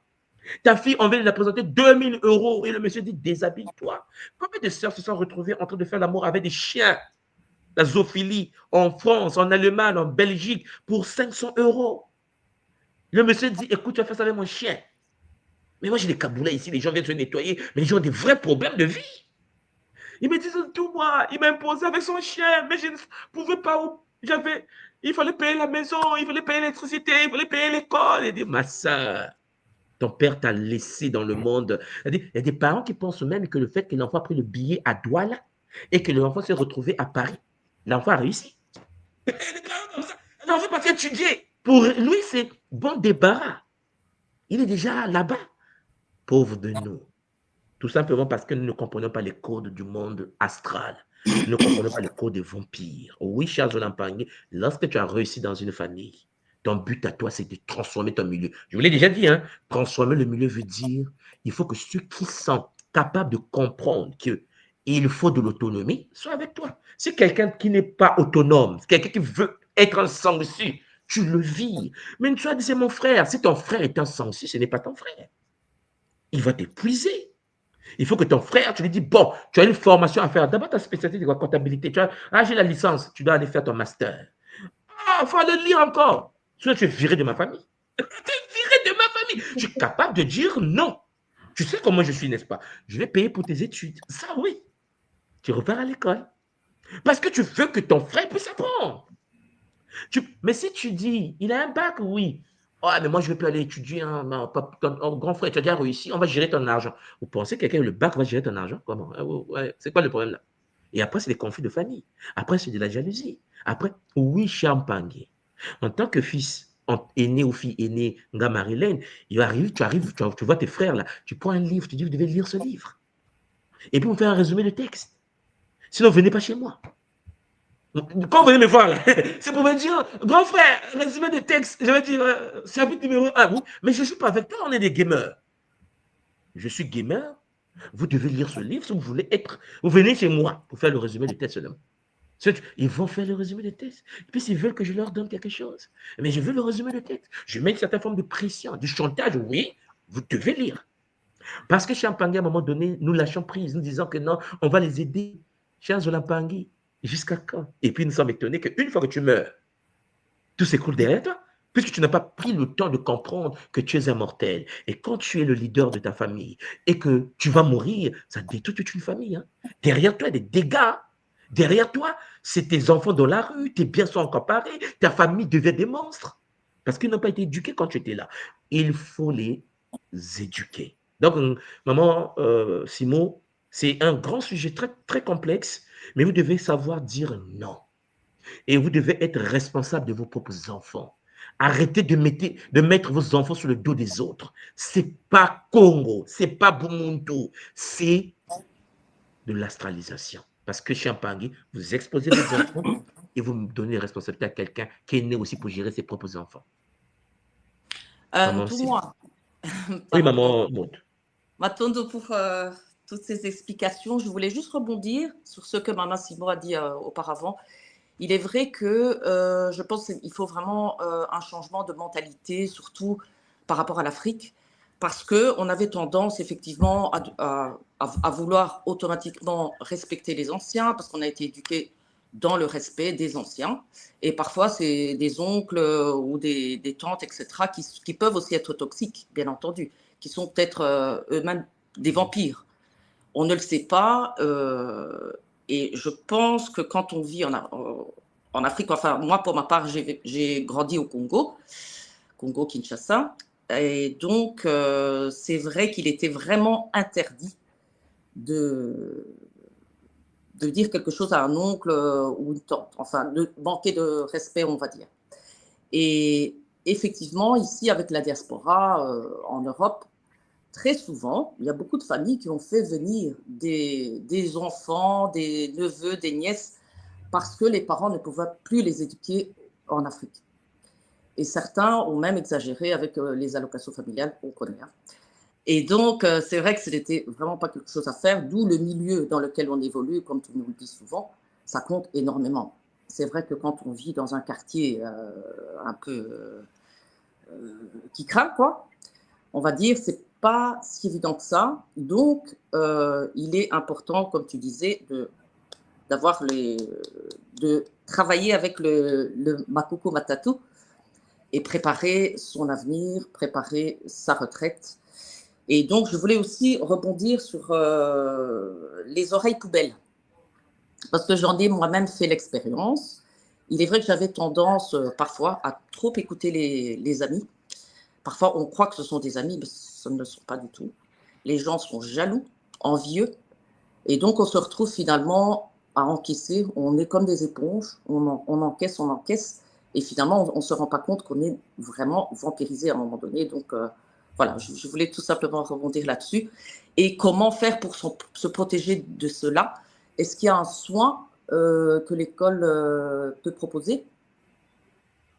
Ta fille, on vient de la présenter 2000 euros et le monsieur dit déshabille-toi. Combien de sœurs se sont retrouvées en train de faire l'amour avec des chiens, la zoophilie, en France, en Allemagne, en Belgique, pour 500 euros? Le monsieur dit, écoute, tu vas faire ça avec mon chien. Mais moi, j'ai des caboulets ici, les gens viennent se nettoyer, mais les gens ont des vrais problèmes de vie. Ils me disent tout, moi, il m'a imposé avec son chien, mais je ne pouvais pas, il fallait payer la maison, il fallait payer l'électricité, il fallait payer l'école. Il dit, ma soeur, ton père t'a laissé dans le monde. Il y a des parents qui pensent même que le fait que l'enfant a pris le billet à Douala et que l'enfant s'est retrouvé à Paris, l'enfant a réussi. Il y a des parents comme ça. L'enfant parti étudier. Pour lui, c'est bon débarras. Il est déjà là-bas. Pauvre de nous. Tout simplement parce que nous ne comprenons pas les codes du monde astral. Nous ne comprenons pas les codes des vampires. Oui, cher Zolampangé, lorsque tu as réussi dans une famille, ton but à toi, c'est de transformer ton milieu. Je vous l'ai déjà dit, hein, transformer le milieu veut dire il faut que ceux qui sont capables de comprendre qu'il faut de l'autonomie soient avec toi. Si quelqu'un qui n'est pas autonome, quelqu'un qui veut être un sanguissu, tu le vis. Mais tu as dit, c'est mon frère. Si ton frère est un sanguissu, ce n'est pas ton frère. Il va t'épuiser. Il faut que ton frère, tu lui dis, bon, tu as une formation à faire. D'abord, ta spécialité de la comptabilité. J'ai la licence, tu dois aller faire ton master. Ah, il faut aller lire encore. Sinon, tu es viré de ma famille. Tu es viré de ma famille. Je suis capable de dire non. Tu sais comment je suis, n'est-ce pas? Je vais payer pour tes études. Ça, oui. Tu repars à l'école. Parce que tu veux que ton frère puisse apprendre. Mais si tu dis, il a un bac, oui. Oh, mais moi, je ne vais plus aller étudier. Hein, ton grand frère, tu as déjà réussi, on va gérer ton argent. Vous pensez que quelqu'un le bac va gérer ton argent? Comment? Ouais, c'est quoi le problème là? Et après, c'est des conflits de famille. Après, c'est de la jalousie. Après, oui, Champagne. En tant que fils aîné ou fille aînée, Nga Marilène, tu arrives, tu vois tes frères là, tu prends un livre, tu dis, vous devez lire ce livre. Et puis, on fait un résumé de texte. Sinon, venez pas chez moi. Quand vous venez me voir, c'est pour me dire, grand frère, résumé des textes, je vais dire, chapitre numéro 1, oui, mais je ne suis pas avec toi, on est des gamers. Je suis gamer, vous devez lire ce livre si vous voulez être, vous venez chez moi pour faire le résumé des textes seulement. Ils vont faire le résumé des textes, et puis s'ils veulent que je leur donne quelque chose, mais je veux le résumé des textes. Je mets une certaine forme de pression, du chantage, oui, vous devez lire. Parce que Champagne, à un moment donné, nous lâchons prise, nous disons que non, on va les aider. Chers Zolampangui, jusqu'à quand? Et puis nous sommes étonnés qu'une fois que tu meurs, tout s'écroule derrière toi, puisque tu n'as pas pris le temps de comprendre que tu es immortel. Et quand tu es le leader de ta famille et que tu vas mourir, ça détruit toute une famille. Hein. Derrière toi, il y a des dégâts. Derrière toi, c'est tes enfants dans la rue, tes biens sont accaparés, ta famille devient des monstres. Parce qu'ils n'ont pas été éduqués quand tu étais là. Il faut les éduquer. Donc, maman Simon, c'est un grand sujet très, très complexe, mais vous devez savoir dire non. Et vous devez être responsable de vos propres enfants. Arrêtez de mettre vos enfants sur le dos des autres. C'est pas Congo, c'est pas Bumuntu, c'est de l'astralisation. Parce que Champagne, vous exposez vos enfants et vous me donnez la responsabilité à quelqu'un qui est né aussi pour gérer ses propres enfants. Pour moi. Oui, maman Maud. Matondo, pour toutes ces explications, je voulais juste rebondir sur ce que maman Simon a dit auparavant. Il est vrai que je pense qu'il faut vraiment un changement de mentalité, surtout par rapport à l'Afrique, parce qu'on avait tendance effectivement à vouloir automatiquement respecter les anciens, parce qu'on a été éduqués dans le respect des anciens. Et parfois, c'est des oncles ou des tantes, etc., qui peuvent aussi être toxiques, bien entendu, qui sont peut-être eux-mêmes des vampires. On ne le sait pas. Et je pense que quand on vit en Afrique, enfin moi pour ma part, j'ai grandi au Congo, Kinshasa, et donc c'est vrai qu'il était vraiment interdit de dire quelque chose à un oncle ou une tante, enfin de manquer de respect, on va dire. Et effectivement, ici avec la diaspora en Europe, très souvent, il y a beaucoup de familles qui ont fait venir des enfants, des neveux, des nièces, parce que les parents ne pouvaient plus les éduquer en Afrique. Et certains ont même exagéré avec les allocations familiales, on connaît. Hein. Et donc, c'est vrai que ce n'était vraiment pas quelque chose à faire, d'où le milieu dans lequel on évolue, comme tu nous le dis souvent, ça compte énormément. C'est vrai que quand on vit dans un quartier un peu qui craint, quoi, on va dire, c'est pas si évident que ça. Donc, il est important, comme tu disais, de travailler avec le Makuku Matatu et préparer son avenir, préparer sa retraite. Et donc, je voulais aussi rebondir sur les oreilles poubelles, parce que j'en ai moi-même fait l'expérience. Il est vrai que j'avais tendance parfois à trop écouter les amis. Parfois, on croit que ce sont des amis, mais ce ne le sont pas du tout. Les gens sont jaloux, envieux, et donc on se retrouve finalement à encaisser. On est comme des éponges, on encaisse, et finalement, on ne se rend pas compte qu'on est vraiment vampirisé à un moment donné. Donc, voilà, je voulais tout simplement rebondir là-dessus. Et comment faire pour se protéger de cela? Est-ce qu'il y a un soin que l'école peut proposer?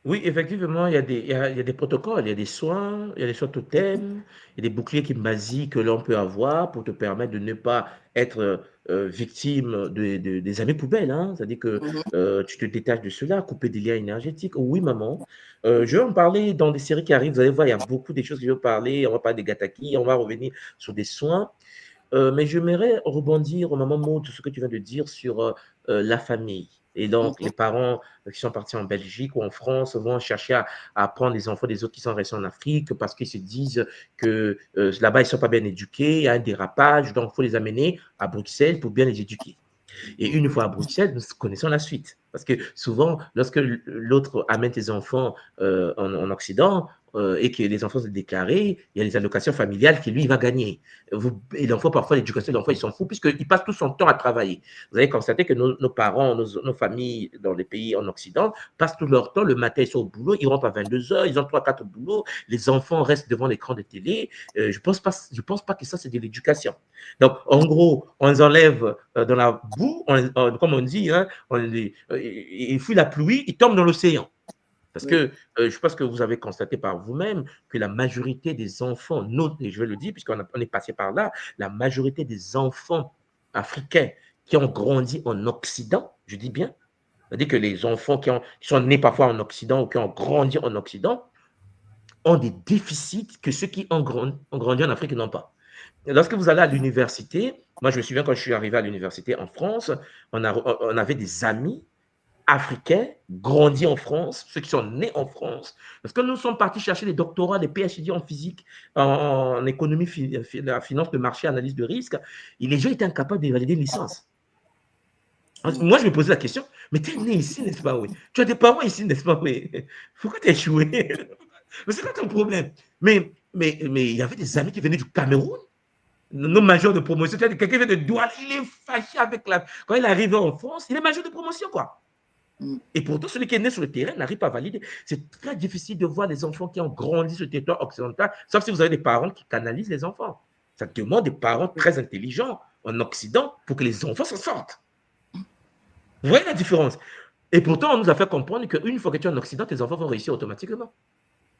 Oui, effectivement, il y a des protocoles, il y a des soins totems, il y a des boucliers Kimbazi que l'on peut avoir pour te permettre de ne pas être victime des amis poubelles, hein. C'est-à-dire que Mhm. tu te détaches de cela, couper des liens énergétiques. Oui, maman. Je vais en parler dans des séries qui arrivent. Vous allez voir, il y a beaucoup de choses que je veux parler. On va parler des Gataki, on va revenir sur des soins. Mais j'aimerais rebondir au moment Maud, ce que tu viens de dire sur la famille. Et donc, les Mhm. parents qui sont partis en Belgique ou en France vont chercher à prendre les enfants des autres qui sont restés en Afrique parce qu'ils se disent que là-bas, ils ne sont pas bien éduqués, il y a un dérapage, donc il faut les amener à Bruxelles pour bien les éduquer. Et une fois à Bruxelles, nous connaissons la suite. Parce que souvent, lorsque l'autre amène tes enfants en Occident et que les enfants sont déclarés, il y a les allocations familiales que lui, il va gagner. Et l'enfant, parfois, l'éducation de l'enfant, il s'en fout puisqu'il passe tout son temps à travailler. Vous avez constaté que nos parents, nos familles dans les pays en Occident passent tout leur temps. Le matin, ils sont au boulot, ils rentrent à 22h, ils ont 3-4 boulots. Les enfants restent devant l'écran de télé. Je pense pas que ça, c'est de l'éducation. Donc, en gros, on les enlève dans la boue, comme on dit, hein, ils fuient la pluie, ils tombent dans l'océan. Parce Oui. que je pense que vous avez constaté par vous-même que la majorité des enfants, et je vais le dire puisqu'on est passé par là, la majorité des enfants africains qui ont grandi en Occident, je dis bien, c'est-à-dire que les enfants qui sont nés parfois en Occident ou qui ont grandi en Occident ont des déficits que ceux qui ont grandi en Afrique n'ont pas. Lorsque vous allez à l'université, moi je me souviens quand je suis arrivé à l'université en France, on avait des amis africains grandis en France, ceux qui sont nés en France, parce que nous sommes partis chercher des doctorats, des PhD en physique, en économie, la finance de marché, analyse de risque, et les gens étaient incapables de valider une licence. Moi, je me posais la question, mais tu es né ici, n'est-ce pas, oui? Tu as des parents ici, n'est-ce pas, oui? Pourquoi tu as échoué? Mais c'est quoi ton problème? Mais il y avait des amis qui venaient du Cameroun, nos majors de promotion. Quelqu'un vient de Douala, il est fâché avec la. Quand il arrive en France, il est major de promotion, quoi. Et pourtant, celui qui est né sur le terrain n'arrive pas à valider. C'est très difficile de voir les enfants qui ont grandi sur le territoire occidental, sauf si vous avez des parents qui canalisent les enfants. Ça demande des parents très intelligents en Occident pour que les enfants s'en sortent. Vous voyez la différence? Et pourtant, on nous a fait comprendre qu'une fois que tu es en Occident, tes enfants vont réussir automatiquement.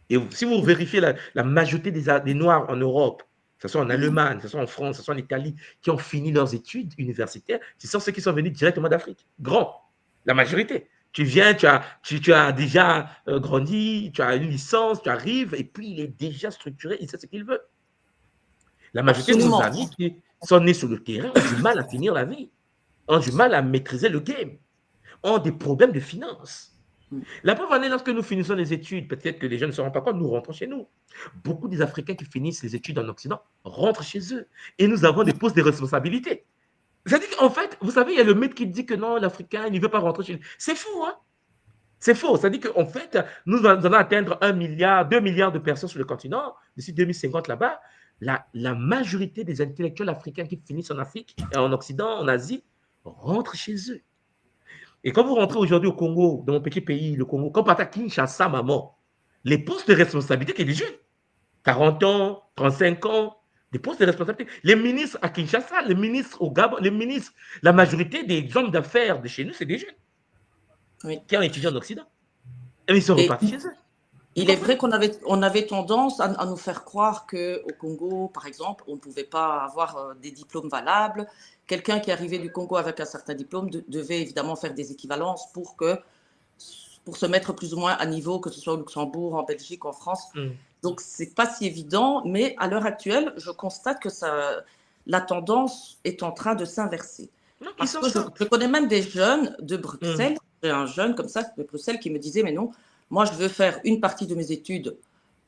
Et si vous vérifiez la majorité des Noirs en Europe, que ce soit en Allemagne, que ce soit en France, que ce soit en Italie, qui ont fini leurs études universitaires, ce sont ceux qui sont venus directement d'Afrique. Grand, la majorité. Tu viens, tu as déjà grandi, tu as une licence, tu arrives, et puis il est déjà structuré, il sait ce qu'il veut. La majorité de nos amis qui sont nés sur le terrain ont du mal à finir la vie, ont du mal à maîtriser le game, ont des problèmes de finances. La preuve en est, lorsque nous finissons les études, peut-être que les jeunes ne se rendent pas compte, nous rentrons chez nous. Beaucoup des Africains qui finissent les études en Occident rentrent chez eux. Et nous avons des postes de responsabilité. C'est-à-dire qu'en fait, vous savez, il y a le mythe qui dit que non, l'Africain, il ne veut pas rentrer chez lui. C'est faux, hein? C'est faux. C'est-à-dire qu'en fait, nous allons atteindre 1 milliard, 2 milliards de personnes sur le continent. D'ici 2050, là-bas, la majorité des intellectuels africains qui finissent en Afrique, en Occident, en Asie, rentrent chez eux. Et quand vous rentrez aujourd'hui au Congo, dans mon petit pays, le Congo, quand vous partez à Kinshasa, maman, les postes de responsabilité, qui sont des jeunes, 40 ans, 35 ans, des postes de responsabilité. Les ministres à Kinshasa, les ministres au Gabon, les ministres, la majorité des hommes d'affaires de chez nous, c'est des jeunes qui ont étudié en Occident. Et ils sont repartis chez eux. Il est vrai qu'on avait tendance à nous faire croire qu'au Congo, par exemple, on ne pouvait pas avoir des diplômes valables. Quelqu'un qui arrivait du Congo avec un certain diplôme devait évidemment faire des équivalences pour se mettre plus ou moins à niveau, que ce soit au Luxembourg, en Belgique, en France. Donc, c'est pas si évident, mais à l'heure actuelle, je constate que la tendance est en train de s'inverser. Non, ils Parce s'en que je sortent. connais même des jeunes de Hum. Bruxelles, j'ai un jeune comme ça de Bruxelles qui me disait, mais non, moi je veux faire une partie de mes études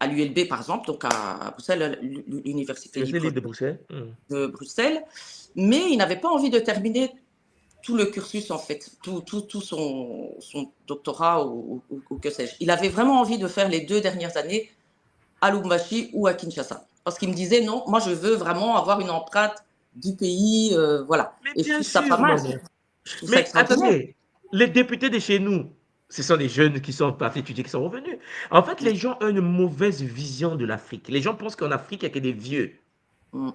à l'ULB par exemple, donc à Bruxelles, l'Université Université libre libre de Bruxelles. de Bruxelles, mais il n'avait pas envie de terminer tout le cursus en fait, tout son doctorat ou que sais-je. Il avait vraiment envie de faire les 2 dernières années à Lubumbashi ou à Kinshasa. Parce qu'il me disait, non, moi je veux vraiment avoir une empreinte du pays, voilà. Mais Et je bien trouve ça pas sûr, mal. maman. Je trouve ça Mais extraordinaire. attendez, les députés de chez nous, ce sont des jeunes qui sont partis étudier, qui sont revenus. En fait, les gens ont une mauvaise vision de l'Afrique. Les gens pensent qu'en Afrique, il n'y a que des vieux. Mm.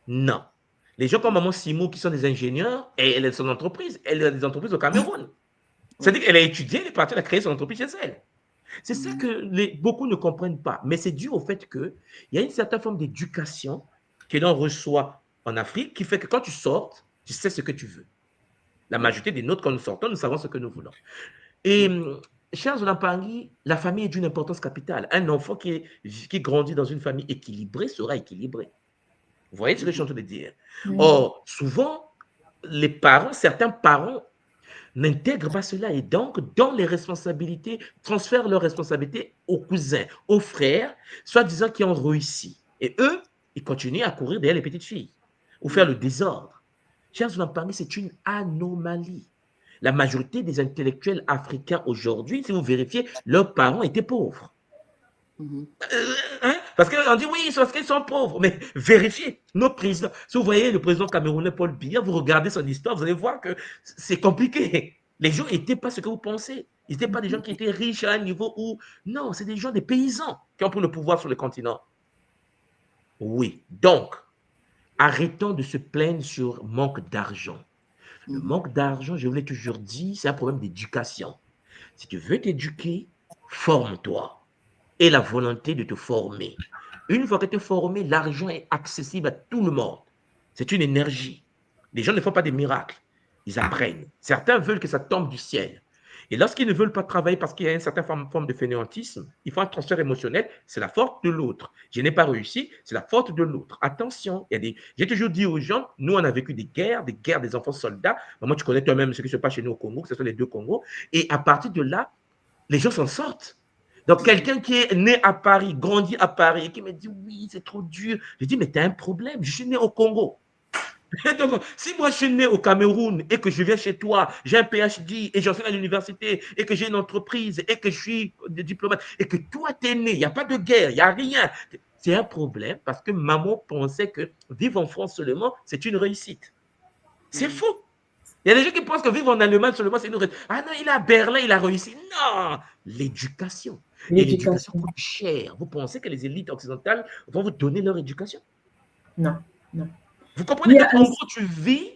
Non. Les gens comme Maman Simou, qui sont des ingénieurs, et elle a son entreprise. Elle a des entreprises au Cameroun. C'est-à-dire qu'elle a étudié, elle est partie, elle a créé son entreprise chez elle. C'est ça que beaucoup ne comprennent pas. Mais c'est dû au fait qu'il y a une certaine forme d'éducation que l'on reçoit en Afrique qui fait que quand tu sortes, tu sais ce que tu veux. La majorité des nôtres, quand nous sortons, nous savons ce que nous voulons. Et, chers Olampangui, la famille est d'une importance capitale. Un enfant qui grandit dans une famille équilibrée sera équilibré. Vous voyez ce que je suis en train de dire? Or, souvent, certains parents n'intègrent pas cela et donc, dans les responsabilités, transfèrent leurs responsabilités aux cousins, aux frères, soi-disant qui ont réussi. Et eux, ils continuent à courir derrière les petites filles ou faire le désordre. Chers Olampangui, c'est une anomalie. La majorité des intellectuels africains aujourd'hui, si vous vérifiez, leurs parents étaient pauvres. Parce qu'on dit oui, c'est parce qu'ils sont pauvres. Mais vérifiez, nos présidents. Si vous voyez le président camerounais Paul Biya, vous regardez son histoire, vous allez voir que c'est compliqué. Les gens n'étaient pas ce que vous pensez. Ils n'étaient pas des gens qui étaient riches à un niveau où. Non, c'est des gens, des paysans qui ont pris le pouvoir sur le continent. Oui. Donc, arrêtons de se plaindre sur manque d'argent. Le manque d'argent, je vous l'ai toujours dit, c'est un problème d'éducation. Si tu veux t'éduquer, forme-toi. Et la volonté de te former. Une fois que tu es formé, l'argent est accessible à tout le monde. C'est une énergie. Les gens ne font pas des miracles. Ils apprennent. Certains veulent que ça tombe du ciel. Et lorsqu'ils ne veulent pas travailler parce qu'il y a une certaine forme de fainéantisme, il faut un transfert émotionnel, c'est la faute de l'autre. Je n'ai pas réussi, c'est la faute de l'autre. Attention, j'ai toujours dit aux gens, nous on a vécu des guerres des enfants soldats. Moi, tu connais toi-même ce qui se passe chez nous au Congo, que ce soit les deux Congos. Et à partir de là, les gens s'en sortent. Donc, quelqu'un qui est né à Paris, grandi à Paris, et qui me dit oui, c'est trop dur. Je dis, mais tu as un problème, je suis né au Congo. Donc, si moi je suis né au Cameroun et que je viens chez toi, j'ai un PhD et j'enseigne à l'université et que j'ai une entreprise et que je suis diplomate et que toi tu es né, il n'y a pas de guerre, il n'y a rien. C'est un problème parce que maman pensait que vivre en France seulement, c'est une réussite. C'est faux. Il y a des gens qui pensent que vivre en Allemagne seulement, c'est une réussite. Ah non, il est à Berlin, il a réussi. Non, l'éducation. Et l'éducation coûte cher. Vous pensez que les élites occidentales vont vous donner leur éducation? Non, non. Vous comprenez qu'en gros, tu vis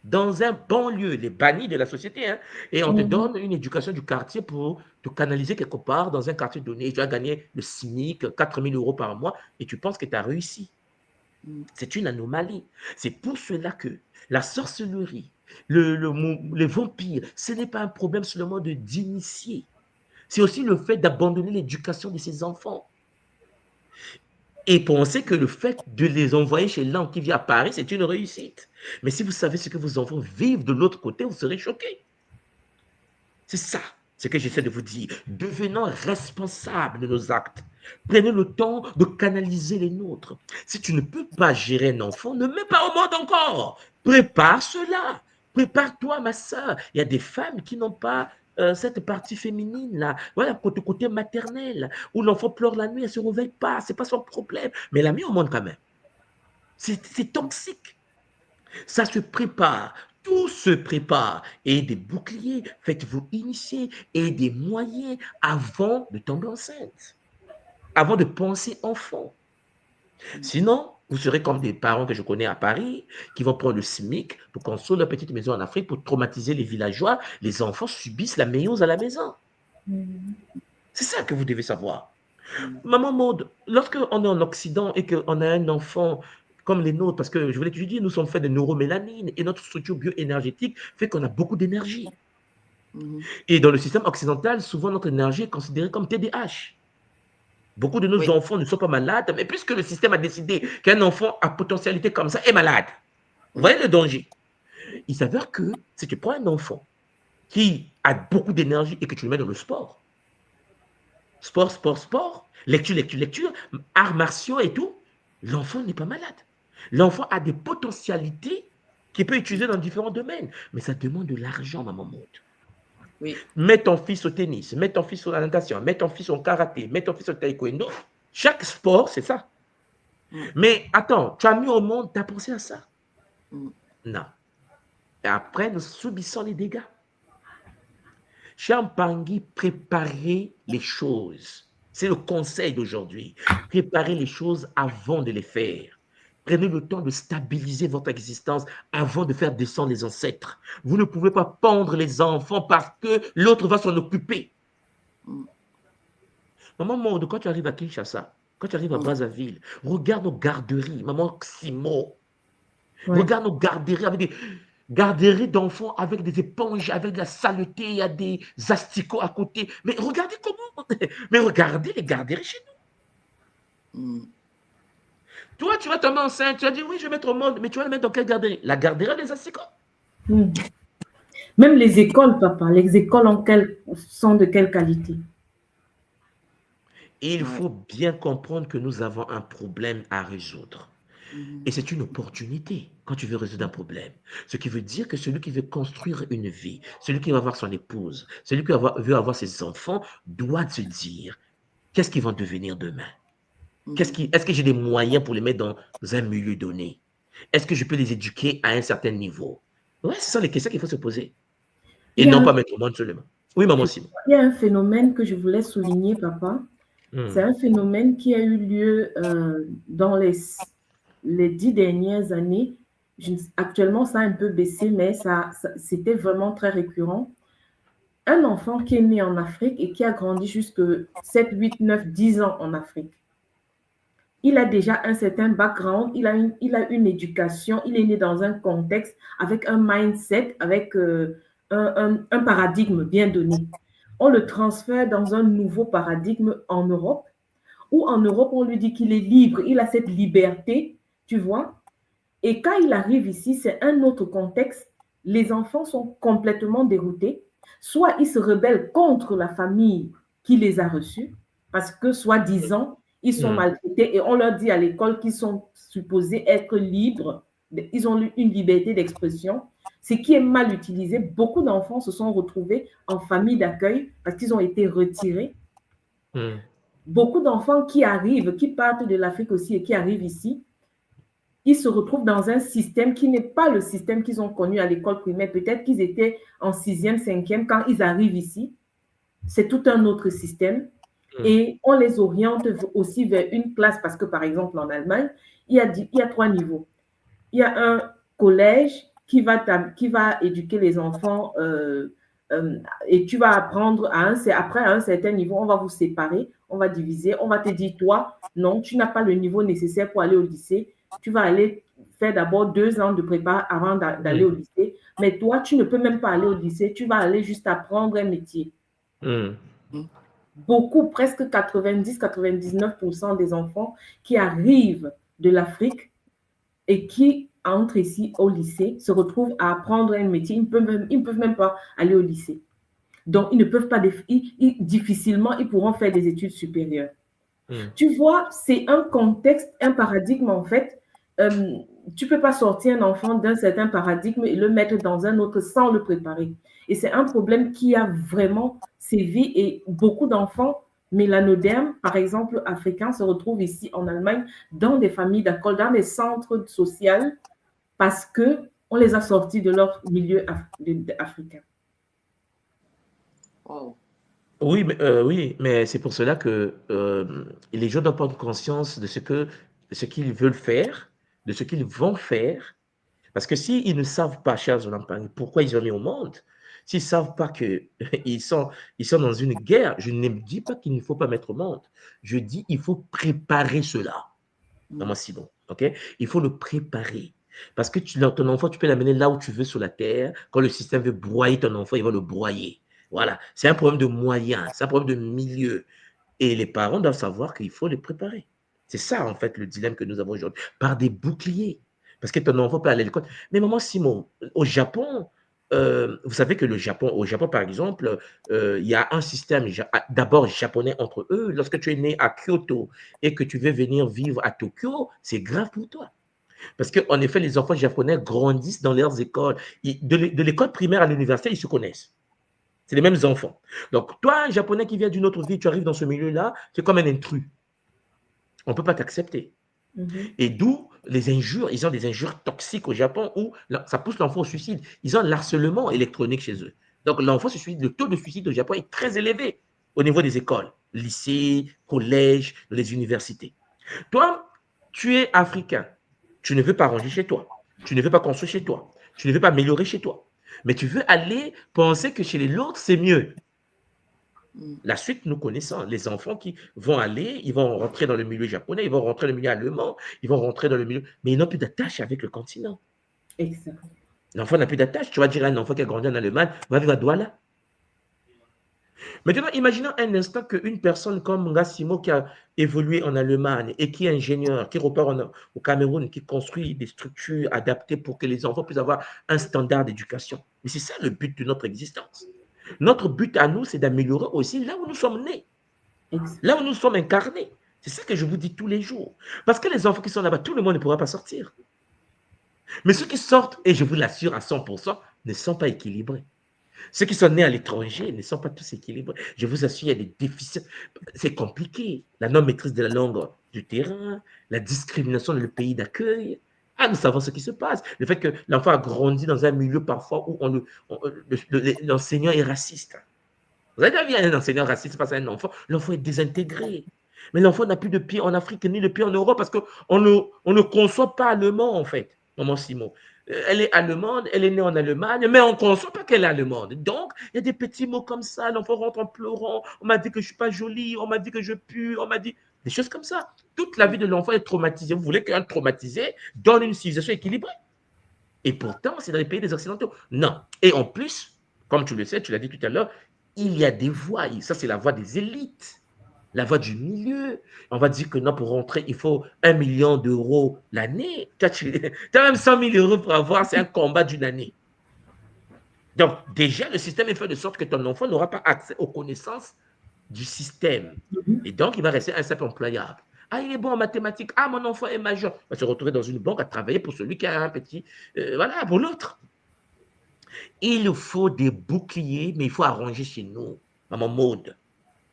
dans un banlieue, les bannis de la société, hein, et on te donne une éducation du quartier pour te canaliser quelque part dans un quartier donné. Tu as gagné le SMIC, 4 000 € par mois, et tu penses que tu as réussi. C'est une anomalie. C'est pour cela que la sorcellerie, les vampires, ce n'est pas un problème seulement d'initier. C'est aussi le fait d'abandonner l'éducation de ses enfants. Et penser que le fait de les envoyer chez l'un qui vit à Paris, c'est une réussite. Mais si vous savez ce que vos enfants vivent de l'autre côté, vous serez choqués. C'est ça ce que j'essaie de vous dire. Devenons responsables de nos actes. Prenez le temps de canaliser les nôtres. Si tu ne peux pas gérer un enfant, ne mets pas au monde encore. Prépare cela. Prépare-toi, ma soeur. Il y a des femmes qui n'ont pas cette partie féminine-là. Voilà, côté maternel, où l'enfant pleure la nuit, elle ne se réveille pas. Ce n'est pas son problème. Mais elle a mis au monde quand même. C'est toxique. Ça se prépare. Tout se prépare. Et des boucliers, faites-vous initier. Et des moyens avant de tomber enceinte. Avant de penser enfant. Sinon, vous serez comme des parents que je connais à Paris qui vont prendre le SMIC pour construire leur petite maison en Afrique pour traumatiser les villageois. Les enfants subissent la méiose à la maison. C'est ça que vous devez savoir. Maman Maud, lorsqu'on est en Occident et qu'on a un enfant comme les nôtres, parce que je voulais te dire, nous sommes faits de neuromélanine et notre structure bioénergétique fait qu'on a beaucoup d'énergie. Et dans le système occidental, souvent notre énergie est considérée comme TDAH. Beaucoup de nos Oui. enfants ne sont pas malades, mais puisque le système a décidé qu'un enfant à potentialité comme ça est malade, vous voyez le danger. Il s'avère que si tu prends un enfant qui a beaucoup d'énergie et que tu le mets dans le sport, lecture, arts martiaux et tout, l'enfant n'est pas malade. L'enfant a des potentialités qu'il peut utiliser dans différents domaines, mais ça demande de l'argent, maman Maud. Oui. Mets ton fils au tennis, mets ton fils au natation, mets ton fils au karaté, mets ton fils au taekwondo. Chaque sport, c'est ça. Mais attends, tu as mis au monde, tu as pensé à ça? Non. Et après, nous subissons les dégâts. Champangui, préparez les choses. C'est le conseil d'aujourd'hui. Préparez les choses avant de les faire. Prenez le temps de stabiliser votre existence avant de faire descendre les ancêtres. Vous ne pouvez pas pendre les enfants parce que l'autre va s'en occuper. Maman Maud, quand tu arrives à Kinshasa, quand tu arrives à Brazzaville, regarde nos garderies, maman Ximo. Ouais. Regarde nos garderies avec des garderies d'enfants avec des éponges, avec de la saleté, il y a des asticots à côté. Mais regardez comment. Mais regardez les garderies chez nous. Toi, tu vas tomber enceinte, tu vas dire oui, je vais mettre au monde, mais tu vas le mettre dans quelle garderie? La garderie des asticots. Même les écoles, papa, les écoles sont de quelle qualité? Il faut bien comprendre que nous avons un problème à résoudre. Et c'est une opportunité quand tu veux résoudre un problème. Ce qui veut dire que celui qui veut construire une vie, celui qui va avoir son épouse, celui qui veut avoir ses enfants, doit se dire, qu'est-ce qu'ils vont devenir demain? Est-ce que j'ai des moyens pour les mettre dans un milieu donné? Est-ce que je peux les éduquer à un certain niveau? Ouais, ce sont les questions qu'il faut se poser. Et non pas mettre au monde seulement. Oui, maman Simon. Il y a un phénomène que je voulais souligner, papa. C'est un phénomène qui a eu lieu dans les 10 dernières années. Actuellement, ça a un peu baissé, mais c'était vraiment très récurrent. Un enfant qui est né en Afrique et qui a grandi jusque 7, 8, 9, 10 ans en Afrique. Il a déjà un certain background, il a une éducation, il est né dans un contexte avec un mindset, avec un paradigme bien donné. On le transfère dans un nouveau paradigme en Europe, où en Europe, on lui dit qu'il est libre, il a cette liberté, tu vois. Et quand il arrive ici, c'est un autre contexte. Les enfants sont complètement déroutés. Soit ils se rebellent contre la famille qui les a reçus, parce que soi-disant, ils sont maltraités et on leur dit à l'école qu'ils sont supposés être libres. Ils ont une liberté d'expression. Ce qui est mal utilisé, beaucoup d'enfants se sont retrouvés en famille d'accueil parce qu'ils ont été retirés. Beaucoup d'enfants qui arrivent, qui partent de l'Afrique aussi et qui arrivent ici, ils se retrouvent dans un système qui n'est pas le système qu'ils ont connu à l'école primaire. Peut-être qu'ils étaient en 6e, 5e quand ils arrivent ici. C'est tout un autre système. Et on les oriente aussi vers une classe parce que, par exemple, en Allemagne, il y a 3 niveaux. Il y a un collège qui va éduquer les enfants et tu vas apprendre après à un certain niveau, on va vous séparer, on va diviser, on va te dire, toi, non, tu n'as pas le niveau nécessaire pour aller au lycée. Tu vas aller faire d'abord 2 ans de prépa avant d'aller au lycée. Mais toi, tu ne peux même pas aller au lycée. Tu vas aller juste apprendre un métier. Beaucoup, presque 90-99% des enfants qui arrivent de l'Afrique et qui entrent ici au lycée se retrouvent à apprendre un métier. Ils ne peuvent même pas aller au lycée. Donc, ils ne peuvent pas, difficilement, ils pourront faire des études supérieures. Tu vois, c'est un contexte, un paradigme en fait. Tu ne peux pas sortir un enfant d'un certain paradigme et le mettre dans un autre sans le préparer. Et c'est un problème qui a vraiment sévi et beaucoup d'enfants mélanodermes, par exemple africains, se retrouvent ici en Allemagne dans des familles d'accueil, dans des centres sociaux parce qu'on les a sortis de leur milieu africain. Wow. Oui, mais c'est pour cela que les gens doivent prendre conscience de ce qu'ils veulent faire, de ce qu'ils vont faire. Parce que s'ils ne savent pas, chers Olampang, pourquoi ils ont mis au monde, s'ils ne savent pas qu'ils sont dans une guerre, je ne dis pas qu'il ne faut pas mettre au monde. Je dis qu'il faut préparer cela. Maman Simon, ok? Il faut le préparer. Parce que ton enfant, tu peux l'amener là où tu veux sur la terre. Quand le système veut broyer ton enfant, il va le broyer. Voilà, c'est un problème de moyens, c'est un problème de milieu. Et les parents doivent savoir qu'il faut les préparer. C'est ça, en fait, le dilemme que nous avons aujourd'hui. Par des boucliers. Parce que ton enfant peut aller à l'école. Mais maman Simon, au Japon, vous savez que au Japon, par exemple, il y a un système d'abord japonais entre eux. Lorsque tu es né à Kyoto et que tu veux venir vivre à Tokyo, c'est grave pour toi. Parce qu'en effet, les enfants japonais grandissent dans leurs écoles. De l'école primaire à l'université, ils se connaissent. C'est les mêmes enfants. Donc, toi, un japonais qui vient d'une autre ville, tu arrives dans ce milieu-là, c'est comme un intrus. On ne peut pas t'accepter. Et d'où les injures, ils ont des injures toxiques au Japon où ça pousse l'enfant au suicide. Ils ont l'harcèlement électronique chez eux. Donc l'enfant se suicide. Le taux de suicide au Japon est très élevé au niveau des écoles, lycées, collèges, les universités. Toi, tu es africain. Tu ne veux pas ranger chez toi. Tu ne veux pas construire chez toi. Tu ne veux pas améliorer chez toi. Mais tu veux aller penser que chez les autres, c'est mieux. La suite, nous connaissons les enfants qui vont aller, ils vont rentrer dans le milieu japonais, ils vont rentrer dans le milieu allemand, ils vont rentrer dans le milieu, mais ils n'ont plus d'attache avec le continent. Exact. L'enfant n'a plus d'attache. Tu vas dire à un enfant qui a grandi en Allemagne, va vivre à Douala. Maintenant, imaginons un instant qu'une personne comme Ngassimo qui a évolué en Allemagne et qui est ingénieur, qui repart au Cameroun, qui construit des structures adaptées pour que les enfants puissent avoir un standard d'éducation. Mais c'est ça le but de notre existence. Notre but à nous, c'est d'améliorer aussi là où nous sommes nés, là où nous sommes incarnés. C'est ça que je vous dis tous les jours. Parce que les enfants qui sont là-bas, tout le monde ne pourra pas sortir. Mais ceux qui sortent, et je vous l'assure à 100%, ne sont pas équilibrés. Ceux qui sont nés à l'étranger ne sont pas tous équilibrés. Je vous assure, il y a des déficits. C'est compliqué. La non-maîtrise de la langue du terrain, la discrimination dans le pays d'accueil. Ah, nous savons ce qui se passe. Le fait que l'enfant a grandi dans un milieu parfois où l'enseignant est raciste. Vous avez déjà vu un enseignant raciste face à un enfant? L'enfant est désintégré. Mais l'enfant n'a plus de pied en Afrique ni de pied en Europe parce qu'on ne conçoit pas allemand, en fait. Maman Simon. Elle est allemande, elle est née en Allemagne, mais on ne conçoit pas qu'elle est allemande. Donc, il y a des petits mots comme ça. L'enfant rentre en pleurant. On m'a dit que je ne suis pas jolie, on m'a dit que je pue, on m'a dit des choses comme ça. Toute la vie de l'enfant est traumatisée. Vous voulez qu'un traumatisé donne une civilisation équilibrée? Et pourtant, c'est dans les pays des Occidentaux. Non. Et en plus, comme tu le sais, tu l'as dit tout à l'heure, il y a des voies. Ça, c'est la voie des élites. La voie du milieu. On va dire que non, pour rentrer, il faut 1 million d'euros l'année. Tu as même 100 000 euros pour avoir, c'est un combat d'une année. Donc, déjà, le système est fait de sorte que ton enfant n'aura pas accès aux connaissances du système. Et donc, il va rester un simple employable. Ah, il est bon en mathématiques. Ah, mon enfant est majeur. Il va se retrouver dans une banque à travailler pour celui qui a un petit... voilà, pour l'autre. Il faut des boucliers, mais il faut arranger chez nous, maman Maude.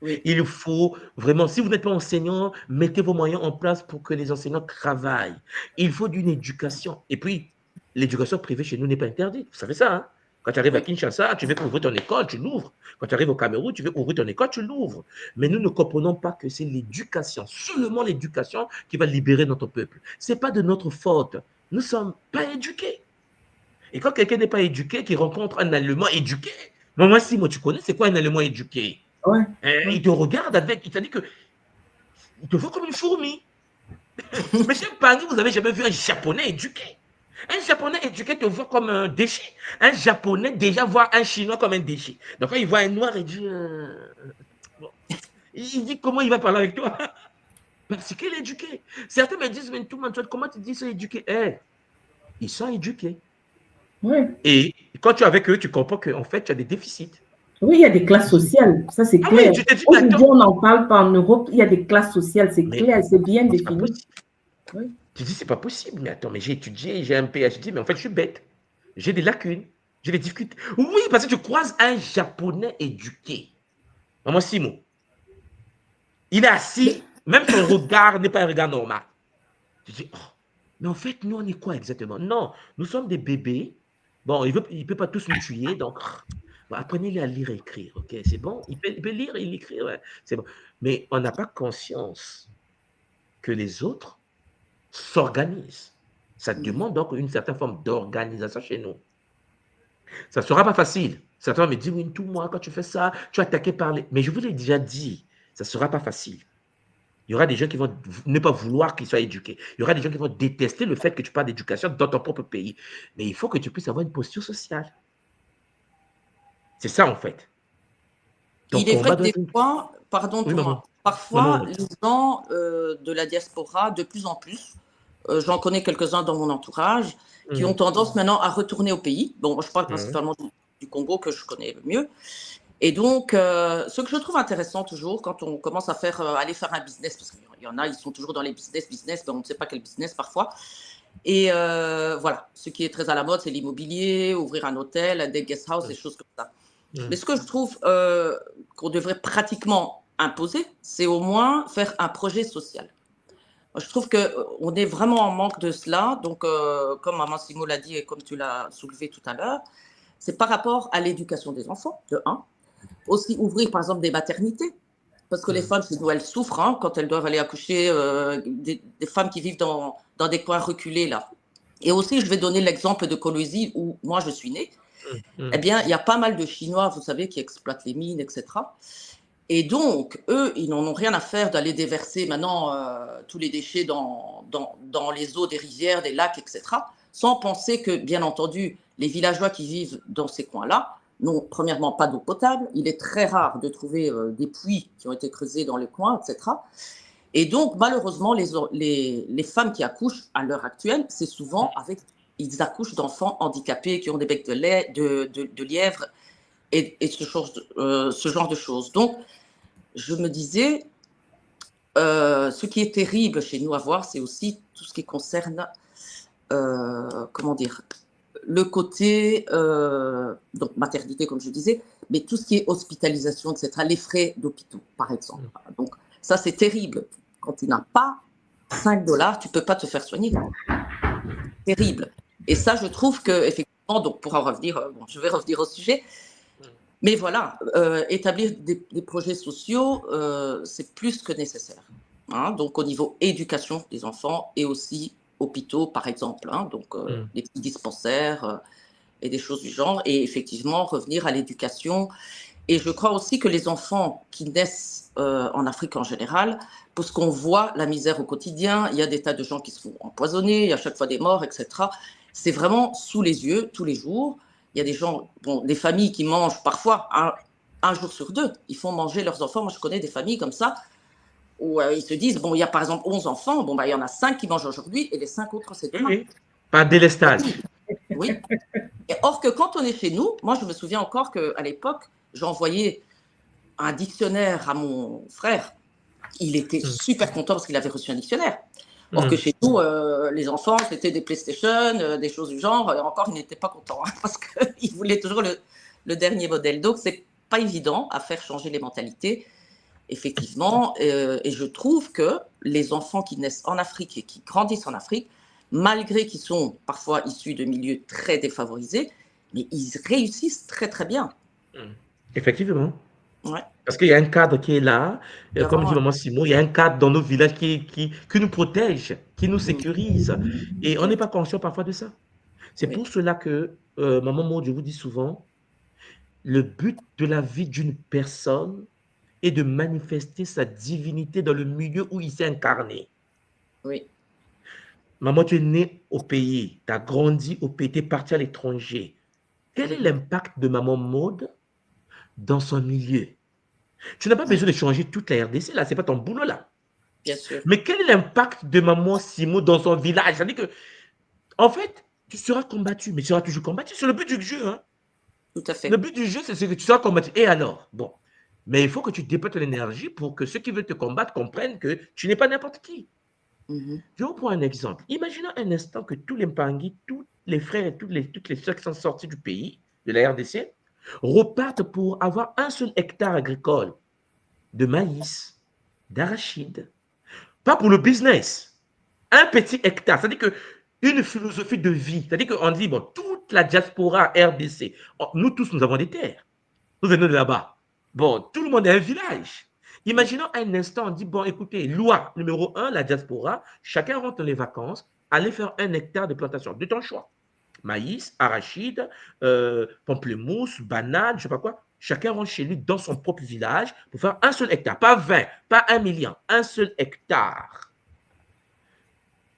Oui. Il faut vraiment, si vous n'êtes pas enseignant, mettez vos moyens en place pour que les enseignants travaillent. Il faut d'une éducation. Et puis, l'éducation privée chez nous n'est pas interdite. Vous savez ça, hein? Quand tu arrives à Kinshasa, tu veux ouvrir ton école, tu l'ouvres. Quand tu arrives au Cameroun, tu veux ouvrir ton école, tu l'ouvres. Mais nous ne comprenons pas que c'est l'éducation, seulement l'éducation qui va libérer notre peuple. Ce n'est pas de notre faute. Nous ne sommes pas éduqués. Et quand quelqu'un n'est pas éduqué, qui rencontre un Allemand éduqué, moi, si moi tu connais, c'est quoi un Allemand éduqué? Ouais. Il te regarde avec, il t'a dit que il te voit comme une fourmi. Monsieur Pangui, vous n'avez jamais vu un Japonais éduqué. Un Japonais éduqué te voit comme un déchet. Un Japonais déjà voit un Chinois comme un déchet. Donc quand il voit un Noir, il dit... Bon. Il dit comment il va parler avec toi? Parce qu'il est éduqué. Certains me disent, mais tout le monde, comment tu dis ça éduqué? Ils sont éduqués. Ouais. Et quand tu es avec eux, tu comprends qu'en fait, tu as des déficits. Oui, il y a des classes sociales, ça c'est clair. Oui, Aujourd'hui, on n'en parle pas en Europe, il y a des classes sociales, c'est clair, c'est bien défini. Oui. Tu dis, c'est pas possible, mais attends, mais j'ai étudié, j'ai un PhD, mais en fait, je suis bête. J'ai des lacunes, j'ai des difficultés. Oui, parce que tu croises un Japonais éduqué. Maman Simon, il est assis, même son regard n'est pas un regard normal. Je dis, oh, mais en fait, nous, on est quoi exactement? Non, nous sommes des bébés. Bon, il ne peut pas tous nous tuer, donc... Bon, apprenez-les à lire et écrire, ok? C'est bon? Il peut lire et écrire, ouais, c'est bon. Mais on n'a pas conscience que les autres s'organisent. Ça demande donc une certaine forme d'organisation chez nous. Ça ne sera pas facile. Certains me disent, oui, tout moi, quand tu fais ça, tu es attaqué par les... Mais je vous l'ai déjà dit, ça ne sera pas facile. Il y aura des gens qui vont ne pas vouloir qu'ils soient éduqués. Il y aura des gens qui vont détester le fait que tu parles d'éducation dans ton propre pays. Mais il faut que tu puisses avoir une posture sociale. C'est ça, en fait. Il est vrai que des fois, pardon parfois, les gens de la diaspora, de plus en plus, j'en connais quelques-uns dans mon entourage, qui ont tendance maintenant à retourner au pays. Bon, moi, je parle principalement du Congo, que je connais le mieux. Et donc, ce que je trouve intéressant toujours, quand on commence à aller faire un business, parce qu'il y en a, ils sont toujours dans les business, mais on ne sait pas quel business parfois. Et voilà, ce qui est très à la mode, c'est l'immobilier, ouvrir un hôtel, des guest house, des choses comme ça. Mais ce que je trouve qu'on devrait pratiquement imposer, c'est au moins faire un projet social. Je trouve qu'on est vraiment en manque de cela. Donc, comme Maman Simo l'a dit et comme tu l'as soulevé tout à l'heure, c'est par rapport à l'éducation des enfants, de un. Aussi ouvrir, par exemple, des maternités. Parce que les femmes, chez nous, elles souffrent quand elles doivent aller accoucher, des femmes qui vivent dans des coins reculés, là. Et aussi, je vais donner l'exemple de Kolwezi, où moi, je suis née. Eh bien, il y a pas mal de Chinois, vous savez, qui exploitent les mines, etc. Et donc, eux, ils n'en ont rien à faire d'aller déverser maintenant tous les déchets dans les eaux des rivières, des lacs, etc. Sans penser que, bien entendu, les villageois qui vivent dans ces coins-là n'ont premièrement pas d'eau potable. Il est très rare de trouver des puits qui ont été creusés dans les coins, etc. Et donc, malheureusement, les femmes qui accouchent à l'heure actuelle, c'est souvent ils accouchent d'enfants handicapés qui ont des becs de lièvre et ce genre de choses. Donc, je me disais, ce qui est terrible chez nous à voir, c'est aussi tout ce qui concerne, comment dire, le côté, donc maternité, comme je disais, mais tout ce qui est hospitalisation, etc., les frais d'hôpitaux, par exemple. Donc, ça, c'est terrible. Quand tu n'as pas $5, tu ne peux pas te faire soigner. Terrible. Et ça, je trouve qu'effectivement, donc pour en revenir, je vais revenir au sujet, mais voilà, établir des projets sociaux, c'est plus que nécessaire. Hein, donc, au niveau éducation des enfants et aussi hôpitaux, par exemple. Hein, donc, des petits dispensaires et des choses du genre. Et effectivement, revenir à l'éducation. Et je crois aussi que les enfants qui naissent en Afrique en général, parce qu'on voit la misère au quotidien, il y a des tas de gens qui se font empoisonner, il y a à chaque fois des morts, etc. C'est vraiment sous les yeux, tous les jours. Il y a des gens, des familles qui mangent parfois un jour sur deux. Ils font manger leurs enfants. Moi, je connais des familles comme ça où ils se disent, il y a par exemple 11 enfants, il y en a 5 qui mangent aujourd'hui et les 5 autres, c'est demain. Oui. Pas délestage. Oui. Et or que quand on est chez nous, moi, je me souviens encore qu'à l'époque, j'envoyais un dictionnaire à mon frère. Il était super content parce qu'il avait reçu un dictionnaire. Or que chez nous, les enfants, c'était des PlayStation, des choses du genre. Et encore, ils n'étaient pas contents parce qu'ils voulaient toujours le dernier modèle. Donc, c'est pas évident à faire changer les mentalités, effectivement. Et je trouve que les enfants qui naissent en Afrique et qui grandissent en Afrique, malgré qu'ils sont parfois issus de milieux très défavorisés, mais ils réussissent très, très bien. Effectivement. Ouais. Parce qu'il y a un cadre qui est là, comme dit Maman Simo, il y a un cadre dans nos villages qui nous protège, qui nous sécurise. Et on n'est pas conscient parfois de ça. C'est pour cela que, Maman Maud, je vous dis souvent, le but de la vie d'une personne est de manifester sa divinité dans le milieu où il s'est incarné. Oui. Maman, tu es née au pays, tu as grandi au pays, tu es parti à l'étranger. Quel est l'impact de Maman Maud dans son milieu? Tu n'as pas besoin de changer toute la RDC, là, ce n'est pas ton boulot, là. Bien sûr. Mais quel est l'impact de Maman Simo dans son village? C'est-à-dire que, en fait, tu seras combattu, mais tu seras toujours combattu. C'est le but du jeu. Hein. Tout à fait. Le but du jeu, c'est que tu seras combattu. Et alors? Bon. Mais il faut que tu déploies ton énergie pour que ceux qui veulent te combattre comprennent que tu n'es pas n'importe qui. Je vous prends un exemple. Imaginons un instant que tous les Mpangui, tous les frères et toutes les soeurs qui sont sortis du pays, de la RDC, repartent pour avoir un seul hectare agricole de maïs, d'arachide. Pas pour le business. Un petit hectare. C'est-à-dire qu'une philosophie de vie. C'est-à-dire qu'on dit, toute la diaspora RDC, nous tous, nous avons des terres. Nous venons de là-bas. Tout le monde est un village. Imaginons un instant, on dit, écoutez, loi numéro 1, la diaspora, chacun rentre dans les vacances, allez faire 1 hectare de plantation, de ton choix. Maïs, arachide, pamplemousse, banane, je ne sais pas quoi. Chacun rentre chez lui dans son propre village pour faire un seul hectare, pas 20, pas 1 million, un seul hectare.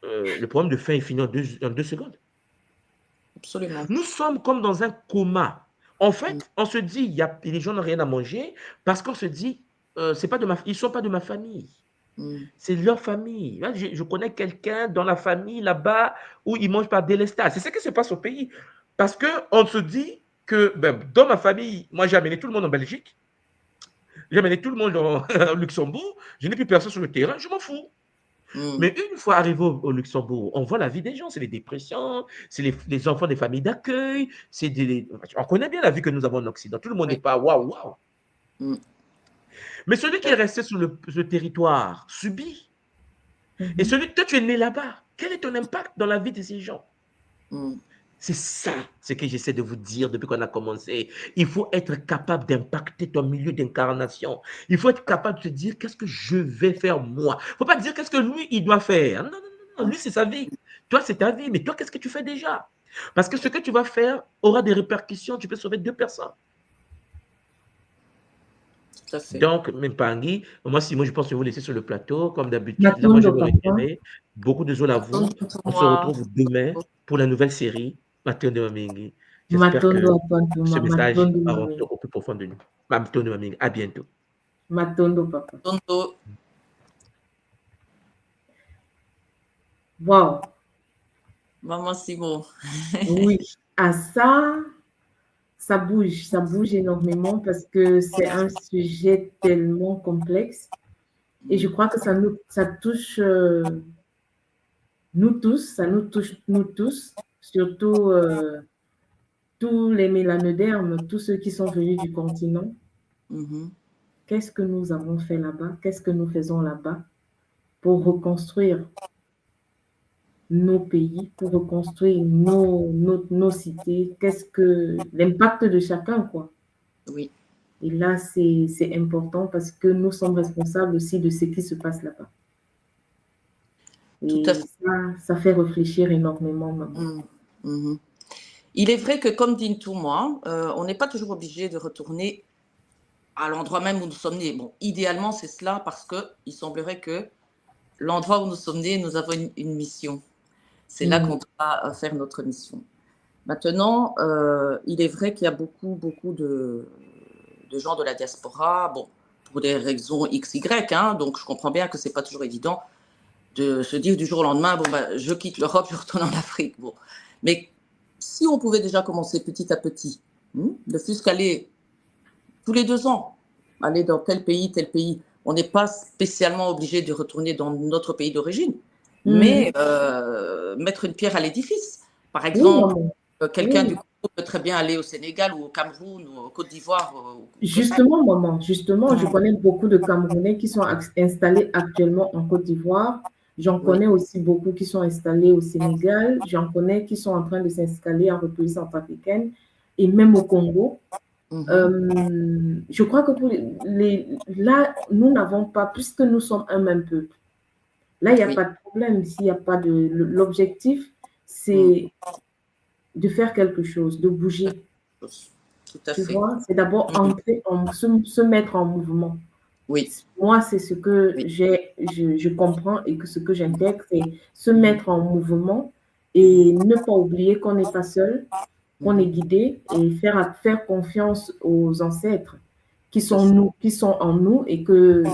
Le problème de faim est fini en 2 secondes. Absolument. Nous sommes comme dans un coma. En fait, on se dit, les gens n'ont rien à manger parce qu'on se dit, ils sont pas de ma famille. Mm. C'est leur famille. Là, je connais quelqu'un dans la famille là-bas où ils mangent par délestage. C'est ce qui se passe au pays. Parce qu'on se dit que dans ma famille, moi j'ai amené tout le monde en Belgique, j'ai amené tout le monde au Luxembourg, je n'ai plus personne sur le terrain, je m'en fous. Mm. Mais une fois arrivé au Luxembourg, on voit la vie des gens, c'est les dépressions, c'est les enfants des familles d'accueil, on connaît bien la vie que nous avons en Occident. Tout le monde n'est pas waouh, waouh. Mm. Mais celui qui est resté sur le territoire subit. Et toi, tu es né là-bas. Quel est ton impact dans la vie de ces gens? Mm. C'est ça ce que j'essaie de vous dire depuis qu'on a commencé. Il faut être capable d'impacter ton milieu d'incarnation. Il faut être capable de se dire qu'est-ce que je vais faire moi. Il ne faut pas dire qu'est-ce que lui, il doit faire. Non, non, non, non. Lui, c'est sa vie. Toi, c'est ta vie. Mais toi, qu'est-ce que tu fais déjà? Parce que ce que tu vas faire aura des répercussions. Tu peux sauver 2 personnes. Tout à fait. Donc, Mpangi, moi, je pense que je vais vous laisser sur le plateau. Comme d'habitude, là, moi, je vais me retirer. Beaucoup de joie à vous. On se retrouve demain pour la nouvelle série, Matondo Mamingi. J'espère que ce message va rentrer au plus profond de nous. Matondo Mamingi, à bientôt. Matondo, papa. Matondo. Wow. Maman Simon. Oui, à ça bouge énormément parce que c'est un sujet tellement complexe et je crois que ça touche nous tous, nous tous, surtout tous les mélanodermes, tous ceux qui sont venus du continent. Qu'est-ce que nous avons fait là-bas? Qu'est-ce que nous faisons là-bas pour reconstruire nos pays, pour reconstruire nos cités? Qu'est-ce que l'impact de chacun, quoi? Oui. Et là, c'est important parce que nous sommes responsables aussi de ce qui se passe là-bas. Et ça fait réfléchir énormément, maman. Il est vrai que, comme dit Ntouma, on n'est pas toujours obligé de retourner à l'endroit même où nous sommes nés. Bon, idéalement, c'est cela parce qu'il semblerait que l'endroit où nous sommes nés, nous avons une mission. C'est là qu'on doit faire notre mission. Maintenant, il est vrai qu'il y a beaucoup de gens de la diaspora, bon, pour des raisons X, Y, hein, donc je comprends bien que ce n'est pas toujours évident de se dire du jour au lendemain, bon, ben, je quitte l'Europe, je retourne en Afrique. Bon. Mais si on pouvait déjà commencer petit à petit, ne fût-ce qu'aller tous les 2 ans, aller dans tel pays, on n'est pas spécialement obligé de retourner dans notre pays d'origine, mais mettre une pierre à l'édifice. Par exemple, quelqu'un du Congo peut très bien aller au Sénégal ou au Cameroun ou au Côte d'Ivoire. Justement, maman, je connais beaucoup de Camerounais qui sont installés actuellement en Côte d'Ivoire. J'en connais aussi beaucoup qui sont installés au Sénégal. J'en connais qui sont en train de s'installer en République centrafricaine et même au Congo. Je crois que là, nous n'avons pas, puisque nous sommes un même peuple, là, il n'y a pas de problème. S'il n'y a pas de... L'objectif, c'est de faire quelque chose, de bouger. Tout à tu fait. vois, c'est d'abord entrer, se mettre en mouvement. Oui. Moi, c'est ce que je comprends et que ce que j'intègre, c'est se mettre en mouvement et ne pas oublier qu'on n'est pas seul, qu'on est guidé et faire confiance aux ancêtres qui sont en nous et que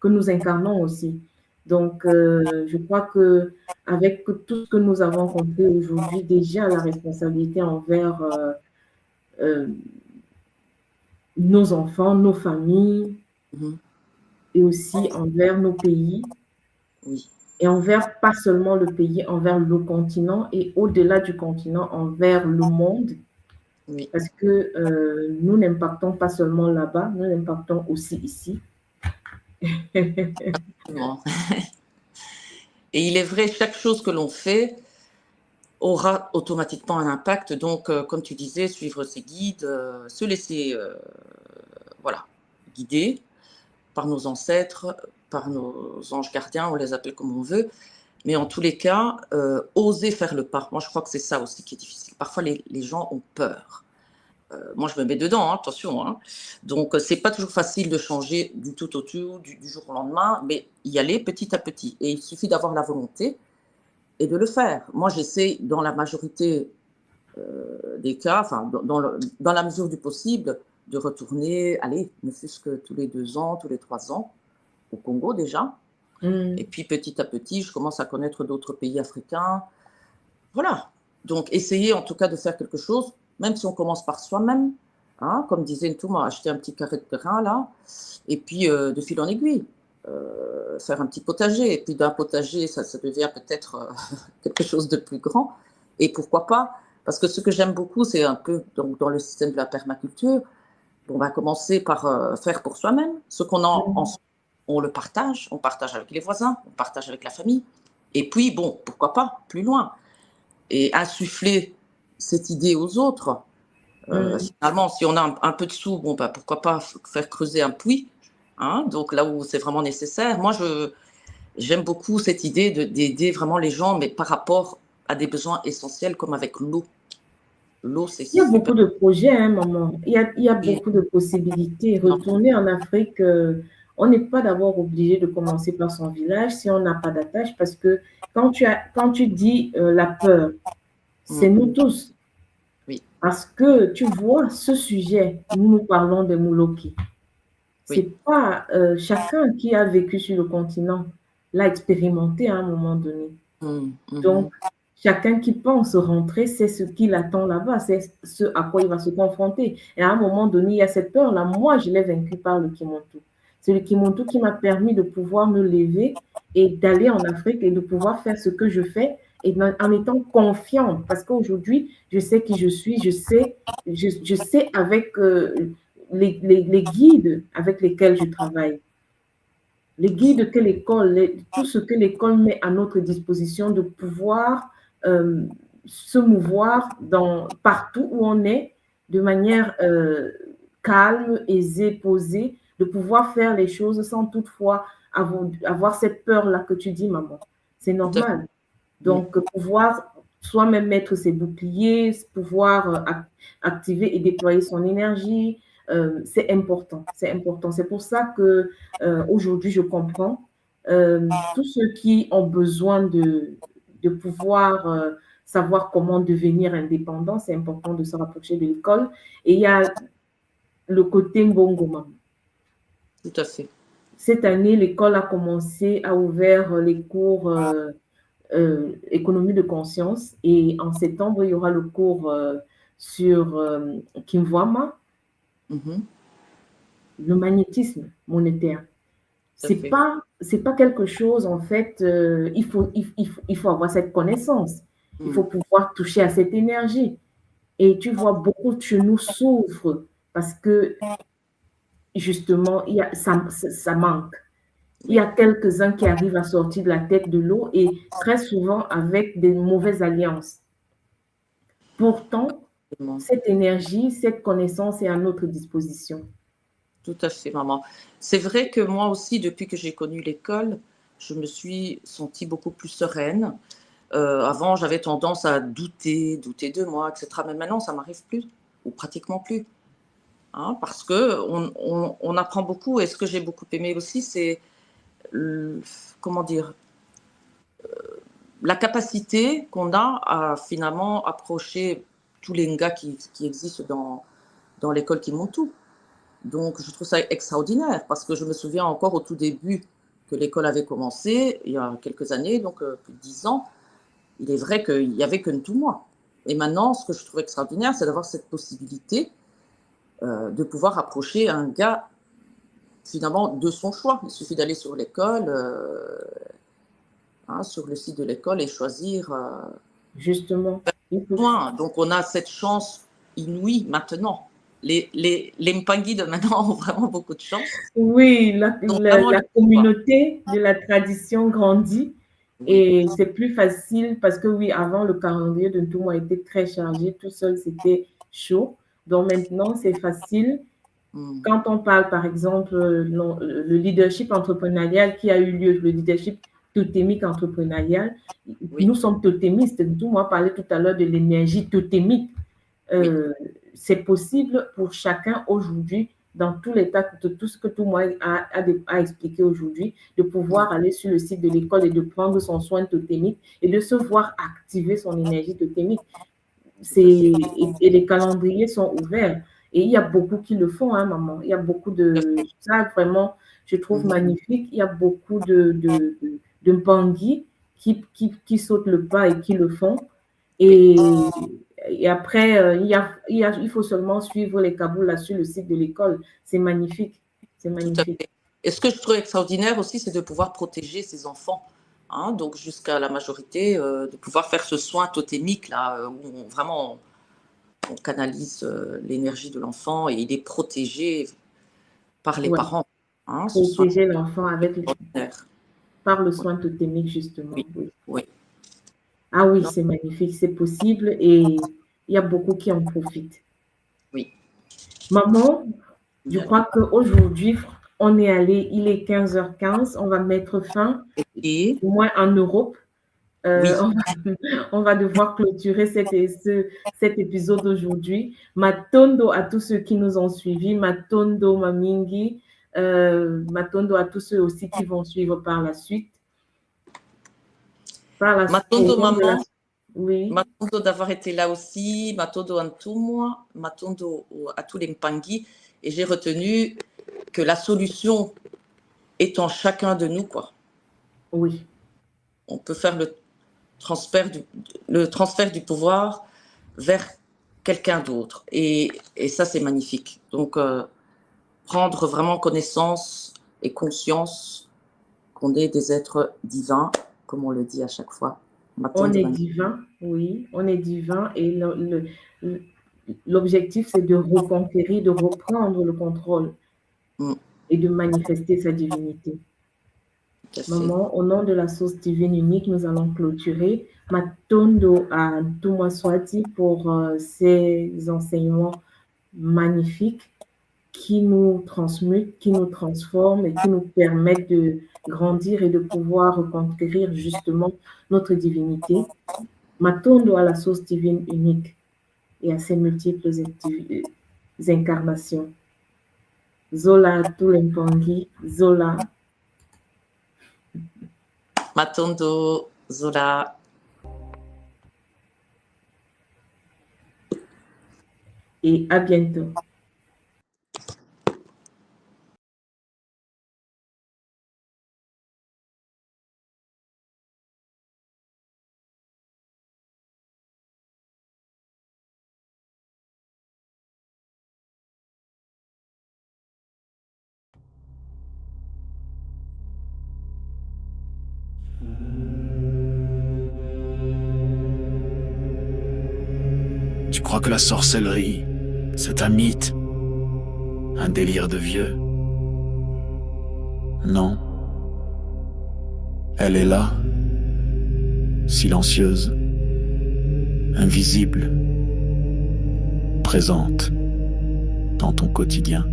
nous incarnons aussi. Donc, je crois que avec tout ce que nous avons compris aujourd'hui, déjà la responsabilité envers nos enfants, nos familles, et aussi envers nos pays, et envers pas seulement le pays, envers le continent et au-delà du continent, envers le monde, parce que nous n'impactons pas seulement là-bas, nous impactons aussi ici. Et il est vrai, chaque chose que l'on fait aura automatiquement un impact. Donc, comme tu disais, suivre ses guides, se laisser guider par nos ancêtres, par nos anges gardiens, on les appelle comme on veut. Mais en tous les cas, oser faire le pas. Moi, je crois que c'est ça aussi qui est difficile. Parfois, les gens ont peur. Moi, je me mets dedans, hein, attention. Hein. Donc, c'est pas toujours facile de changer du tout au tout, du jour au lendemain, mais y aller petit à petit. Et il suffit d'avoir la volonté et de le faire. Moi, j'essaie, dans la majorité des cas, enfin, dans la mesure du possible, de retourner, allez, ne fût-ce que tous les 2 ans, tous les 3 ans, au Congo déjà. Et puis petit à petit, je commence à connaître d'autres pays africains. Voilà. Donc, essayer en tout cas de faire quelque chose, même si on commence par soi-même. Hein, comme disait Ntouma, acheter un petit carré de terrain là, et puis de fil en aiguille, faire un petit potager. Et puis d'un potager, ça devient peut-être quelque chose de plus grand. Et pourquoi pas? Parce que ce que j'aime beaucoup, c'est un peu donc, dans le système de la permaculture, on va commencer par faire pour soi-même. Ce qu'on a on le partage. On partage avec les voisins, on partage avec la famille. Et puis, bon, pourquoi pas, plus loin. Et insuffler cette idée aux autres. Finalement, si on a un peu de sous, bon, bah, pourquoi pas faire creuser un puits, hein, donc là où c'est vraiment nécessaire. Moi, j'aime beaucoup cette idée d'aider vraiment les gens, mais par rapport à des besoins essentiels comme avec l'eau. L'eau, c'est Il y a super. beaucoup de projets, hein, maman. Il y a beaucoup de possibilités. Retourner en Afrique, on n'est pas d'abord obligé de commencer par son village si on n'a pas d'attache, parce que quand tu dis la peur, c'est nous tous. Oui. Parce que tu vois, ce sujet, nous parlons des Mouloki. C'est pas chacun qui a vécu sur le continent l'a expérimenté à un moment donné. Donc, chacun qui pense rentrer, c'est ce qui l'attend là-bas, c'est ce à quoi il va se confronter. Et à un moment donné, il y a cette peur-là. Moi, je l'ai vaincu par le Kimontu. C'est le Kimontu qui m'a permis de pouvoir me lever et d'aller en Afrique et de pouvoir faire ce que je fais et en étant confiante. Parce qu'aujourd'hui, je sais qui je suis, je sais avec les guides avec lesquels je travaille. Les guides que l'école, tout ce que l'école met à notre disposition de pouvoir se mouvoir partout où on est de manière calme, aisée, posée, de pouvoir faire les choses sans toutefois avoir cette peur-là que tu dis, maman. C'est normal. Donc, pouvoir soi-même mettre ses boucliers, pouvoir activer et déployer son énergie, c'est important. C'est important. C'est pour ça que aujourd'hui, je comprends tous ceux qui ont besoin de pouvoir savoir comment devenir indépendant. C'est important de se rapprocher de l'école. Et il y a le côté Mbongoma. Tout à fait. Cette année, l'école a commencé à ouvrir les cours économie de conscience. Et en septembre, il y aura le cours sur Kimvwama, le magnétisme monétaire. C'est pas quelque chose, en fait, il faut avoir cette connaissance. Il faut pouvoir toucher à cette énergie. Et tu vois, beaucoup de chez nous souffrent parce que, justement, ça manque. Il y a quelques-uns qui arrivent à sortir de la tête de l'eau et très souvent avec des mauvaises alliances. Pourtant, cette énergie, cette connaissance est à notre disposition. Tout à fait, maman. C'est vrai que moi aussi, depuis que j'ai connu l'école, je me suis sentie beaucoup plus sereine. Avant, j'avais tendance à douter de moi, etc. Mais maintenant, ça ne m'arrive plus, ou pratiquement plus. Hein, parce qu'on apprend beaucoup. Et ce que j'ai beaucoup aimé aussi, c'est, comment dire, la capacité qu'on a à finalement approcher tous les ngas qui existent dans l'école Kimontu. Donc, je trouve ça extraordinaire parce que je me souviens encore au tout début que l'école avait commencé, il y a quelques années, donc plus de 10 ans. Il est vrai qu'il n'y avait que Ntouma. Et maintenant, ce que je trouve extraordinaire, c'est d'avoir cette possibilité de pouvoir approcher un gars, finalement, de son choix. Il suffit d'aller sur l'école, sur le site de l'école et choisir. Justement. Donc, on a cette chance inouïe maintenant. Les Mpangi de maintenant ont vraiment beaucoup de chance. Oui, la communauté de la tradition grandit et c'est plus facile parce que oui, avant le calendrier de Ntouma était très chargé, tout seul c'était chaud. Donc maintenant c'est facile. Quand on parle par exemple le leadership entrepreneurial qui a eu lieu, le leadership totémique entrepreneurial, nous sommes totémistes. Ntouma parlait tout à l'heure de l'énergie totémique. C'est possible pour chacun aujourd'hui, dans tout l'état de tout ce que tout le monde a expliqué aujourd'hui, de pouvoir aller sur le site de l'école et de prendre son soin totémique et de se voir activer son énergie totémique. Et les calendriers sont ouverts. Et il y a beaucoup qui le font, hein, maman. Il y a beaucoup de... Ça, vraiment, je trouve magnifique. Il y a beaucoup de Bangui qui sautent le pas et qui le font. Et après, il faut seulement suivre les Kaboul là sur le site de l'école. C'est magnifique. C'est magnifique. Et ce que je trouve extraordinaire aussi, c'est de pouvoir protéger ses enfants. Hein, donc jusqu'à la majorité, de pouvoir faire ce soin totémique là, où vraiment on canalise l'énergie de l'enfant et il est protégé par les parents. Hein, protéger l'enfant par le soin totémique, justement. Oui. Ah oui, c'est magnifique, c'est possible et il y a beaucoup qui en profitent. Oui. Maman, je crois qu'aujourd'hui, on est allé, il est 15h15, on va mettre fin, au moins en Europe. On va devoir clôturer cet épisode aujourd'hui. Matondo à tous ceux qui nous ont suivis, Matondo Mamingi, Matondo à tous ceux aussi qui vont suivre par la suite. Matondo maman, oui. Matondo d'avoir été là aussi, Matondo Antumwa, Matondo à tous les Mpangi, et j'ai retenu que la solution est en chacun de nous, quoi. Oui. On peut faire le transfert du pouvoir vers quelqu'un d'autre. Et ça, c'est magnifique. Donc, prendre vraiment connaissance et conscience qu'on est des êtres divins, comme on le dit à chaque fois. On est divin, oui, on est divin. Et l'objectif, c'est de reconquérir, de reprendre le contrôle et de manifester sa divinité. Maman, au nom de la source divine unique, nous allons clôturer. Matondo à Ntumwa Swati pour ces enseignements magnifiques qui nous transmutent, qui nous transforment et qui nous permettent de grandir et de pouvoir reconquérir justement notre divinité. Matondo à la source divine unique et à ses multiples incarnations. Zola Tulempongi, Zola. Matondo, Zola. Et à bientôt. Tu crois que la sorcellerie, c'est un mythe, un délire de vieux? Non. Elle est là, silencieuse, invisible, présente dans ton quotidien.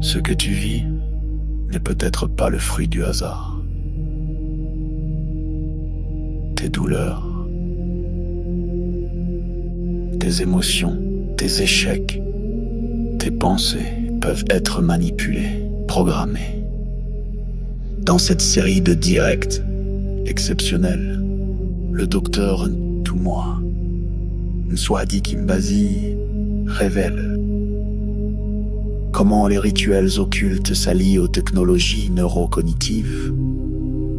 Ce que tu vis n'est peut-être pas le fruit du hasard. Tes douleurs, tes émotions, tes échecs, tes pensées peuvent être manipulées, programmées. Dans cette série de directs exceptionnels, le docteur Ntumwa Nswati Kimbazi révèle comment les rituels occultes s'allient aux technologies neurocognitives,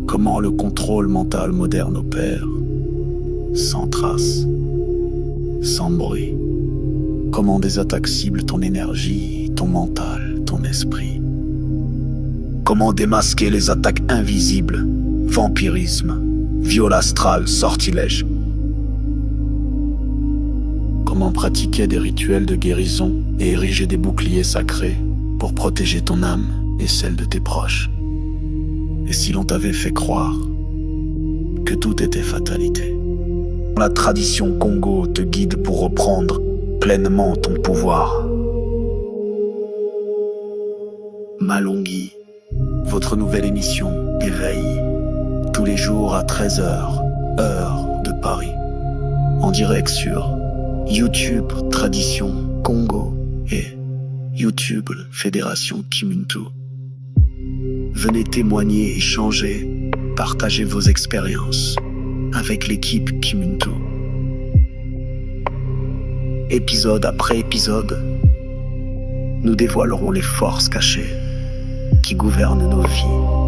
comment le contrôle mental moderne opère, sans trace, sans bruit, comment des attaques ciblent ton énergie, ton mental, ton esprit, comment démasquer les attaques invisibles, vampirisme, viol astral, sortilège, comment pratiquer des rituels de guérison et ériger des boucliers sacrés pour protéger ton âme et celle de tes proches. Et si l'on t'avait fait croire que tout était fatalité? La tradition Congo te guide pour reprendre pleinement ton pouvoir. Malongi, votre nouvelle émission Éveil, tous les jours à 13h, heure de Paris, en direct sur YouTube Tradition Congo et YouTube Fédération Kimuntu. Venez témoigner, échanger, partager vos expériences avec l'équipe Kimuntu. épisode après épisode, nous dévoilerons les forces cachées qui gouvernent nos vies.